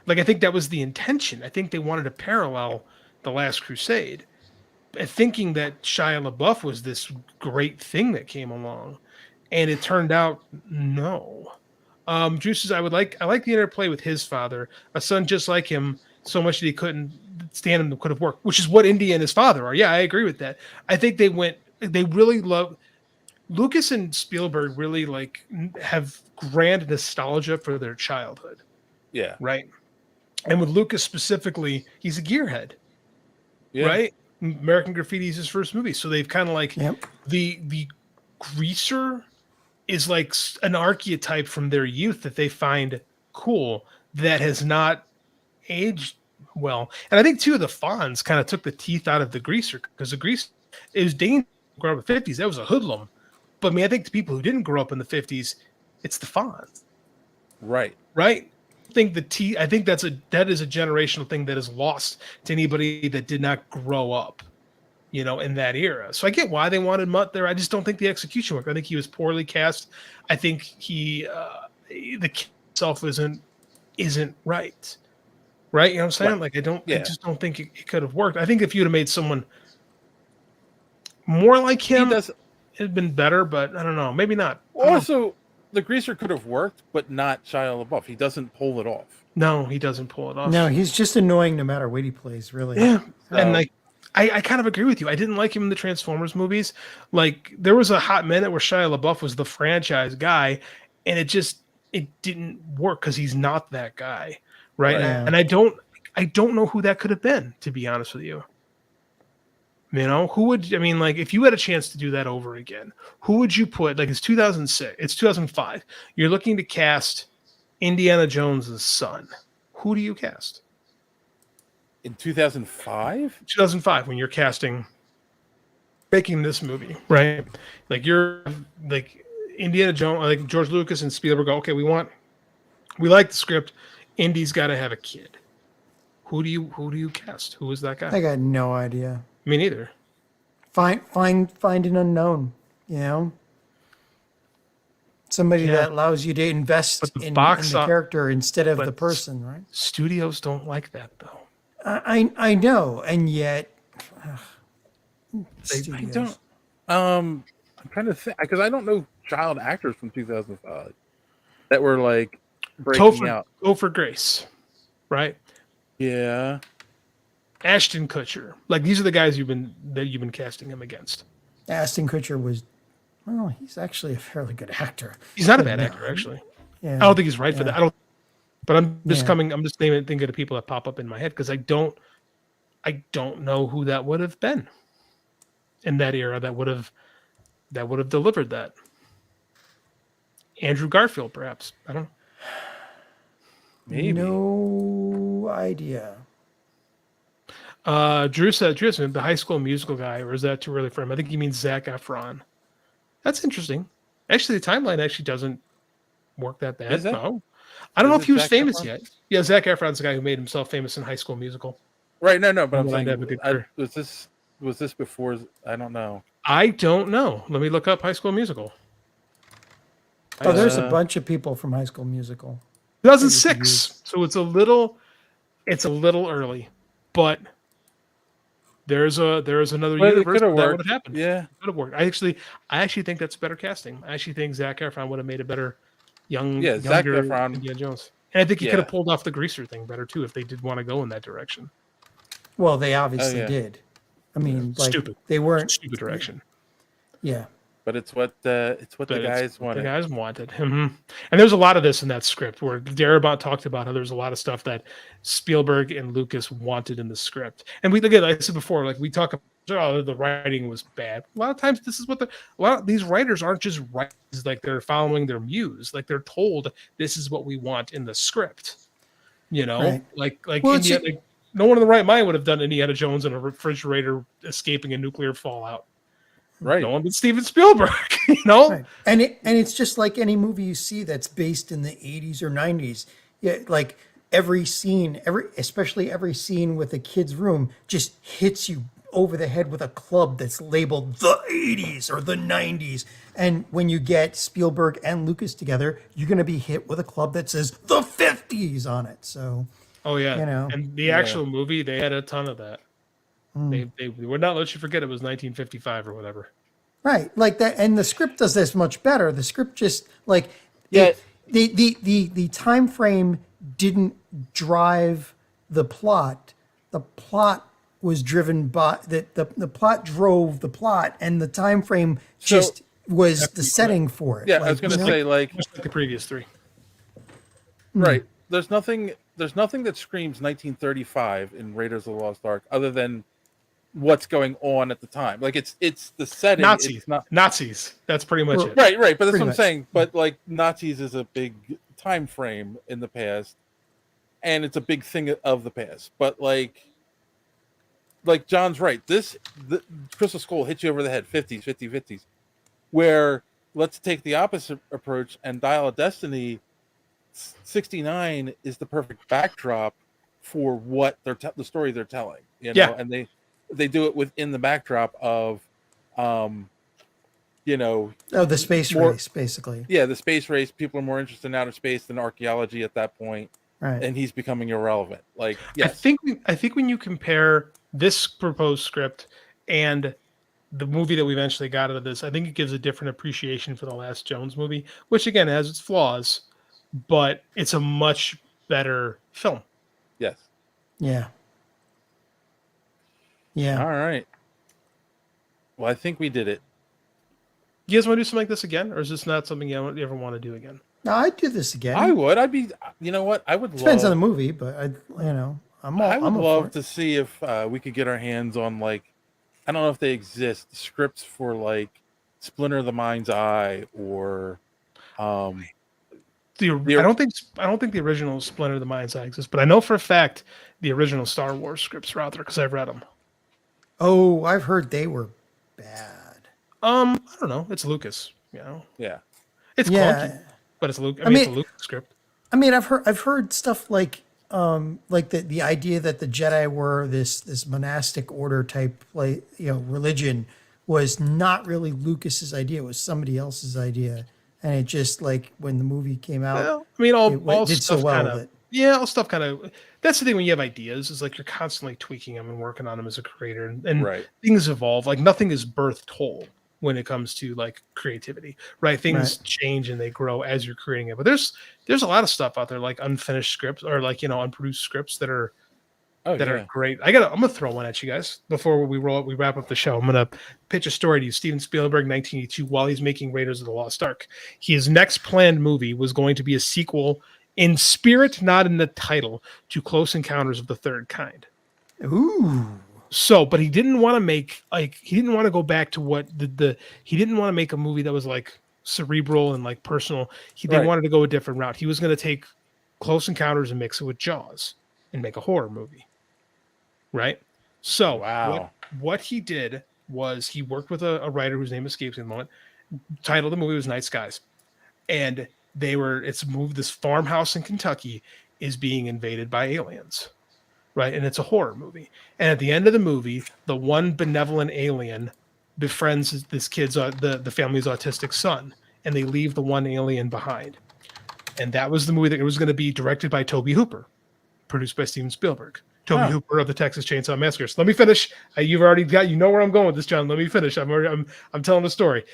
Like, I think that was the intention. I think they wanted to parallel the Last Crusade, thinking that Shia LaBeouf was this great thing that came along. And it turned out no. Drew says, I like the interplay with his father, a son just like him, so much that he couldn't stand him, could have worked, which is what Indy and his father are. Yeah, I agree with that. I think they really love Lucas and Spielberg really like have grand nostalgia for their childhood. Yeah. Right. And with Lucas specifically, he's a gearhead. Yeah. Right. American Graffiti is his first movie. So they've kind of like the greaser is like an archetype from their youth that they find cool that has not aged well. And I think too, the Fonz kind of took the teeth out of the greaser, because the greaser is dangerous growing up in the 50s. That was a hoodlum. But I mean, I think the people who didn't grow up in the 50s, it's the Fonz. Right. Right. I think that is a generational thing that is lost to anybody that did not grow up, you know, in that era. So I get why they wanted Mutt there. I just don't think the execution worked. I think he was poorly cast. I think the kid himself isn't right. Right? You know what I'm saying? Right. Like, I just don't think it could have worked. I think if you'd have made someone more like him, it'd been better, but I don't know. Maybe not. Also, the greaser could have worked, but not Shia LaBeouf. He doesn't pull it off. No, he doesn't pull it off. No, he's just annoying no matter what he plays, really. Yeah. And like, I kind of agree with you. I didn't like him in the Transformers movies. Like, there was a hot minute where Shia LaBeouf was the franchise guy, and it didn't work because he's not that guy, right? Yeah. And I don't know who that could have been, to be honest with you. You know, if you had a chance to do that over again, who would you put? Like, it's 2006, it's 2005. You're looking to cast Indiana Jones' son. Who do you cast? In 2005? 2005, when you're making this movie, right? Like, you're like Indiana Jones, like George Lucas and Spielberg go, okay, we like the script. Indy's got to have a kid. Who do you cast? Who is that guy? I got no idea. Me neither. Find an unknown, you know? Somebody that allows you to invest in the character instead of the person, right? Studios don't like that, though. I know, and yet I don't. I'm trying to think, because I don't know child actors from 2005 that were like breaking out. Topher Grace, right? Yeah. Ashton Kutcher. Like, these are the guys you've been casting him against. Ashton Kutcher was, well, he's actually a fairly good actor. He's not a bad actor, actually. Yeah, I don't think he's right for that. I don't. But I'm just Yeah. I'm just thinking of people that pop up in my head because I don't know who that would have been in that era that would have delivered that. Andrew Garfield, perhaps. I don't know. Maybe. No idea. Drew said the High School Musical guy, or is that too early for him? I think he means Zac Efron. That's interesting. Actually, the timeline actually doesn't work that bad. Is it? No. I don't know if he was Zac famous Efron? yet. Yeah, Zac Efron's the guy who made himself famous in High School Musical. Right, no, but I'm Well, I'd saying, have a good career. was this before? I don't know. I don't know. Let me look up High School Musical. Oh, there's a bunch of people from High School Musical. 2006. So it's a little early, but there's another Well, it universe could've that would worked. have happened. Yeah. Could have worked. I actually think that's better casting. I actually think Zac Efron would have made a better Zac younger Efron. Indiana Jones. And I think he Yeah. could have pulled off the greaser thing better too if they did want to go in that direction. Well, they obviously yeah. did. I mean, like, Stupid. they weren't Stupid direction. Yeah. But it's what the But guys it's what wanted. The guys wanted. And there's a lot of this in that script where Darabont talked about how there's a lot of stuff that Spielberg and Lucas wanted in the script. And we, again, like I said before, like we talk about the writing was bad. A lot of times this is what a lot of these writers aren't just writers, like they're following their muse. Like they're told this is what we want in the script. You know, Right. like Well, like no one in the right mind would have done Indiana Jones in a refrigerator escaping a nuclear fallout. Right. No one but Steven Spielberg, you know? Right. And it's just like any movie you see that's based in the 80s or 90s. Yeah, like every scene, especially every scene with a kid's room just hits you over the head with a club that's labeled the 80s or the 90s. And when you get Spielberg and Lucas together, you're going to be hit with a club that says the 50s on it. So, Oh yeah, you know, and the actual movie, they had a ton of that. They would not let you forget it was 1955 or whatever. right, like that, and the script does this much better. The script just like Yeah. the time frame didn't drive the plot. The plot was driven by the plot drove the plot, and the time frame just was the setting for it. Yeah, I was going to say, like, Just like the previous three. right. There's nothing that screams 1935 in Raiders of the Lost Ark other than what's going on at the time. Like it's the setting. Nazis, It's not Nazis. That's pretty much it. right. But that's Pretty what I'm much. saying. But like Nazis is a big time frame in the past, and it's a big thing of the past. But like John's right. The Crystal Skull hits you over the head. 50s. Where let's take the opposite approach and Dial of Destiny. 69 is the perfect backdrop for what the story they're telling, you know, Yeah. and they do it within the backdrop of, you know, the space race, basically. Yeah, the space race. People are more interested in outer space than archaeology at that point, Right. and he's becoming irrelevant. Like, yes, I think when you compare this proposed script and the movie that we eventually got out of this, I think it gives a different appreciation for the last Jones movie, which again has its flaws, but it's a much better film. yes. Yeah. Yeah. All right. Well, I think we did it. You guys want to do something like this again, or is this not something you ever want to do again? No, I'd do this again. I would. I'd be. You know what? I would. Depends on love, the movie, but I'm all. I would I'm all for love it. to see if we could get our hands on, like, I don't know if they exist, scripts for like Splinter of the Mind's Eye or I don't think the original Splinter of the Mind's Eye exists, but I know for a fact the original Star Wars scripts are out there because I've read them. Oh, I've heard they were bad. I don't know. It's Lucas, you know. Yeah. It's clunky, but it's Lucas. It's a Lucas script. I mean, I've heard stuff like the idea that the Jedi were this monastic order type religion was not really Lucas's idea. It was somebody else's idea, and it just like when the movie came out, Well, I mean, all did stuff so well kinda, that. yeah, all stuff kind of. That's the thing when you have ideas is like you're constantly tweaking them and working on them as a creator, and Right. things evolve. Like nothing is birthed whole when it comes to like creativity, right? Things Right. change and they grow as you're creating it. But there's a lot of stuff out there like unfinished scripts or like unproduced scripts that are that are great. I'm gonna throw one at you guys before we wrap up the show. I'm gonna pitch a story to you. Steven Spielberg, 1982, while he's making Raiders of the Lost Ark, his next planned movie was going to be a sequel in spirit, not in the title, to Close Encounters of the Third Kind. Ooh. So, but he didn't want to go back to what he didn't want to make a movie that was like cerebral and like personal. They wanted to go a different route. He was going to take Close Encounters and mix it with Jaws and make a horror movie. Right? So, what he did was he worked with a writer whose name escapes me at the moment. Title of the movie was Night Skies. And this farmhouse in Kentucky is being invaded by aliens. Right, and it's a horror movie. And at the end of the movie, the one benevolent alien befriends this kid's the family's autistic son, and they leave the one alien behind. And that was the movie that was going to be directed by Tobe Hooper, produced by Steven Spielberg. Tobe Hooper of the Texas Chainsaw Massacre. So let me finish. You know where I'm going with this, John. Let me finish. I'm telling the story.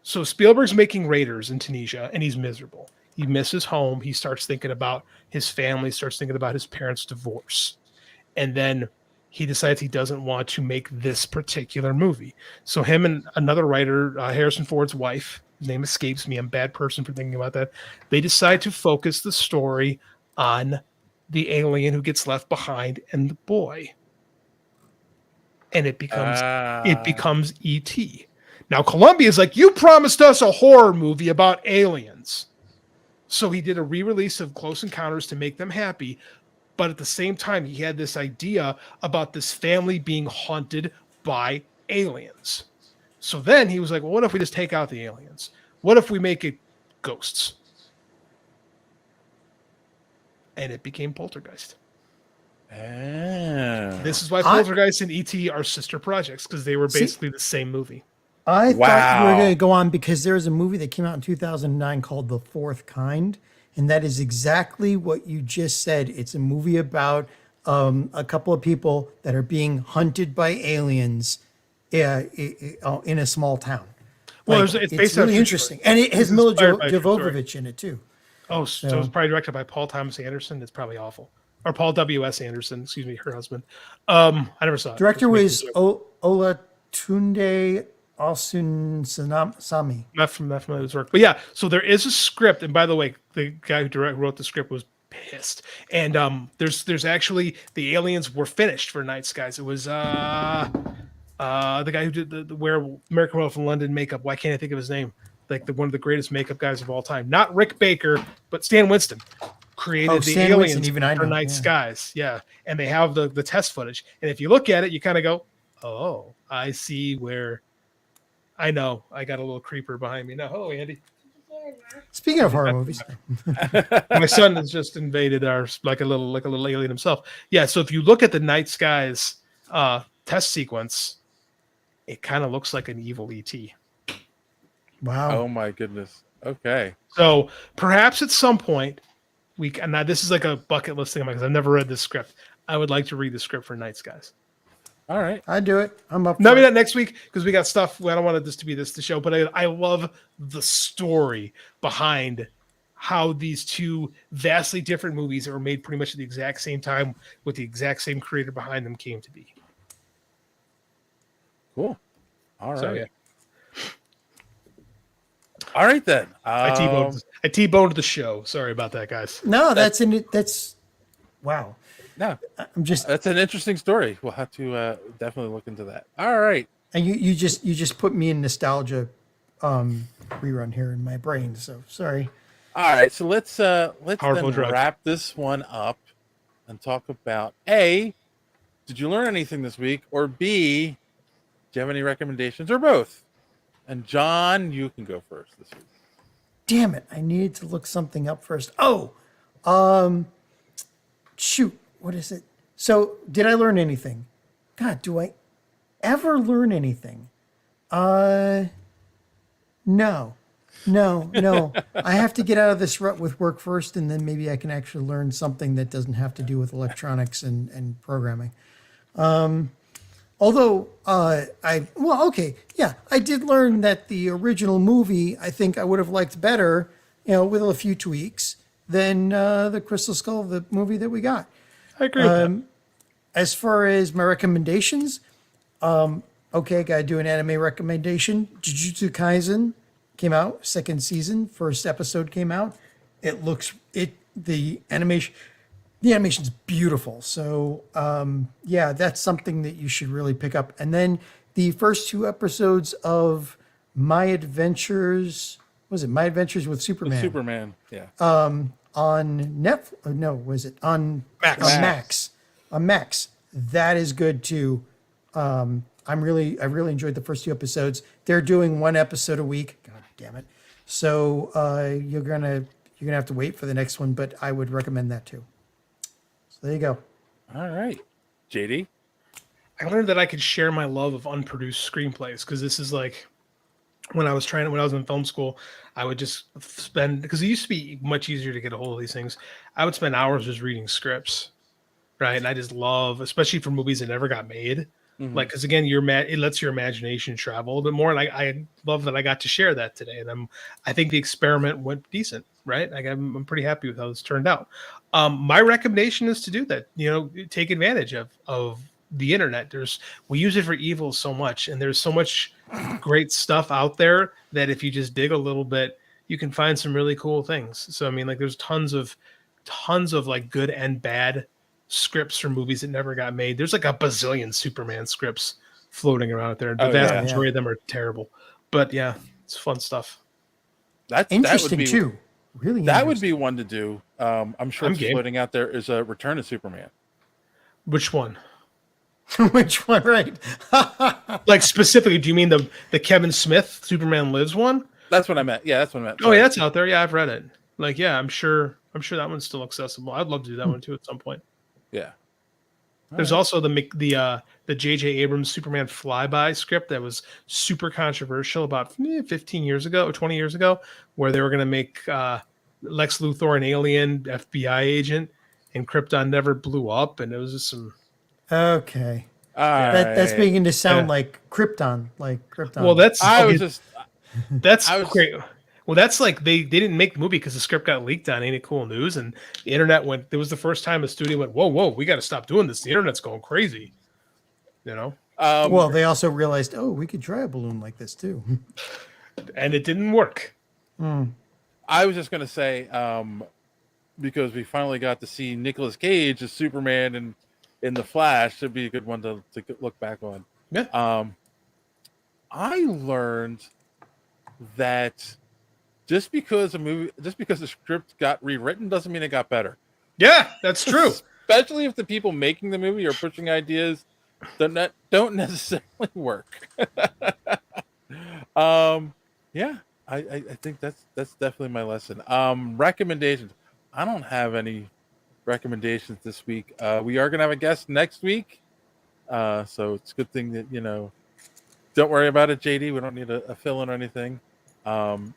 So Spielberg's making Raiders in Tunisia, and he's miserable. He misses home. He starts thinking about his family. Starts thinking about his parents' divorce. And then he decides he doesn't want to make this particular movie. So him and another writer, Harrison Ford's wife, his name escapes me, I'm a bad person for thinking about that. They decide to focus the story on the alien who gets left behind and the boy. And it becomes E.T. Now Columbia's like, you promised us a horror movie about aliens. So he did a re-release of Close Encounters to make them happy. But at the same time, he had this idea about this family being haunted by aliens. So then he was like, well, what if we just take out the aliens? What if we make it ghosts? And it became Poltergeist. This is why Poltergeist and E.T. are sister projects, because they were basically the same movie. I thought you were going to go on because there was a movie that came out in 2009 called The Fourth Kind. And that is exactly what you just said. It's a movie about a couple of people that are being hunted by aliens in a small town. Well, it's based on really interesting. And it has Mila Jovovich in it, too. Oh, so it was probably directed by Paul Thomas Anderson. It's probably awful. Or Paul W.S. Anderson, excuse me, her husband. I never saw it. Director was Olatunde Sami. Not from his work. But yeah, so there is a script. And by the way, the guy who wrote the script was pissed. And there's actually, the aliens were finished for Night Skies. It was the guy who did the Where American Werewolf in London makeup. Why can't I think of his name? Like one of the greatest makeup guys of all time. Not Rick Baker, but Stan Winston created the aliens for Night Skies. Yeah. And they have the test footage. And if you look at it, you kind of go, oh, I see where... I know. I got a little creeper behind me now. Hello, Andy. Speaking of horror movies, my son has just invaded ours like a little alien himself. Yeah. So if you look at the Night Skies test sequence, it kind of looks like an evil ET. Wow. Oh my goodness. Okay. So perhaps at some point now this is like a bucket list thing because I've never read this script. I would like to read the script for Night Skies. All right. I do it. I'm up. Maybe not next week because we got stuff. I don't want this to be the show, but I love the story behind how these two vastly different movies that were made pretty much at the exact same time with the exact same creator behind them came to be. Cool. All right. So, yeah. All right then. I T-boned the show. Sorry about that, guys. No, that's wow. No, that's an interesting story. We'll have to definitely look into that. All right. And you just put me in nostalgia rerun here in my brain. So sorry. All right. So let's wrap this one up and talk about A, did you learn anything this week? Or B, do you have any recommendations or both? And John, you can go first this week. Damn it. I needed to look something up first. Shoot. What is it? So, did I learn anything? God, do I ever learn anything? No. I have to get out of this rut with work first, and then maybe I can actually learn something that doesn't have to do with electronics and programming. Although, I did learn that the original movie, I think I would have liked better, with a few tweaks than the Crystal Skull, the movie that we got. I agree with that. as far as my recommendations, okay, gotta do an anime recommendation. Jujutsu Kaisen came out, second season, first episode came out. The animation's beautiful. So yeah, that's something that you should really pick up. And then the first 2 episodes of My Adventures with Superman? With Superman, yeah. On Netflix, no, was it on Max? On Max. That is good too. I really enjoyed the first 2 episodes. They're doing 1 episode a week. God damn it. So you're gonna have to wait for the next one, but I would recommend that too. So there you go. All right. JD? I learned that I could share my love of unproduced screenplays, because this is like when I was in film school, I would just spend, because it used to be much easier to get a hold of these things. I would spend hours just reading scripts, right? And I just love, especially for movies that never got made. Mhm. Like, because again, it lets your imagination travel a little bit more. And I love that I got to share that today. And I think the experiment went decent, right? Like, I'm pretty happy with how this turned out. My recommendation is to do that. Take advantage of the internet. We use it for evil so much, and there's so much great stuff out there that if you just dig a little bit, you can find some really cool things. So I mean, like, there's tons of like good and bad scripts for movies that never got made. There's like a bazillion Superman scripts floating around out there. The vast majority of them are terrible, but yeah, it's fun stuff. That's Interesting too. Really, that would be one to do. I'm sure it's game. floating out there is a Return of Superman. Which one? Which one? Right. Like, specifically, do you mean the Kevin Smith Superman Lives one? That's what I meant. Yeah, that's what I meant. Oh, yeah, that's out there. Yeah, I've read it. Like, yeah, I'm sure that one's still accessible. I'd love to do that one too at some point. Yeah. There's also the J.J. Abrams Superman Flyby script that was super controversial about 15 years ago or 20 years ago, where they were going to make Lex Luthor an alien FBI agent, and Krypton never blew up, and it was just some. Okay. That's beginning to sound like Krypton. Well, that's I was great. Well, that's like they didn't make the movie because the script got leaked on Ain't It Cool News, and the internet went. It was the first time a studio went, whoa, we got to stop doing this. The internet's going crazy. Well, they also realized, we could try a balloon like this too, and it didn't work. I was just gonna say, because we finally got to see Nicolas Cage as Superman and in the Flash, should be a good one to look back on. Yeah. I learned that just because the script got rewritten doesn't mean it got better. Yeah, that's true. Especially if the people making the movie are pushing ideas that don't necessarily work. Yeah, I think that's definitely my lesson. Recommendations. I don't have any recommendations this week. We are gonna have a guest next week, so it's a good thing that don't worry about it, JD. We don't need a fill-in or anything.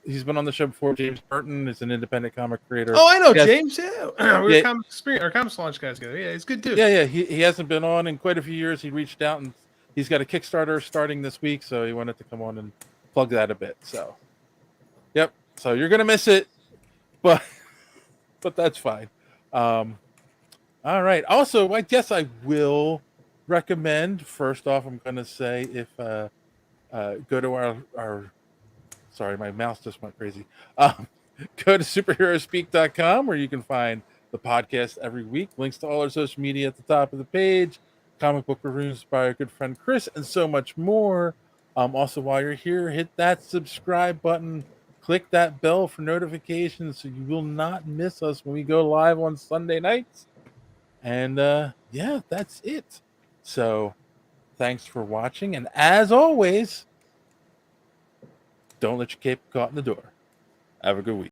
He's been on the show before. James Burton is an independent comic creator. Oh, I know James. Yeah, we're comics launch guys together. Yeah, he's good too. Yeah. He hasn't been on in quite a few years. He reached out and he's got a Kickstarter starting this week, so he wanted to come on and plug that a bit. So, yep. So you're gonna miss it, but that's fine. All right. Also, I guess I will recommend. First off, I'm gonna say if go to our sorry, my mouse just went crazy. Go to superheroespeak.com where you can find the podcast every week. Links to all our social media at the top of the page. Comic book reviews by our good friend Chris, and so much more. Also, while you're here, hit that subscribe button. Click that bell for notifications so you will not miss us when we go live on Sunday nights. And yeah, that's it. So thanks for watching. And as always, don't let your cape get caught in the door. Have a good week.